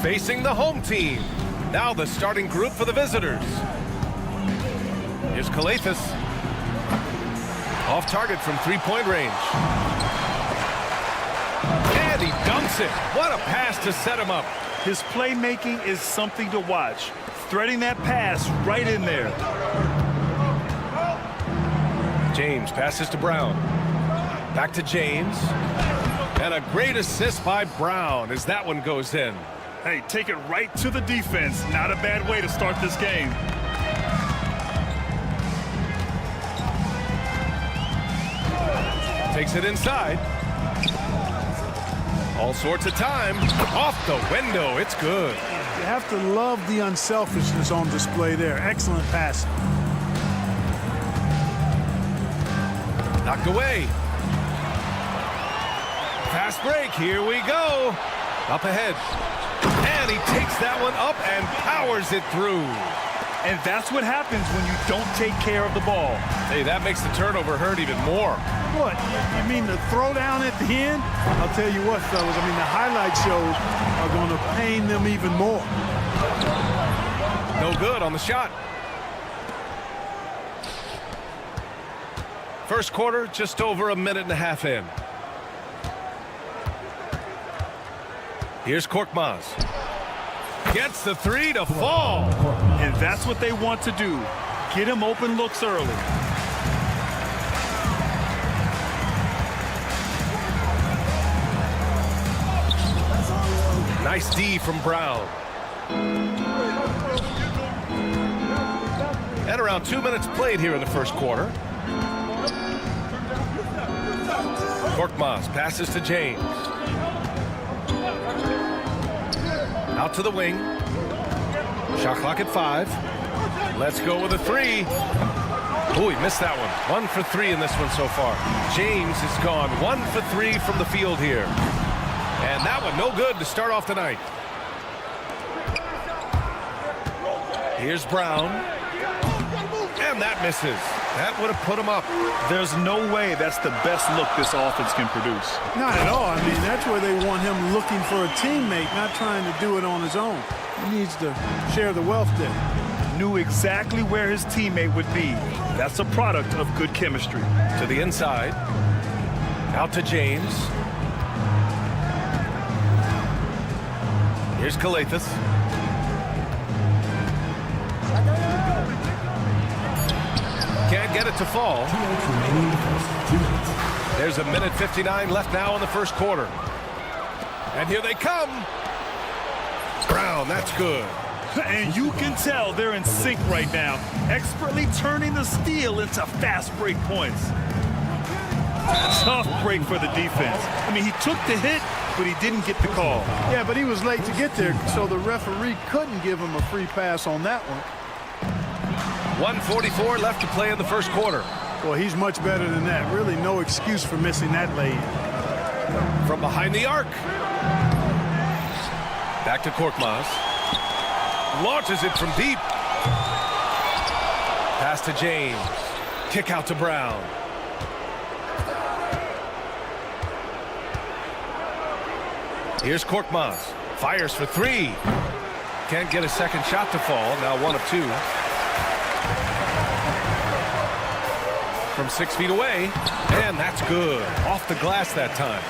facing the home team. Now the starting group for the visitors. Here's Calathis. Off target from three-point range. And he dunks it. What a pass to set him up. His playmaking is something to watch. Threading that pass right in there. James passes to Brown. Back to James. And a great assist by Brown as that one goes in. Hey, take it right to the defense. Not a bad way to start this game. Takes it inside. All sorts of time. Off the window. It's good. You have to love the unselfishness on display there. Excellent pass. Knocked away. Fast break. Here we go. Up ahead. And he takes that one up and powers it through. And that's what happens when you don't take care of the ball. Hey, that makes the turnover hurt even more. What? You mean the throwdown at the end? I'll tell you what, fellas. I mean, the highlight shows are going to pain them even more. No good on the shot. First quarter, just over a minute and a half in. Here's Korkmaz. Gets the three to fall. And that's what they want to do. Get him open looks early. Nice D from Brown. And around 2 minutes played here in the first quarter. Korkmaz passes to James. Out to the wing. Shot clock at 5. Let's go with a three. Oh, he missed that one. 1 for 3 in this one so far. James has gone 1 for 3 from the field here. And that one no good to start off the night. Here's Brown. And that misses. That would have put him up. There's no way that's the best look this offense can produce. Not at all. I mean, that's where they want him looking for a teammate, not trying to do it on his own. He needs to share the wealth there. Knew exactly where his teammate would be. That's a product of good chemistry. To the inside. Out to James. Here's Calathis. Can't get it to fall. There's a minute 59 left now in the first quarter. And here they come. Brown, that's good. And you can tell they're in sync right now, expertly turning the steal into fast break points. Tough break for the defense. I mean, he took the hit, but he didn't get the call. Yeah, but he was late to get there, so the referee couldn't give him a free pass on that one. 1:44 left to play in the first quarter. Well, he's much better than that. Really no excuse for missing that lay-in. From behind the arc. Back to Korkmaz. Launches it from deep. Pass to James. Kick out to Brown. Here's Korkmaz. Fires for three. Can't get a second shot to fall. Now 1 of 2. From 6 feet away. And that's good. Off the glass that time.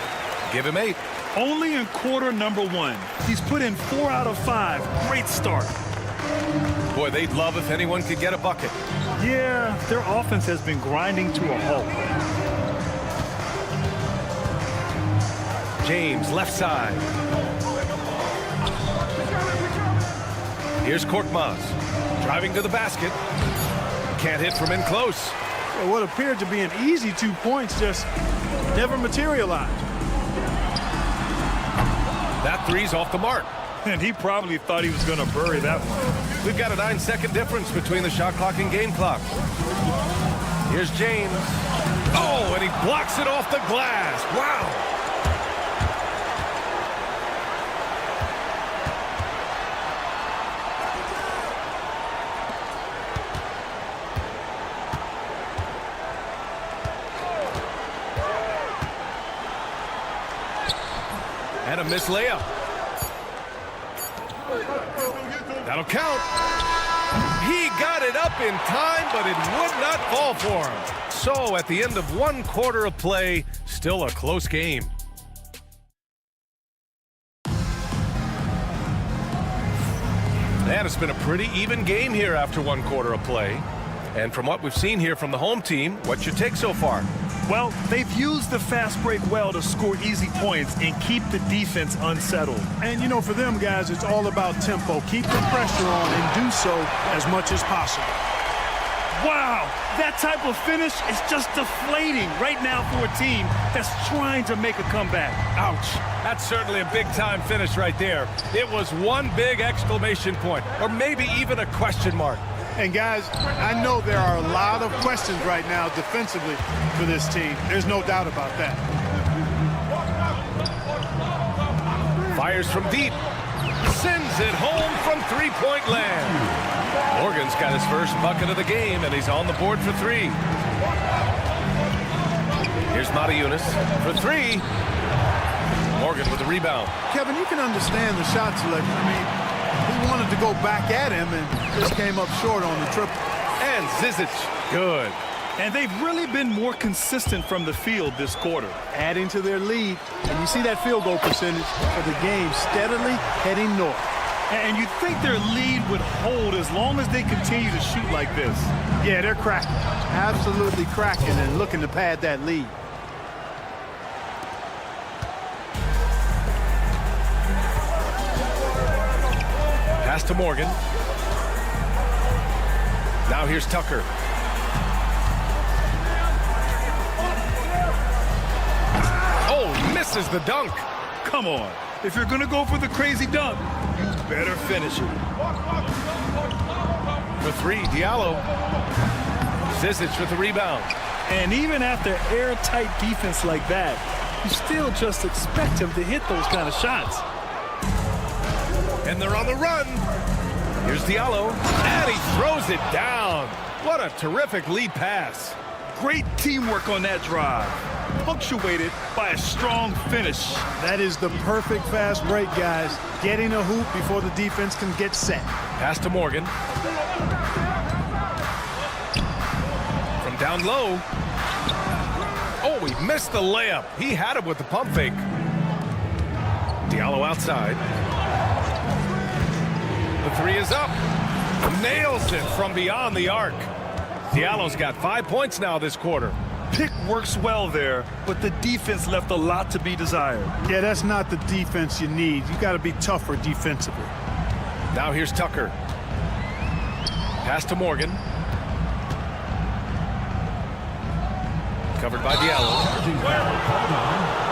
Give him 8. Only in quarter number 1. He's put in 4 out of 5. Great start. Boy, they'd love if anyone could get a bucket. Yeah, their offense has been grinding to a halt. James, left side. Here's Korkmaz. Driving to the basket. Can't hit from in close. Well, what appeared to be an easy 2 points just never materialized. That three's off the mark. And he probably thought he was going to bury that one. We've got a 9-second difference between the shot clock and game clock. Here's James. Oh, and he blocks it off the glass. Wow. And a missed layup. That'll count. He got it up in time, but it would not fall for him. So at the end of 1 quarter of play, still a close game. And it's been a pretty even game here after 1 quarter of play. And from what we've seen here from the home team, what's your take so far? Well, they've used the fast break well to score easy points and keep the defense unsettled. And, you know, for them guys, it's all about tempo. Keep the pressure on and do so as much as possible. Wow, that type of finish is just deflating right now for a team that's trying to make a comeback. Ouch. That's certainly a big-time finish right there. It was one big exclamation point, or maybe even a question mark. And guys, I know there are a lot of questions right now defensively for this team. There's no doubt about that. Fires from deep. Sends it home from three-point land. Morgan's got his first bucket of the game, and he's on the board for 3. Here's Matajunas for 3. Morgan with the rebound. Kevin, you can understand the shot selection. I mean, he wanted to go back at him and just came up short on the triple. And Zizic, good. And they've really been more consistent from the field this quarter. Adding to their lead. And you see that field goal percentage for the game steadily heading north. And you'd think their lead would hold as long as they continue to shoot like this. Yeah, they're cracking. Absolutely cracking and looking to pad that lead. Pass to Morgan. Now here's Tucker. Oh, misses the dunk. Come on. If you're going to go for the crazy dunk, you better finish it. For 3, Diallo. Zizic with the rebound. And even after airtight defense like that, you still just expect him to hit those kind of shots. And they're on the run. Here's Diallo. And he throws it down. What a terrific lead pass. Great teamwork on that drive. Punctuated by a strong finish. That is the perfect fast break, guys. Getting a hoop before the defense can get set. Pass to Morgan. From down low. Oh, he missed the layup. He had it with the pump fake. Diallo outside. The 3 is up. Nails it from beyond the arc. Diallo's got 5 points now this quarter. Pick works well there, but the defense left a lot to be desired. Yeah, that's not the defense you need. You got to be tougher defensively. Now here's Tucker. Pass to Morgan. Covered by Diallo.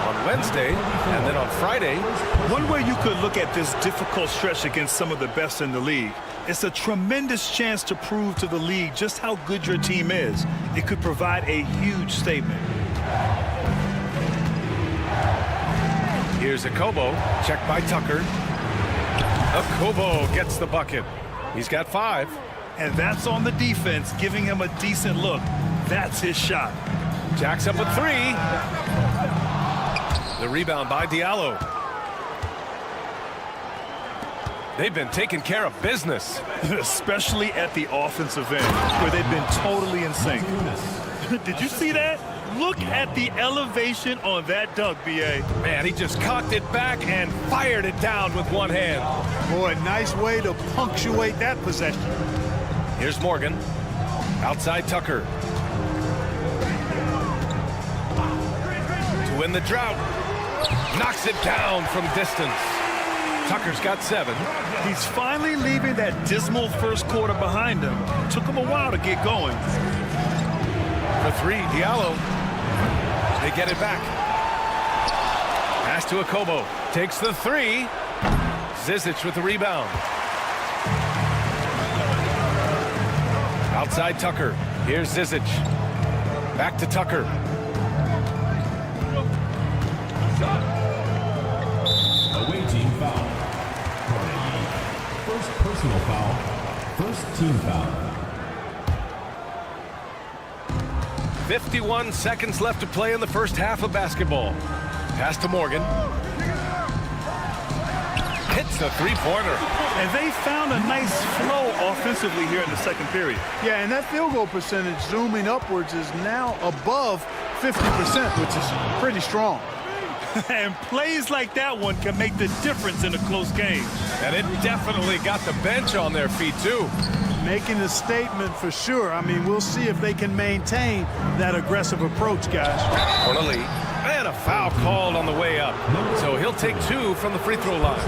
On Wednesday, and then on Friday. One way you could look at this difficult stretch against some of the best in the league, it's a tremendous chance to prove to the league just how good your team is. It could provide a huge statement. Here's Akobo, checked by Tucker. Akobo gets the bucket. He's got 5. And that's on the defense, giving him a decent look. That's his shot. Jacks up with 3. The rebound by Diallo. They've been taking care of business. Especially at the offensive end, where they've been totally in sync. Did you see that? Look at the elevation on that dunk, B.A. Man, he just cocked it back and fired it down with one hand. Boy, nice way to punctuate that possession. Here's Morgan. Outside Tucker. To win the drought. Knocks it down from distance. Tucker's got 7. He's finally leaving that dismal first quarter behind him. Took him a while to get going. For 3, Diallo. They get it back. Pass to Akobo. Takes the 3. Zizic with the rebound. Outside Tucker. Here's Zizic. Back to Tucker. Away team foul. First personal foul. First team foul. 51 seconds left to play in the first half of basketball. Pass to Morgan. Hits the 3-pointer. And they found a nice flow offensively here in the second period. Yeah, and that field goal percentage zooming upwards is now above 50%, which is pretty strong. And plays like that one can make the difference in a close game. And it definitely got the bench on their feet, too. Making a statement for sure. I mean, we'll see if they can maintain that aggressive approach, guys. Corneli, and a foul called on the way up. So he'll take 2 from the free throw line.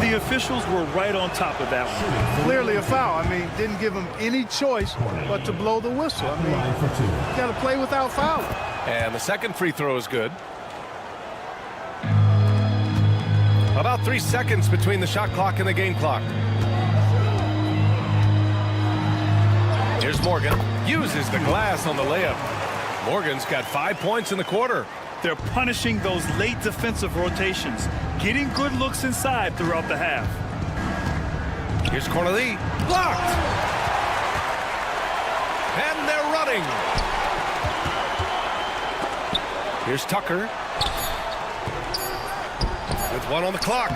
The officials were right on top of that one. Clearly a foul. I mean, didn't give him any choice but to blow the whistle. I mean, you got to play without fouling. And the second free throw is good. About 3 seconds between the shot clock and the game clock. Here's Morgan. Uses the glass on the layup. Morgan's got 5 points in the quarter. They're punishing those late defensive rotations, getting good looks inside throughout the half. Here's Corneli. Blocked! And they're running. Here's Tucker. With 1 on the clock.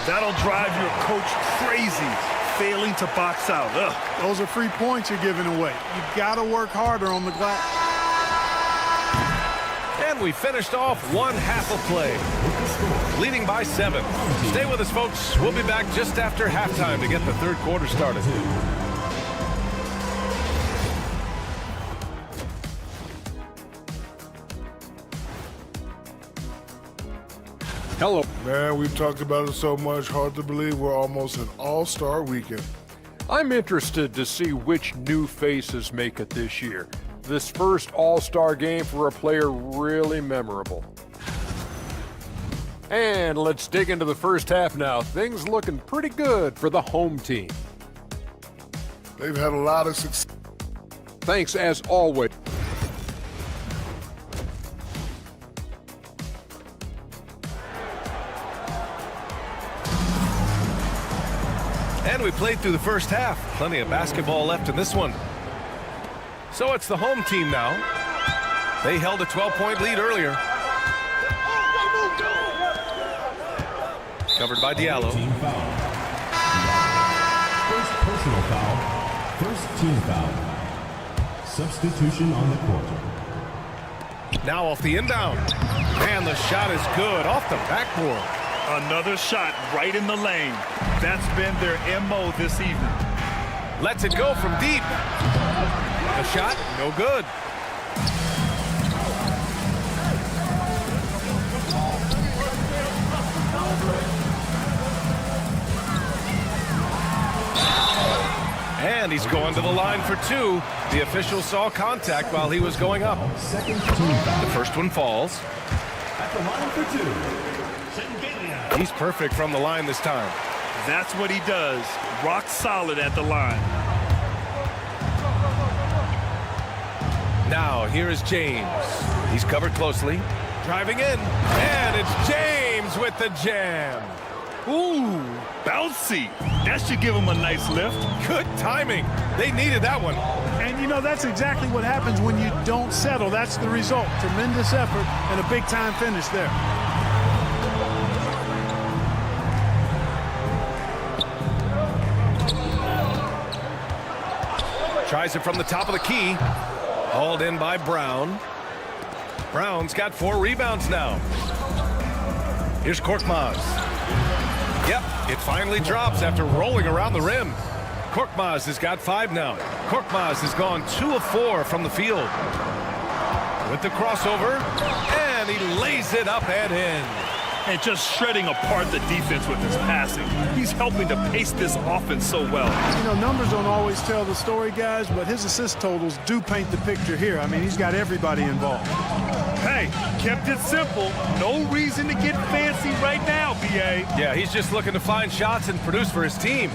That'll drive your coach crazy, failing to box out. Ugh. Those are free points you're giving away. You've got to work harder on the glass. And we finished off one half of play, leading by 7. Stay with us, folks. We'll be back just after halftime to get the third quarter started. Hello. Man, we've talked about it so much, hard to believe we're almost an all-star weekend. I'm interested to see which new faces make it this year. This first all-star game for a player really memorable. And let's dig into the first half now. Things looking pretty good for the home team. They've had a lot of success. Thanks as always. And we played through the first half. Plenty of basketball left in this one. So it's the home team now. They held a 12-point lead earlier. Covered by Diallo. Team foul. First personal foul. First team foul. Substitution on the court. Now off the inbound. And the shot is good off the backboard. Another shot right in the lane. That's been their MO this evening. Lets it go from deep. The shot, no good. And he's going to the line for 2. The official saw contact while he was going up. Second team foul. The first one falls. At the line for two, He's perfect from the line this time. That's what he does. Rock solid at the line. Now, here is James. He's covered closely. Driving in. And it's James with the jam. Ooh, bouncy. That should give him a nice lift. Good timing. They needed that one. And, you know, that's exactly what happens when you don't settle. That's the result. Tremendous effort and a big-time finish there. Tries it from the top of the key. Hauled in by Brown. Brown's got 4 rebounds now. Here's Korkmaz. Yep, it finally drops after rolling around the rim. Korkmaz has got 5 now. Korkmaz has gone 2 of 4 from the field. With the crossover, and he lays it up and in. And just shredding apart the defense with his passing. He's helping to pace this offense so well. You know, numbers don't always tell the story, guys, but his assist totals do paint the picture here. I mean, he's got everybody involved. Hey, kept it simple. No reason to get fancy right now, B.A. Yeah, he's just looking to find shots and produce for his team.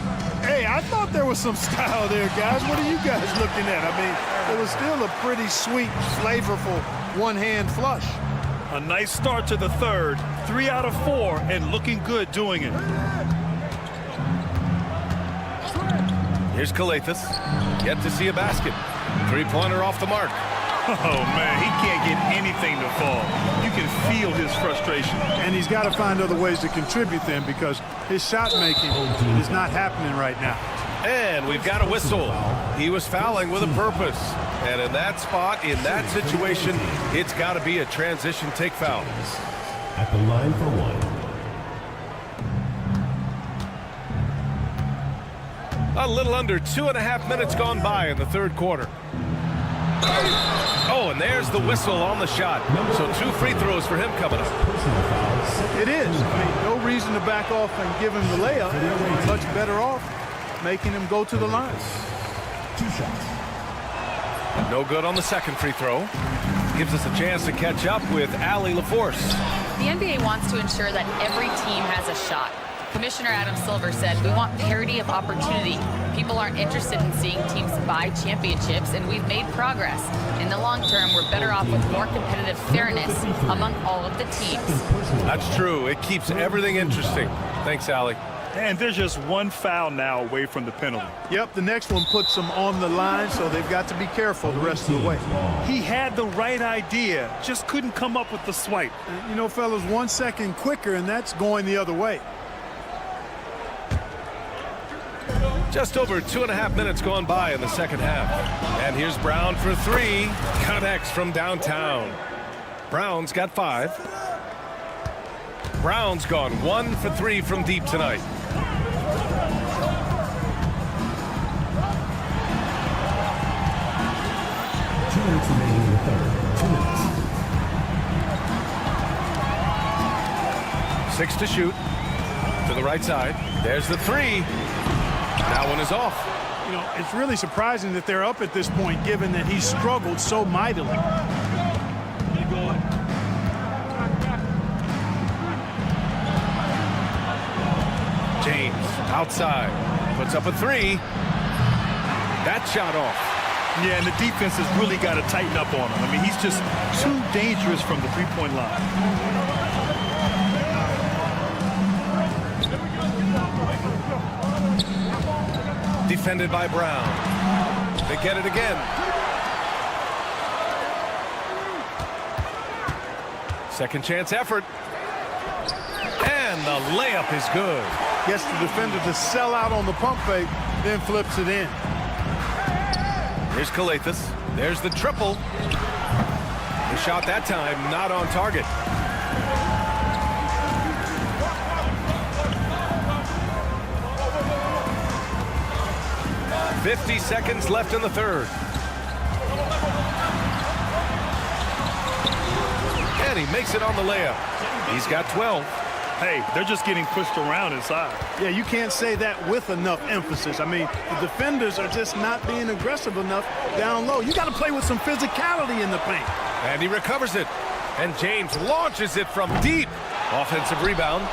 Hey, I thought there was some style there, guys. What are you guys looking at? I mean, it was still a pretty sweet, flavorful one-hand flush. A nice start to the third. 3 out of 4, and looking good doing it. Here's Kalathis. Yet to see a basket. 3-pointer off the mark. Oh, man, he can't get anything to fall. You can feel his frustration. And he's got to find other ways to contribute then, because his shot making is not happening right now. And we've got a whistle. He was fouling with a purpose. And in that spot, in that situation, it's got to be a transition take foul. at the line for one. A little under 2.5 minutes gone by in the third quarter. Oh, and there's the whistle on the shot. So 2 free throws for him coming up. It is. I mean, no reason to back off and give him the layup. He's much better off making him go to the line. 2 shots. No good on the second free throw. Gives us a chance to catch up with Allie LaForce. The NBA wants to ensure that every team has a shot. Commissioner Adam Silver said, we want parity of opportunity. People aren't interested in seeing teams buy championships, and we've made progress. In the long term, we're better off with more competitive fairness among all of the teams. That's true. It keeps everything interesting. Thanks, Allie. And there's just 1 foul now away from the penalty. Yep, the next one puts them on the line, so they've got to be careful the rest of the way. He had the right idea, just couldn't come up with the swipe. And, you know, fellas, 1 second quicker, and that's going the other way. Just over 2.5 minutes gone by in the second half. And here's Brown for 3. Connects from downtown. Brown's got 5. Brown's gone 1 for 3 from deep tonight. Minutes remaining in the third. 2 minutes. 6 to shoot. To the right side. There's the 3. That one is off. You know, it's really surprising that they're up at this point, given that he struggled so mightily. James outside. Puts up a 3. That shot off. Yeah, and the defense has really got to tighten up on him. I mean, he's just too dangerous from the three-point line. Defended by Brown. They get it again. Second chance effort. And the layup is good. Gets the defender to sell out on the pump fake, then flips it in. Here's Kalathis. There's the triple. The shot that time not on target. .50 seconds left in the third. And he makes it on the layup. He's got 12. Hey, they're just getting pushed around inside. Yeah, you can't say that with enough emphasis. I mean, the defenders are just not being aggressive enough down low. You got to play with some physicality in the paint. And he recovers it. And James launches it from deep. Offensive rebound.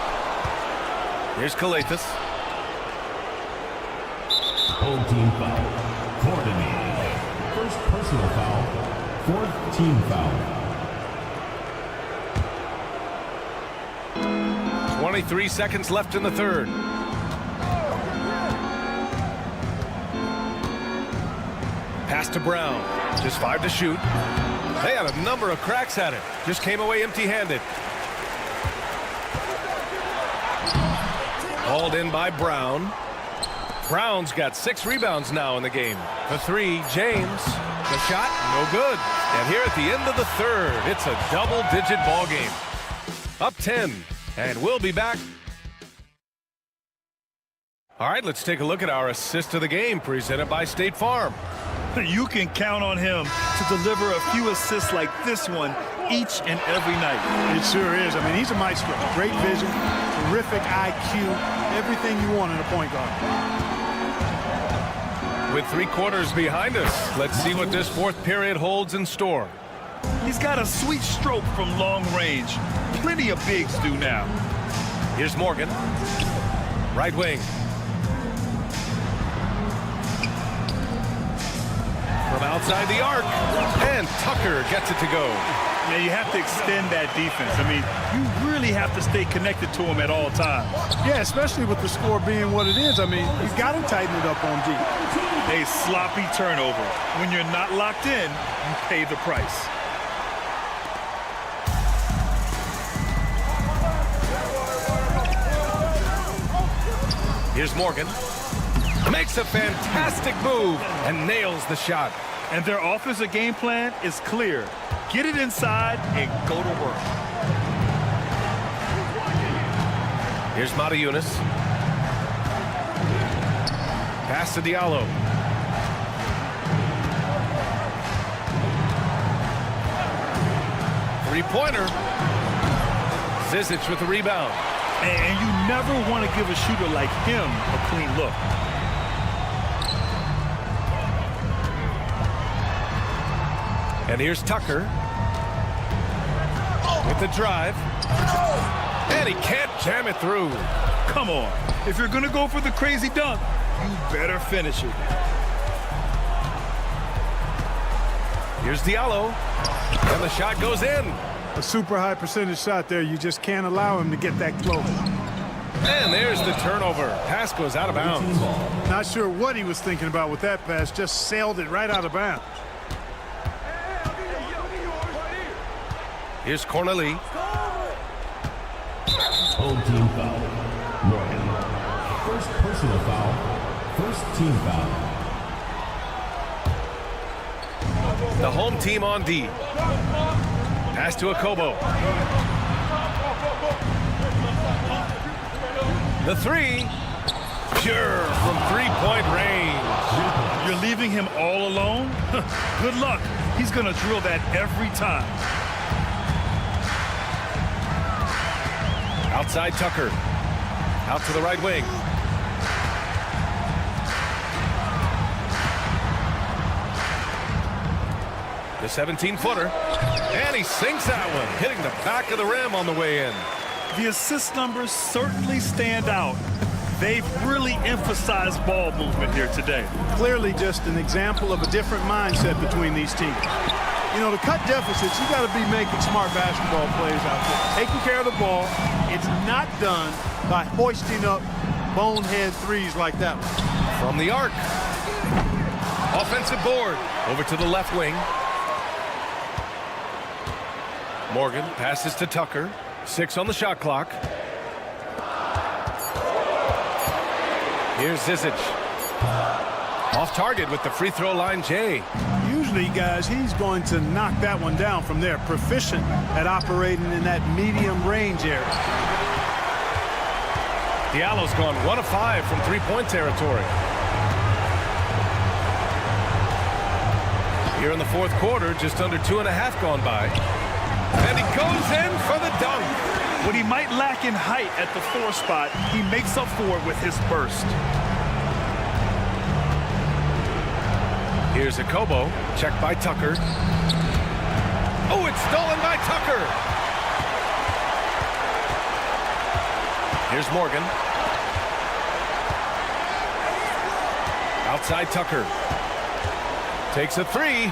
Here's Kalathis. Home team foul. Coordinated. First personal foul. Fourth team foul. 23 seconds left in the third. Pass to Brown. Just 5 to shoot. They had a number of cracks at it. Just came away empty-handed. Hauled in by Brown. Brown's got 6 rebounds now in the game. The 3, James. The shot, no good. And here at the end of the third, it's a double-digit ball game. Up 10, and we'll be back. All right, let's take a look at our assist of the game presented by State Farm. You can count on him to deliver a few assists like this one each and every night. It sure is. I mean, he's a maestro. Great vision, terrific IQ, everything you want in a point guard. With 3 quarters behind us, let's see what this fourth period holds in store. He's got a sweet stroke from long range. Plenty of bigs do now. Here's Morgan. Right wing. From outside the arc. And Tucker gets it to go. Now you have to extend that defense. I mean, you really have to stay connected to him at all times. Yeah, especially with the score being what it is. I mean, you've got to tighten it up on D. A sloppy turnover. When you're not locked in, you pay the price. Here's Morgan. Makes a fantastic move and nails the shot. And their offensive game plan is clear. Get it inside and go to work. Here's Matajunas. Pass to Diallo. Three-pointer. Zizic with the rebound. And you never want to give a shooter like him a clean look. And here's Tucker with the drive. And he can't jam it through. Come on. If you're going to go for the crazy dunk, you better finish it. Here's Diallo. And the shot goes in. A super high percentage shot there. You just can't allow him to get that close. And there's the turnover. Pass goes out of bounds. Not sure what he was thinking about with that pass. Just sailed it right out of bounds. Here's Corneli. Home team foul. Morgan. First personal foul. First team foul. The home team on D. Pass to Akobo. The 3. Pure from three-point range. You're leaving him all alone? Good luck. He's going to drill that every time. Outside Tucker. Out to the right wing. The 17-footer. And he sinks that one, hitting the back of the rim on the way in. The assist numbers certainly stand out. They've really emphasized ball movement here today. Clearly just an example of a different mindset between these teams. You know, to cut deficits, you got to be making smart basketball plays out there. Taking care of the ball. It's not done by hoisting up bonehead threes like that one. From the arc. Offensive board. Over to the left wing. Morgan passes to Tucker. 6 on the shot clock. Here's Zizic. Off target with the free throw line, Jay. Usually, guys, he's going to knock that one down from there. Proficient at operating in that medium range area. Diallo's gone 1 of 5 from three-point territory. Here in the fourth quarter, just under 2.5 gone by. And he goes in for the dunk. What he might lack in height at the 4 spot, he makes up for it with his burst. Here's Akobo, checked by Tucker. Oh, it's stolen by Tucker. Here's Morgan. Outside Tucker. Takes a three.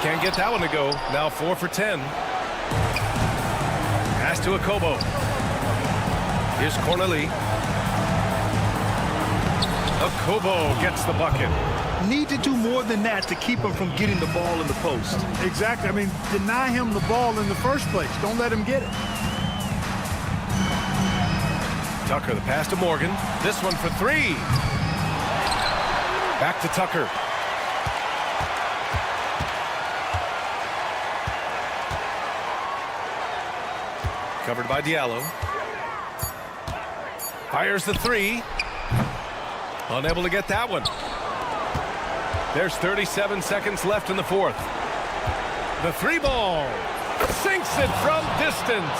Can't get that one to go. Now 4 for 10. Pass to Akobo. Here's Corneli. Akobo gets the bucket. Need to do more than that to keep him from getting the ball in the post. Exactly. I mean, deny him the ball in the first place. Don't let him get it. Tucker, the pass to Morgan. This one for three. Back to Tucker. Covered by Diallo. Fires the three. Unable to get that one. There's 37 seconds left in the fourth. The three ball. Sinks it from distance.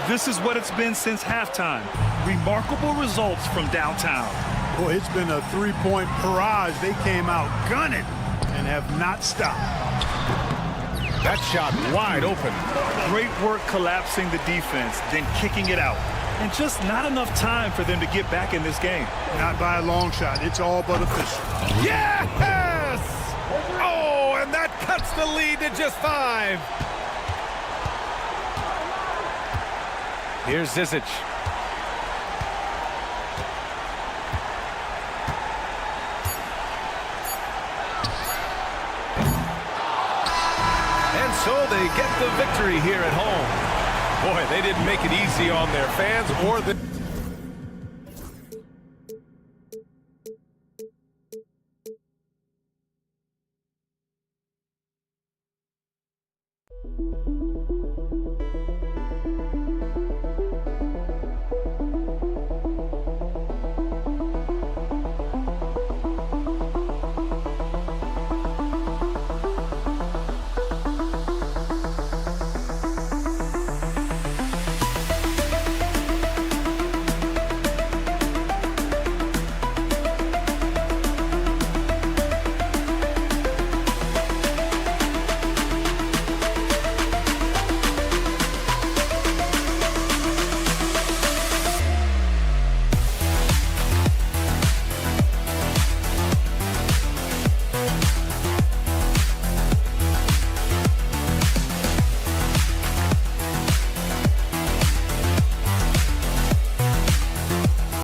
This is what it's been since halftime. Remarkable results from downtown. Boy, it's been a three-point barrage. They came out gunning and have not stopped. That shot wide open. Great work collapsing the defense, then kicking it out. And just not enough time for them to get back in this game. Not by a long shot. It's all but official. Yes! Oh, and that cuts the lead to just 5. Here's Zizic. And so they get the victory here at home. Boy, they didn't make it easy on their fans or the...